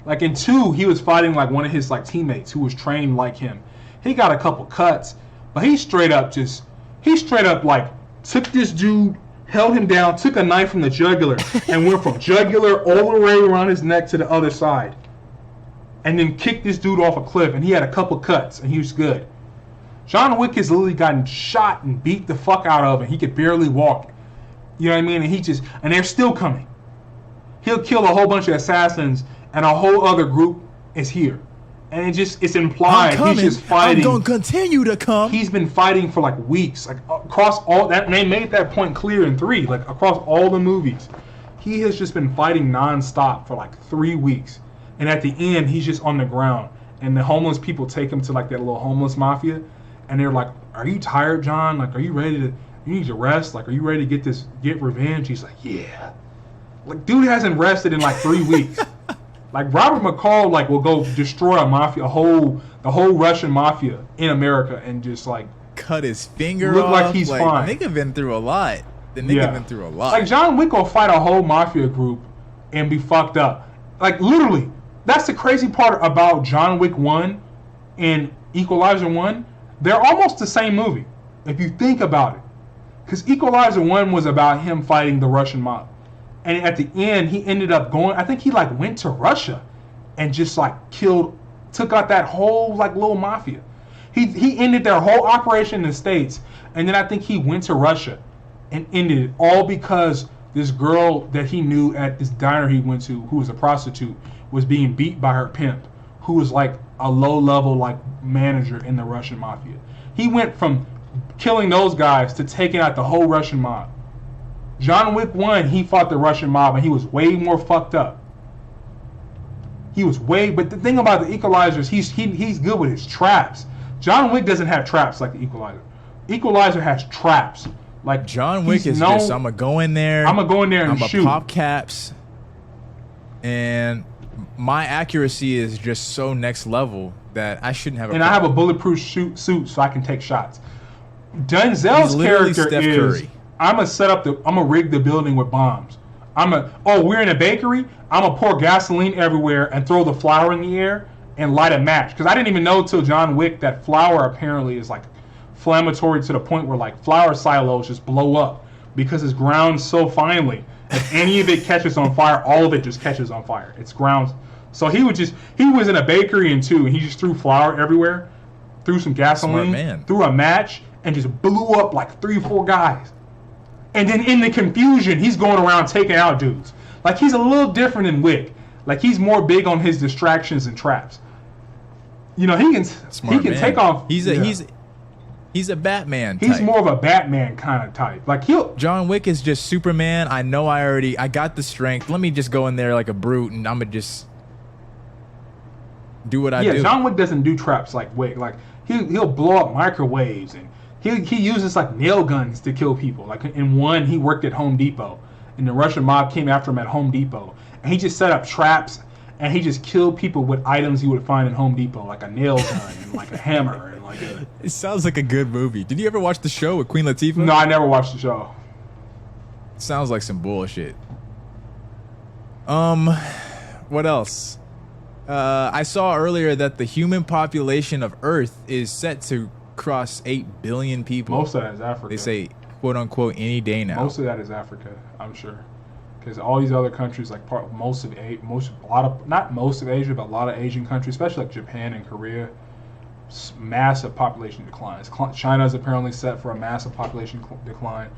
Like in 2, he was fighting like one of his like teammates who was trained like him. He got a couple cuts, but he straight up like took this dude, held him down, took a knife from the jugular, and went from jugular all the way around his neck to the other side. And then kicked this dude off a cliff, and he had a couple cuts, and he was good. John Wick has literally gotten shot and beat the fuck out of, and he could barely walk. You know what I mean? And they're still coming. He'll kill a whole bunch of assassins, and a whole other group is here. And it's implied he's just fighting.
I'm gonna continue to come.
He's been fighting for like weeks, like across all that. And they made that point clear in 3, like across all the movies. He has just been fighting nonstop for like 3 weeks. And at the end, he's just on the ground. And the homeless people take him to like that little homeless mafia. And they're like, "Are you tired, John? Like, are you ready to, you need to rest? Like, are you ready to get revenge?" He's like, "Yeah." Like, dude hasn't rested in like 3 weeks. Like, Robert McCall, like, will go destroy a mafia, the whole Russian mafia in America and just like
cut his finger
look
off.
like he's fine.
Nigga been through a lot. The nigga been through a lot.
Like, John Wick will fight a whole mafia group and be fucked up. Like, literally. That's the crazy part about John Wick 1 and Equalizer 1. They're almost the same movie, if you think about it. Because Equalizer 1 was about him fighting the Russian mob. And at the end, he ended up going, I think he like went to Russia and just like took out that whole like little mafia. He ended their whole operation in the States. And then I think he went to Russia and ended it all because this girl that he knew at this diner he went to, who was a prostitute, was being beat by her pimp, who was like a low-level like manager in the Russian mafia. He went from killing those guys to taking out the whole Russian mob. John Wick 1, he fought the Russian mob, and he was way more fucked up. But the thing about the Equalizer is he's good with his traps. John Wick doesn't have traps like the Equalizer. Equalizer has traps. Like,
John Wick is just, I'm gonna go in there.
I'm gonna go in there and shoot.
I'm gonna pop caps, and my accuracy is just so next level that I shouldn't have.
I have a bulletproof suit so I can take shots. Denzel's character
Steph
is,
Curry.
I'm gonna rig the building with bombs. We're in a bakery. I'm gonna pour gasoline everywhere and throw the flour in the air and light a match. Because I didn't even know till John Wick that flour apparently is like inflammatory to the point where like flour silos just blow up because it's ground so finely. If any of it catches on fire, all of it just catches on fire. It's ground. So he was in a bakery and he just threw flour everywhere, threw some gasoline, threw a match, and just blew up like 3 or 4 guys. And then in the confusion, he's going around taking out dudes. Like, he's a little different than Wick. Like, he's more big on his distractions and traps. You know, he
Smart
can
man.
take off.
He's a Batman type.
He's more of a Batman kind of type. Like
John Wick is just Superman. I know I got the strength. Let me just go in there like a brute and I'm gonna just do what I do.
Yeah, John Wick doesn't do traps like Wick. Like he'll blow up microwaves, and he uses like nail guns to kill people. Like in one, he worked at Home Depot, and the Russian mob came after him at Home Depot, and he just set up traps, and he just killed people with items he would find in Home Depot, like a nail gun and like a hammer and like a...
It sounds like a good movie. Did you ever watch the show with Queen Latifah?
No, I never watched the show.
Sounds like some bullshit. What else? I saw earlier that the human population of Earth is set to cross 8 billion people.
Most of that is Africa.
They say, quote unquote, any day now.
Most of that is Africa, I'm sure, because all these other countries, like not most of Asia, but a lot of Asian countries, especially like Japan and Korea, massive population declines. China is apparently set for a massive population decline.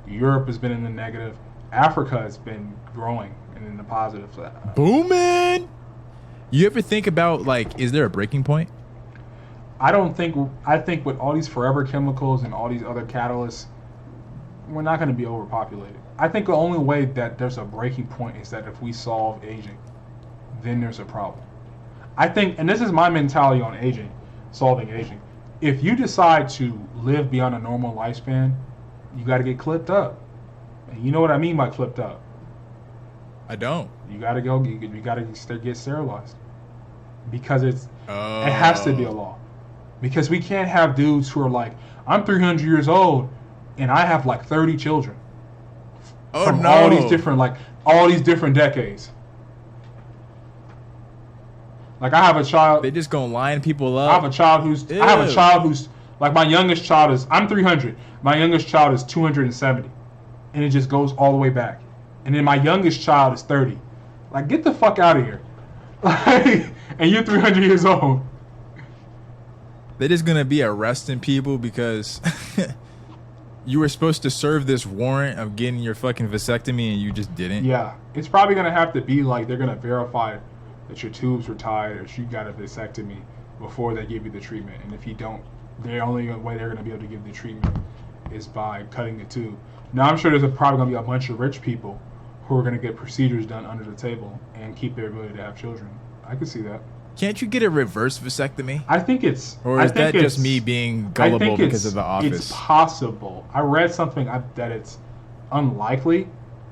Europe has been in the negative. Africa has been growing and in the positive.
Booming. You ever think about, like, is there a breaking point?
I think with all these forever chemicals and all these other catalysts, we're not going to be overpopulated. I think the only way that there's a breaking point is that if we solve aging, then there's a problem. I think, and this is my mentality on aging, solving aging. If you decide to live beyond a normal lifespan, you got to get clipped up. And you know what I mean by clipped up.
I don't.
You got to go. You got to get sterilized because it has to be a law. Because we can't have dudes who are like, I'm 300 years old and I have like 30 children from all these different decades. Like I have a child.
They just gonna line people up.
I have a child who's like my youngest child is. I'm 300. My youngest child is 270, and it just goes all the way back. And then my youngest child is 30. Like get the fuck out of here. Like, and you're 300 years old.
They're just gonna be arresting people because you were supposed to serve this warrant of getting your fucking vasectomy and you just didn't.
Yeah, it's probably gonna have to be like they're gonna verify that your tubes were tied or you got a vasectomy before they give you the treatment. And if you don't, the only way they're gonna be able to give the treatment is by cutting the tube. Now I'm sure there's probably gonna be a bunch of rich people who are gonna get procedures done under the table and keep their ability to have children. I could see that.
Can't you get a reverse vasectomy?
I think it's...
Or is that just me being gullible because of The Office?
It's possible. I read something that it's unlikely,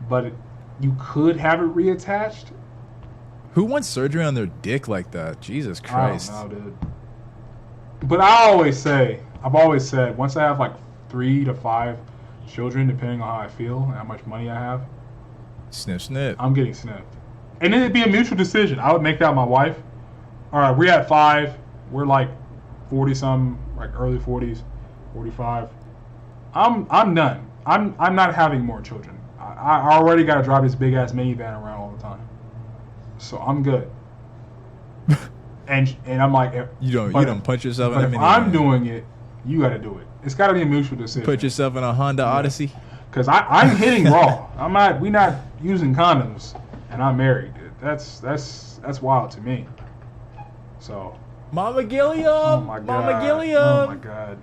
but you could have it reattached.
Who wants surgery on their dick like that? Jesus Christ.
I don't know, dude. But I've always said, once I have like 3 to 5 children, depending on how I feel and how much money I have,
snip, snip.
I'm getting snipped. And then it'd be a mutual decision. I would make that with my wife. All right, we're at 5. We're like 40-something, like early 40s, 45. I'm done. I'm not having more children. I already got to drive this big ass minivan around all the time, so I'm good. and I'm like,
you don't punch yourself in a minivan.
If I'm doing it, you got to do it. It's got to be a mutual decision.
Put yourself in a Honda Odyssey.
Because I'm hitting raw. We're not using condoms, and I'm married. That's wild to me. So,
Mama Gilliam.
Oh my God.
Mama Gilliam.
Oh my God.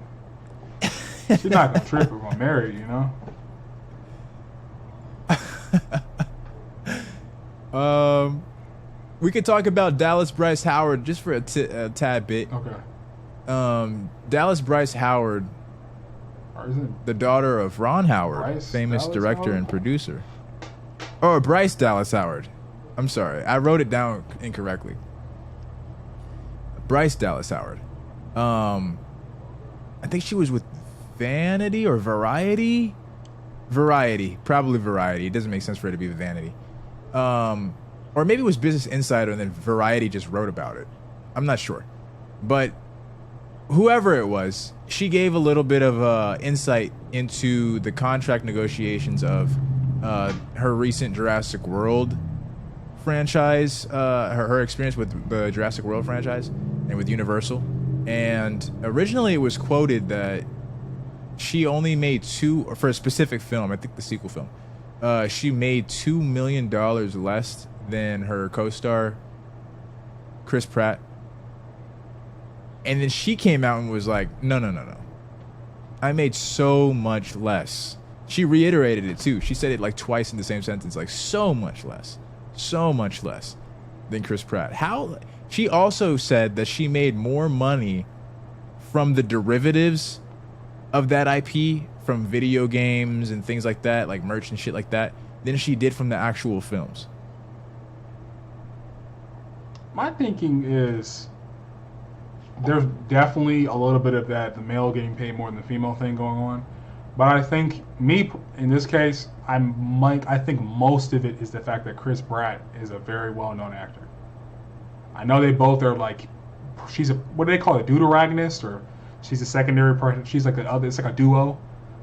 She's not gonna trip if I'm married, you know.
We could talk about Dallas Bryce Howard just for a tad bit.
Okay.
Dallas Bryce Howard, the daughter of Ron Howard, famous
Dallas
director
Howard?
and producer. Or Bryce Dallas Howard. I'm sorry, I wrote it down incorrectly. Bryce Dallas Howard. I think she was with Vanity or Variety. Probably Variety. It doesn't make sense for it to be with Vanity. Or maybe it was Business Insider and then Variety just wrote about it. I'm not sure. But whoever it was, she gave a little bit of insight into the contract negotiations of her recent Jurassic World franchise, her experience with the Jurassic World franchise and with Universal. And originally it was quoted that she only made for a specific film, I think the sequel film, she made $2 million less than her co-star Chris Pratt. And then she came out and was like, no, no, no, no. I made so much less. She reiterated it too. She said it like twice in the same sentence, like so much less than Chris Pratt. How? She also said that she made more money from the derivatives of that IP, from video games and things like that, like merch and shit like that, than she did from the actual films.
My thinking is there's definitely a little bit of that, the male getting paid more than the female thing going on. But I think in this case, I think most of it is the fact that Chris Pratt is a very well-known actor. I know they both are like, she's what do they call it, deuteragonist, or she's a secondary person. She's like it's like a duo,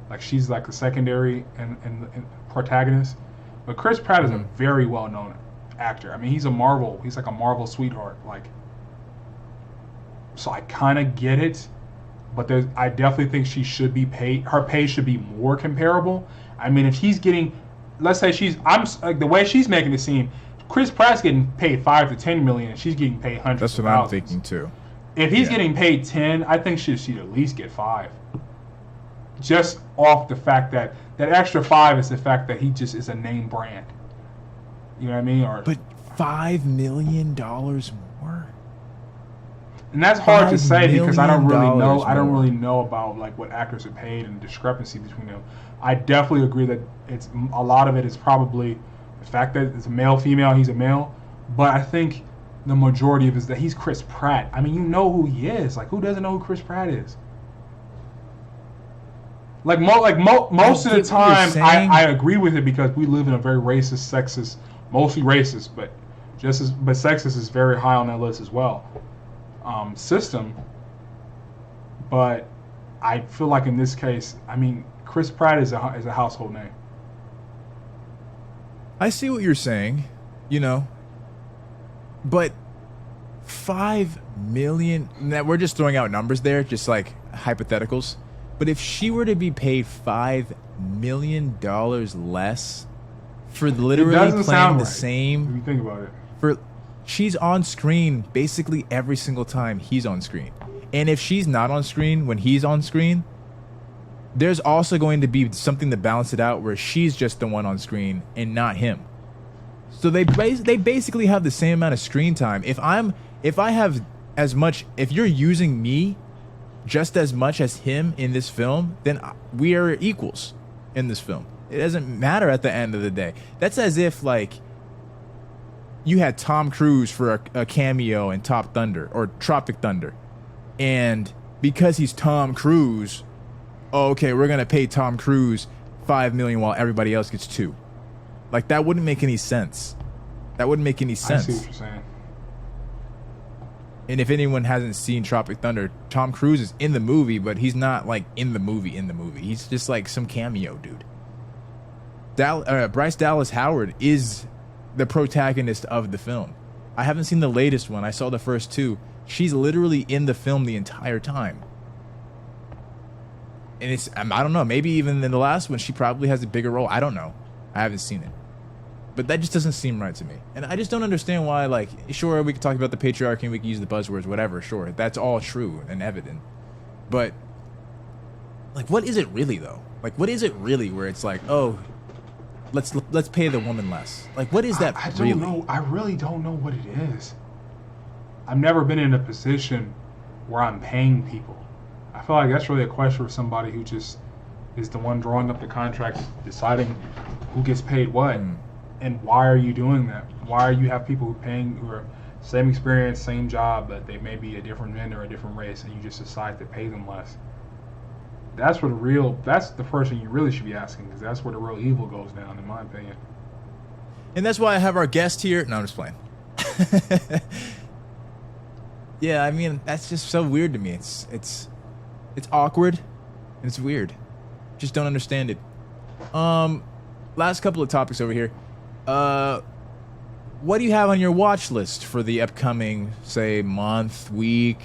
like she's like the secondary and protagonist. But Chris Pratt is a very well-known actor. I mean, he's like a Marvel sweetheart, like. So I kind of get it, but I definitely think she should be paid. Her pay should be more comparable. I mean, if she's getting, let's say I'm like the way she's making it seem, Chris Pratt's getting paid $5 to $10 million, and she's getting paid hundreds.
That's
of
what
thousands.
I'm thinking too.
If he's getting paid 10, I think she'd at least get 5. Just off the fact that extra 5 is the fact that he just is a name brand. You know what I mean?
But $5 million more.
And that's hard to say because I don't really know.
More.
I don't really know about like what actors are paid and the discrepancy between them. I definitely agree that it's a lot of it is probably the fact that it's a male, female. He's a male, but I think the majority of it is that he's Chris Pratt. I mean, you know who he is. Like, who doesn't know who Chris Pratt is? Most of the time, I agree with it because we live in a very racist, sexist, mostly racist, but sexist is very high on that list as well. System, but I feel like in this case, I mean, Chris Pratt is a household name.
I see what you're saying, but 5 million. Now we're just throwing out numbers there, just like hypotheticals. But if she were to be paid $5 million less for literally playing the same,
if you think about it,
she's on screen basically every single time he's on screen. And if she's not on screen when he's on screen, there's also going to be something to balance it out where she's just the one on screen and not him. So they basically have the same amount of screen time. If I have as much, if you're using me just as much as him in this film, then we are equals in this film. It doesn't matter at the end of the day. That's as if like you had Tom Cruise for a cameo in Top Thunder or Tropic Thunder. And because he's Tom Cruise, okay, we're going to pay Tom Cruise $5 million while everybody else gets $2 million. Like, that wouldn't make any sense. That wouldn't make any sense.
I see what you're saying.
And if anyone hasn't seen Tropic Thunder, Tom Cruise is in the movie, but he's not like in the movie. He's just like some cameo dude. Bryce Dallas Howard is the protagonist of the film. I haven't seen the latest one. I saw the first 2. She's literally in the film the entire time. And I don't know, maybe even in the last one she probably has a bigger role. I don't know. I haven't seen it. But that just doesn't seem right to me. And I just don't understand why, like, sure, we can talk about the patriarchy and we can use the buzzwords, whatever, sure. That's all true and evident. But, like, what is it really, though? Like, what is it really where it's like, oh, let's pay the woman less? Like, what is that really? I don't know.
I really don't know what it is. I've never been in a position where I'm paying people. I feel like that's really a question for somebody who just is the one drawing up the contract, deciding who gets paid what. And why are you doing that? Why are you have people who are same experience, same job, but they may be a different gender, a different race, and you just decide to pay them less? That's the person you really should be asking, because that's where the real evil goes down, in my opinion.
And that's why I have our guest here. No, I'm just playing. Yeah, I mean, that's just so weird to me. It's awkward and it's weird. Just don't understand it. Last couple of topics over here. What do you have on your watch list for the upcoming, say, month, week,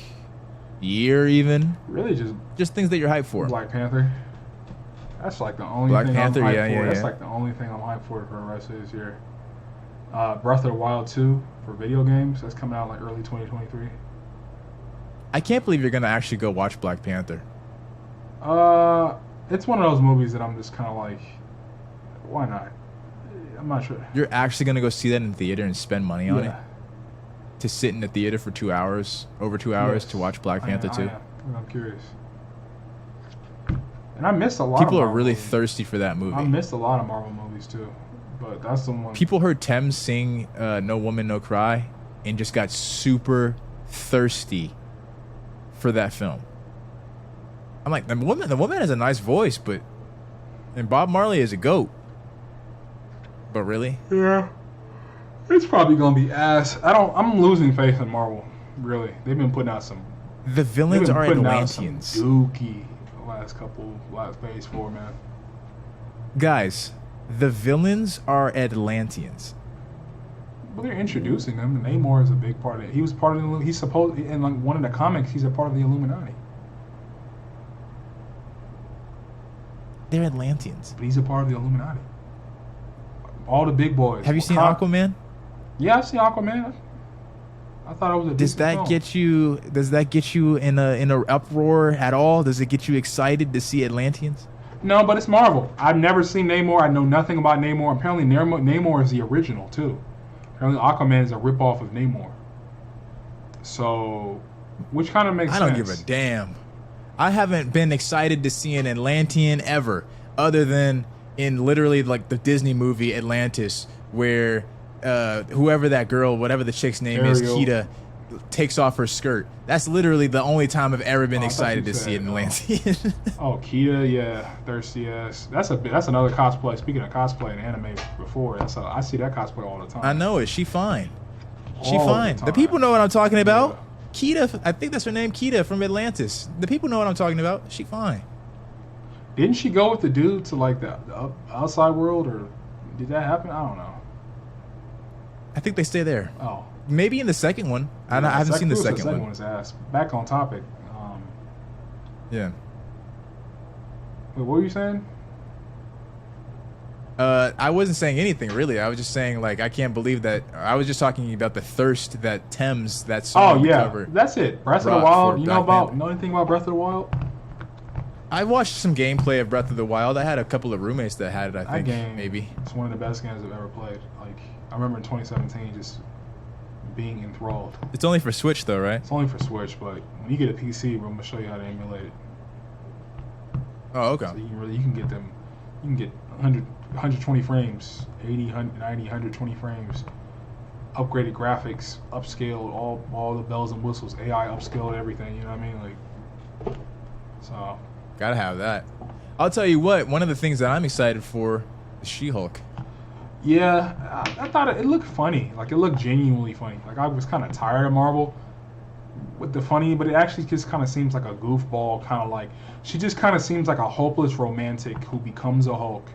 year, even?
Really,
just things that you're hyped for.
Black Panther. That's like the only thing I'm hyped for. That's like the only thing I'm hyped for the rest of this year. Breath of the Wild 2 for video games. That's coming out like early 2023.
I can't believe you're gonna actually go watch Black Panther.
It's one of those movies that I'm just kind of like, why not? I'm not sure.
You're actually gonna go see that in theater and spend money on it
Yeah.
to sit in the theater for 2 hours, over 2 hours
Yes.
to watch Black Panther 2.
I'm curious. And I missed a lot.
People
of
are
Marvel
really
movies.
thirsty for that movie.
I missed a lot of Marvel movies too, but that's the one.
People heard Thames sing "No Woman, No Cry" and just got super thirsty for that film. I'm like, the woman has a nice voice, and Bob Marley is a goat. But really,
Yeah, it's probably gonna be ass. I'm losing faith in Marvel. Really, they've been putting out some.
the
They've
villains
been
are
putting out some
Atlanteans.
dookie last phase 4, man.
Guys, the villains are Atlanteans.
But they're introducing them. And Namor is a big part of it. He was part of the. He's supposed in like one of the comics. He's a part of the Illuminati.
They're Atlanteans.
But he's a part of the Illuminati. All the big boys.
Have you seen
Wakanda-
Aquaman?
Yeah, I've seen Aquaman. I thought it was a.
Does
decent
that
film.
get you? Does that get you in a uproar at all? Does it get you excited to see Atlanteans?
No, but it's Marvel. I've never seen Namor. I know nothing about Namor. Apparently, Namor is the original too. Apparently, Aquaman is a ripoff of Namor. So, which kind of makes
I
sense.
don't give a damn. I haven't been excited to see an Atlantean ever, other than in literally like the Disney movie Atlantis, where whoever that girl, whatever the chick's name is,
Ariel.
Kida, takes off her skirt. That's literally the only time I've ever been
Oh, I thought
excited
you
to see
said,
an Atlantean.
Oh, Kita, yeah, thirsty ass. That's another cosplay. Speaking of cosplay and anime, before I see that cosplay all the time.
I know it. She fine. She
All the
fine. The
time.
people know what I'm talking about. Kida, I think that's her name, Kida from Atlantis. The people know what I'm talking about. She fine.
Didn't she go with the dude to like the outside world, or did that happen? I don't know.
I think they stay there.
Oh,
Maybe in the second one. I haven't seen the second one.
is ass. Back on topic.
Yeah.
Wait, what were you saying?
I wasn't saying anything really. I was just saying like I can't believe that. I was just talking about the thirst that Thames, that song,
Oh yeah,
cover.
that's it. Breath of the
brought
Wild.
for
You
Black Panther.
know anything about Breath of the Wild?
I watched some gameplay of Breath of the Wild. I had a couple of roommates that had it. I
That
think
game,
maybe.
It's one of the best games I've ever played. Like I remember in 2017, just being enthralled.
It's only for Switch though, right?
It's only for Switch, but when you get a PC, we're gonna show you how to emulate it.
Oh, okay.
So you can get them. You can get 120 frames, 80, 90, 120 frames, upgraded graphics, upscaled, all the bells and whistles, AI upscaled everything. You know what I mean? Like, so
Gotta have that. I'll tell you what. One of the things that I'm excited for is She-Hulk.
yeah, I thought it looked funny. Like it looked genuinely funny. Like I was kind of tired of Marvel with the funny, but it actually just kind of seems like a goofball, kind of like she just kind of seems like a hopeless romantic who becomes a Hulk,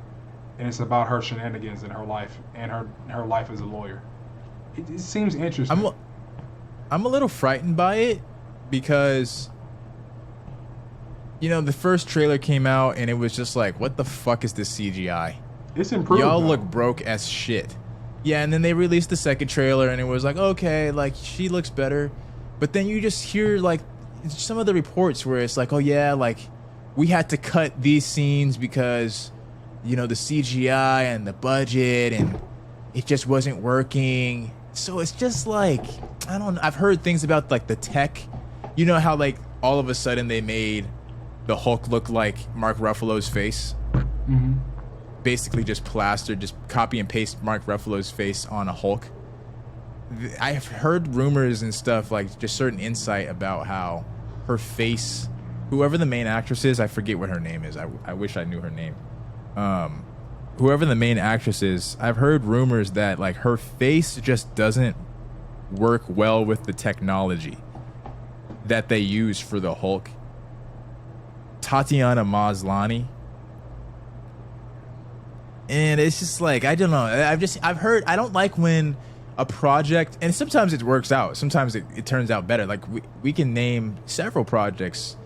and it's about her shenanigans in her life and her life as a lawyer. It seems interesting.
I'm a little frightened by it because, you know, the first trailer came out and it was just like, what the fuck is this CGI?
It's improved.
Y'all
though.
look broke as shit. Yeah, and then they released the second trailer and it was like, okay, like she looks better. But then you just hear like some of the reports where it's like, oh yeah, like we had to cut these scenes because, you know, the CGI and the budget and it just wasn't working. So it's just like, I don't know. I've heard things about like the tech. You know how like all of a sudden they made the Hulk look like Mark Ruffalo's face?
Mhm.
Basically just plastered, just copy and paste Mark Ruffalo's face on a Hulk. I've heard rumors and stuff, like just certain insight about how her face, whoever the main actress is, I forget what her name is. I wish I knew her name. Whoever the main actress is, I've heard rumors that like her face just doesn't work well with the technology that they use for the Hulk. Tatiana Maslany. And it's just like, I don't know. I've heard, I don't like when a project, and sometimes it works out. Sometimes it turns out better. Like we can name several projects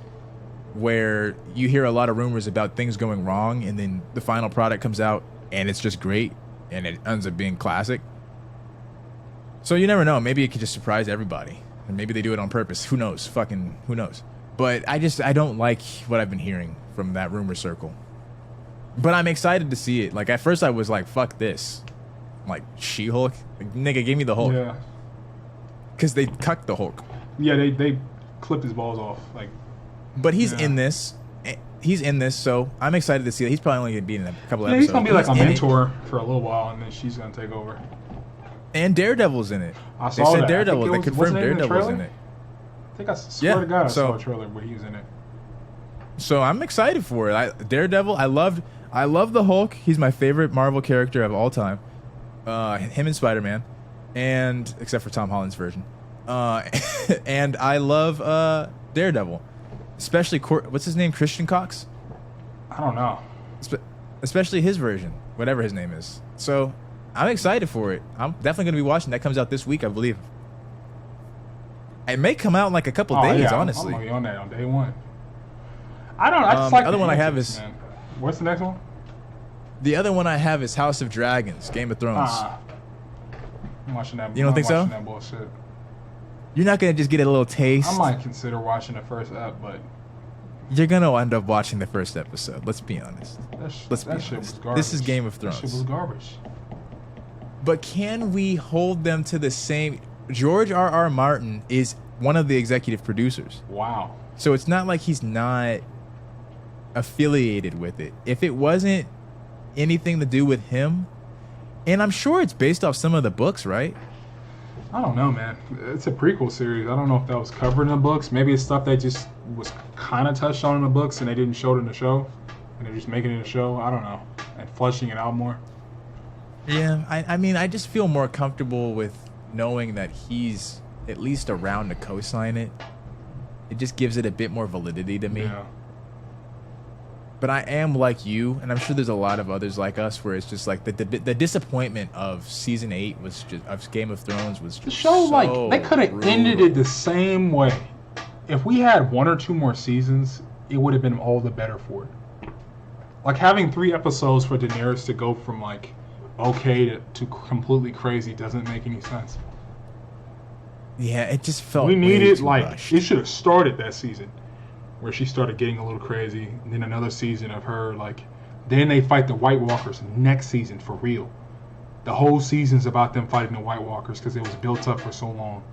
where you hear a lot of rumors about things going wrong and then the final product comes out and it's just great and it ends up being classic. So you never know. Maybe it could just surprise everybody. And maybe they do it on purpose. Who knows? Fucking who knows? But I don't like what I've been hearing from that rumor circle. But I'm excited to see it. Like at first I was like, fuck this. Like She-Hulk? Like, nigga, give me the Hulk.
Yeah.
Because they cucked the Hulk.
Yeah, they clipped his balls off. Like,
but he's
yeah.
in this. He's in this, so I'm excited to see it. He's probably only going to be in a couple
yeah,
episodes.
he's gonna be like a
in
mentor for a little while, and then she's gonna take over.
And Daredevil's in it.
I
They
saw
said
that.
Daredevil. They
Was
confirmed
it in the
Daredevil's
trailer?
in it.
I think I swear to God I
so-
saw a trailer where he was in it.
So I'm excited for it. Daredevil. I love the Hulk. He's my favorite Marvel character of all time. Him and Spider-Man, and except for Tom Holland's version. And I love Daredevil, especially what's his name, Christian Cox.
I don't know.
Especially his version, whatever his name is. So I'm excited for it. I'm definitely gonna be watching. That comes out this week, I believe. It may come out in like a couple days,
yeah,
honestly.
I'm gonna be on that on day one. I don't know. I just like
the other
the
one I have
antics,
is-
man. What's the next one?
The other one I have is House of Dragons, Game of Thrones.
I'm watching that.
You don't think so?
Watching that bullshit.
You're not gonna just get a little taste.
I might consider watching the first ep, but
You're gonna end up watching the first episode. Let's be honest. Let's be
that shit
honest.
was garbage.
This is Game of
That shit
Thrones.
was garbage.
But can we hold them to the same? George R.R. Martin is one of the executive producers,
Wow.
so it's not like he's not affiliated with it. If it wasn't anything to do with him, and I'm sure it's based off some of the books, right?
I don't know, man. It's a prequel series. I don't know if that was covered in the books. Maybe it's stuff that just was kind of touched on in the books and they didn't show it in the show, and they're just making it a show. I don't know, and fleshing it out more.
Yeah, I mean, I just feel more comfortable with knowing that he's at least around to co-sign it. It just gives it a bit more validity to me.
Yeah.
But I am like you, and I'm sure there's a lot of others like us, where it's just like the disappointment of season 8 was just of Game of Thrones was just
The show,
so
like, they could have ended
brutal.
it the same way. If we had 1 or 2 more seasons, it would have been all the better for it. Like, having 3 episodes for Daenerys to go from, like, okay to completely crazy doesn't make any sense.
Yeah, it just felt
We
way
needed,
too
like,
rushed.
it should have started that season where she started getting a little crazy, and then another season of her, like, then they fight the White Walkers next season for real. The whole season's about them fighting the White Walkers because it was built up for so long.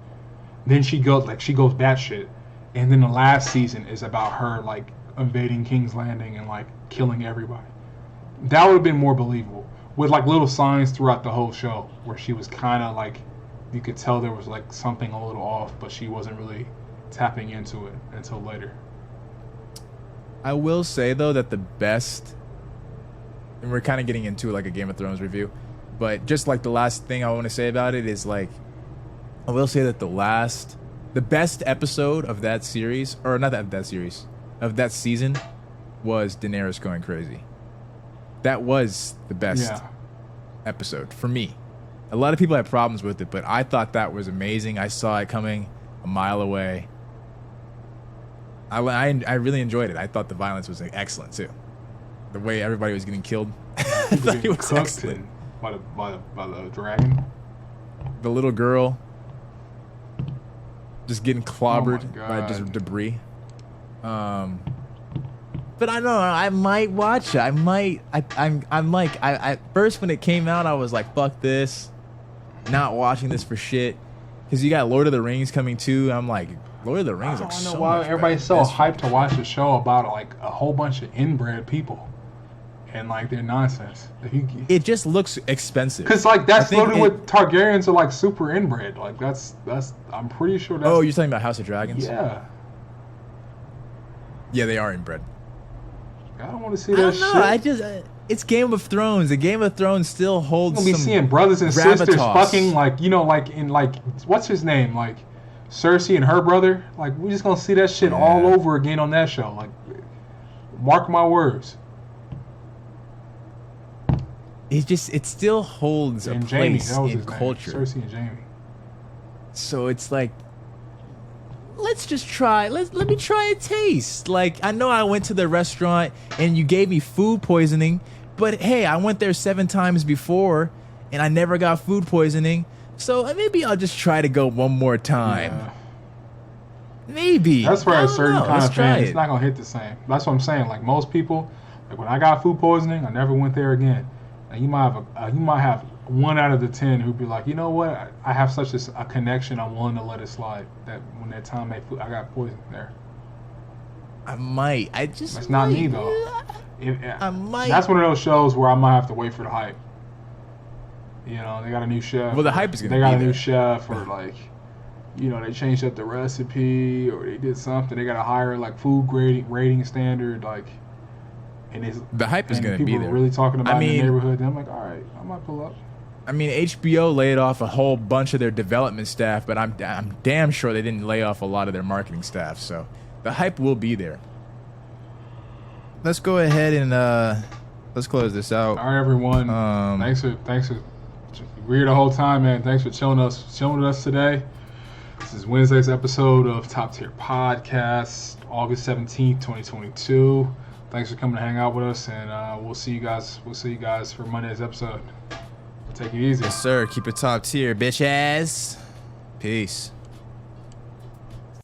Then she goes batshit, and then the last season is about her, like, invading King's Landing and, like, killing everybody. That would have been more believable, with, like, little signs throughout the whole show where she was kind of, like, you could tell there was, like, something a little off, but she wasn't really tapping into it until later.
I will say though that the best, and we're kind of getting into like a Game of Thrones review, but just like the last thing I want to say about it is like, I will say that the best episode of that series, or not that series, of that season, was Daenerys going crazy. That was the best
Yeah.
episode for me. A lot of people had problems with it, but I thought that was amazing. I saw it coming a mile away. I really enjoyed it. I thought the violence was excellent too. The way everybody was getting killed, I thought it
Getting
was
cooked
excellent.
by the dragon.
The little girl just getting clobbered by
God.
just debris. But I don't know. I might watch it. I'm like, I first when it came out, I was like, fuck this, not watching this for shit. Because you got Lord of the Rings coming too. I'm like, Lord of the
I
Rings
don't
looks
know
so
why
much
everybody's
better.
so hyped to watch a show about like a whole bunch of inbred people and like their nonsense.
It just looks expensive.
Because like that's
I think
literally what Targaryens are like, super inbred. Like that's I'm pretty sure that's.
Oh, you're talking about House of Dragons?
Yeah.
Yeah, they are inbred.
I don't want to see
I
that
don't know.
shit.
It's Game of Thrones. And Game of Thrones still holds
We'll be
some
seeing brothers and sisters
gravitas.
fucking like, you know, like in like what's his name, like Cersei and her brother. Like we're just gonna see that shit all
Yeah.
over again on that show. Like, mark my words.
It still holds a
And Jamie,
place
that was
in
his name.
culture.
Cersei and Jamie.
So it's like, let's just try. Let me try a taste. Like, I know I went to the restaurant and you gave me food poisoning, but hey, I went there 7 times before and I never got food poisoning. So maybe I'll just try to go one more time.
Yeah.
Maybe.
That's for
I
a
don't
certain
know.
kind
Let's
of
try
fan. It's
it.
not gonna hit the same. That's what I'm saying. Like most people, like when I got food poisoning, I never went there again. And you might have 1 out of the 10 who'd be like, you know what? I have such a connection. I'm willing to let it slide. That when that time I got poisoned there.
I might. I just.
That's not me
might.
though.
I might.
That's one of those shows where I might have to wait for the hype. You know, they got a new chef.
Well, the hype is gonna
They got
be
a new
there.
chef, or like, you know, they changed up the recipe, or they did something. They got a higher like food rating standard, like, and it's
The hype is
and
gonna
people
be
are
there.
really talking about
I
it in
mean-
the neighborhood. And I'm like, all right, I might pull up.
I mean, HBO laid off a whole bunch of their development staff, but I'm damn sure they didn't lay off a lot of their marketing staff. So the hype will be there. Let's go ahead and let's close this out.
All right, everyone. Thanks for we're here the whole time, man. Thanks for chilling with us today. This is Wednesday's episode of Top Tier Podcast, August 17th, 2022. Thanks for coming to hang out with us, and we'll see you guys for Monday's episode. Take it easy.
Yes, sir. Keep it top tier, bitch ass. Peace.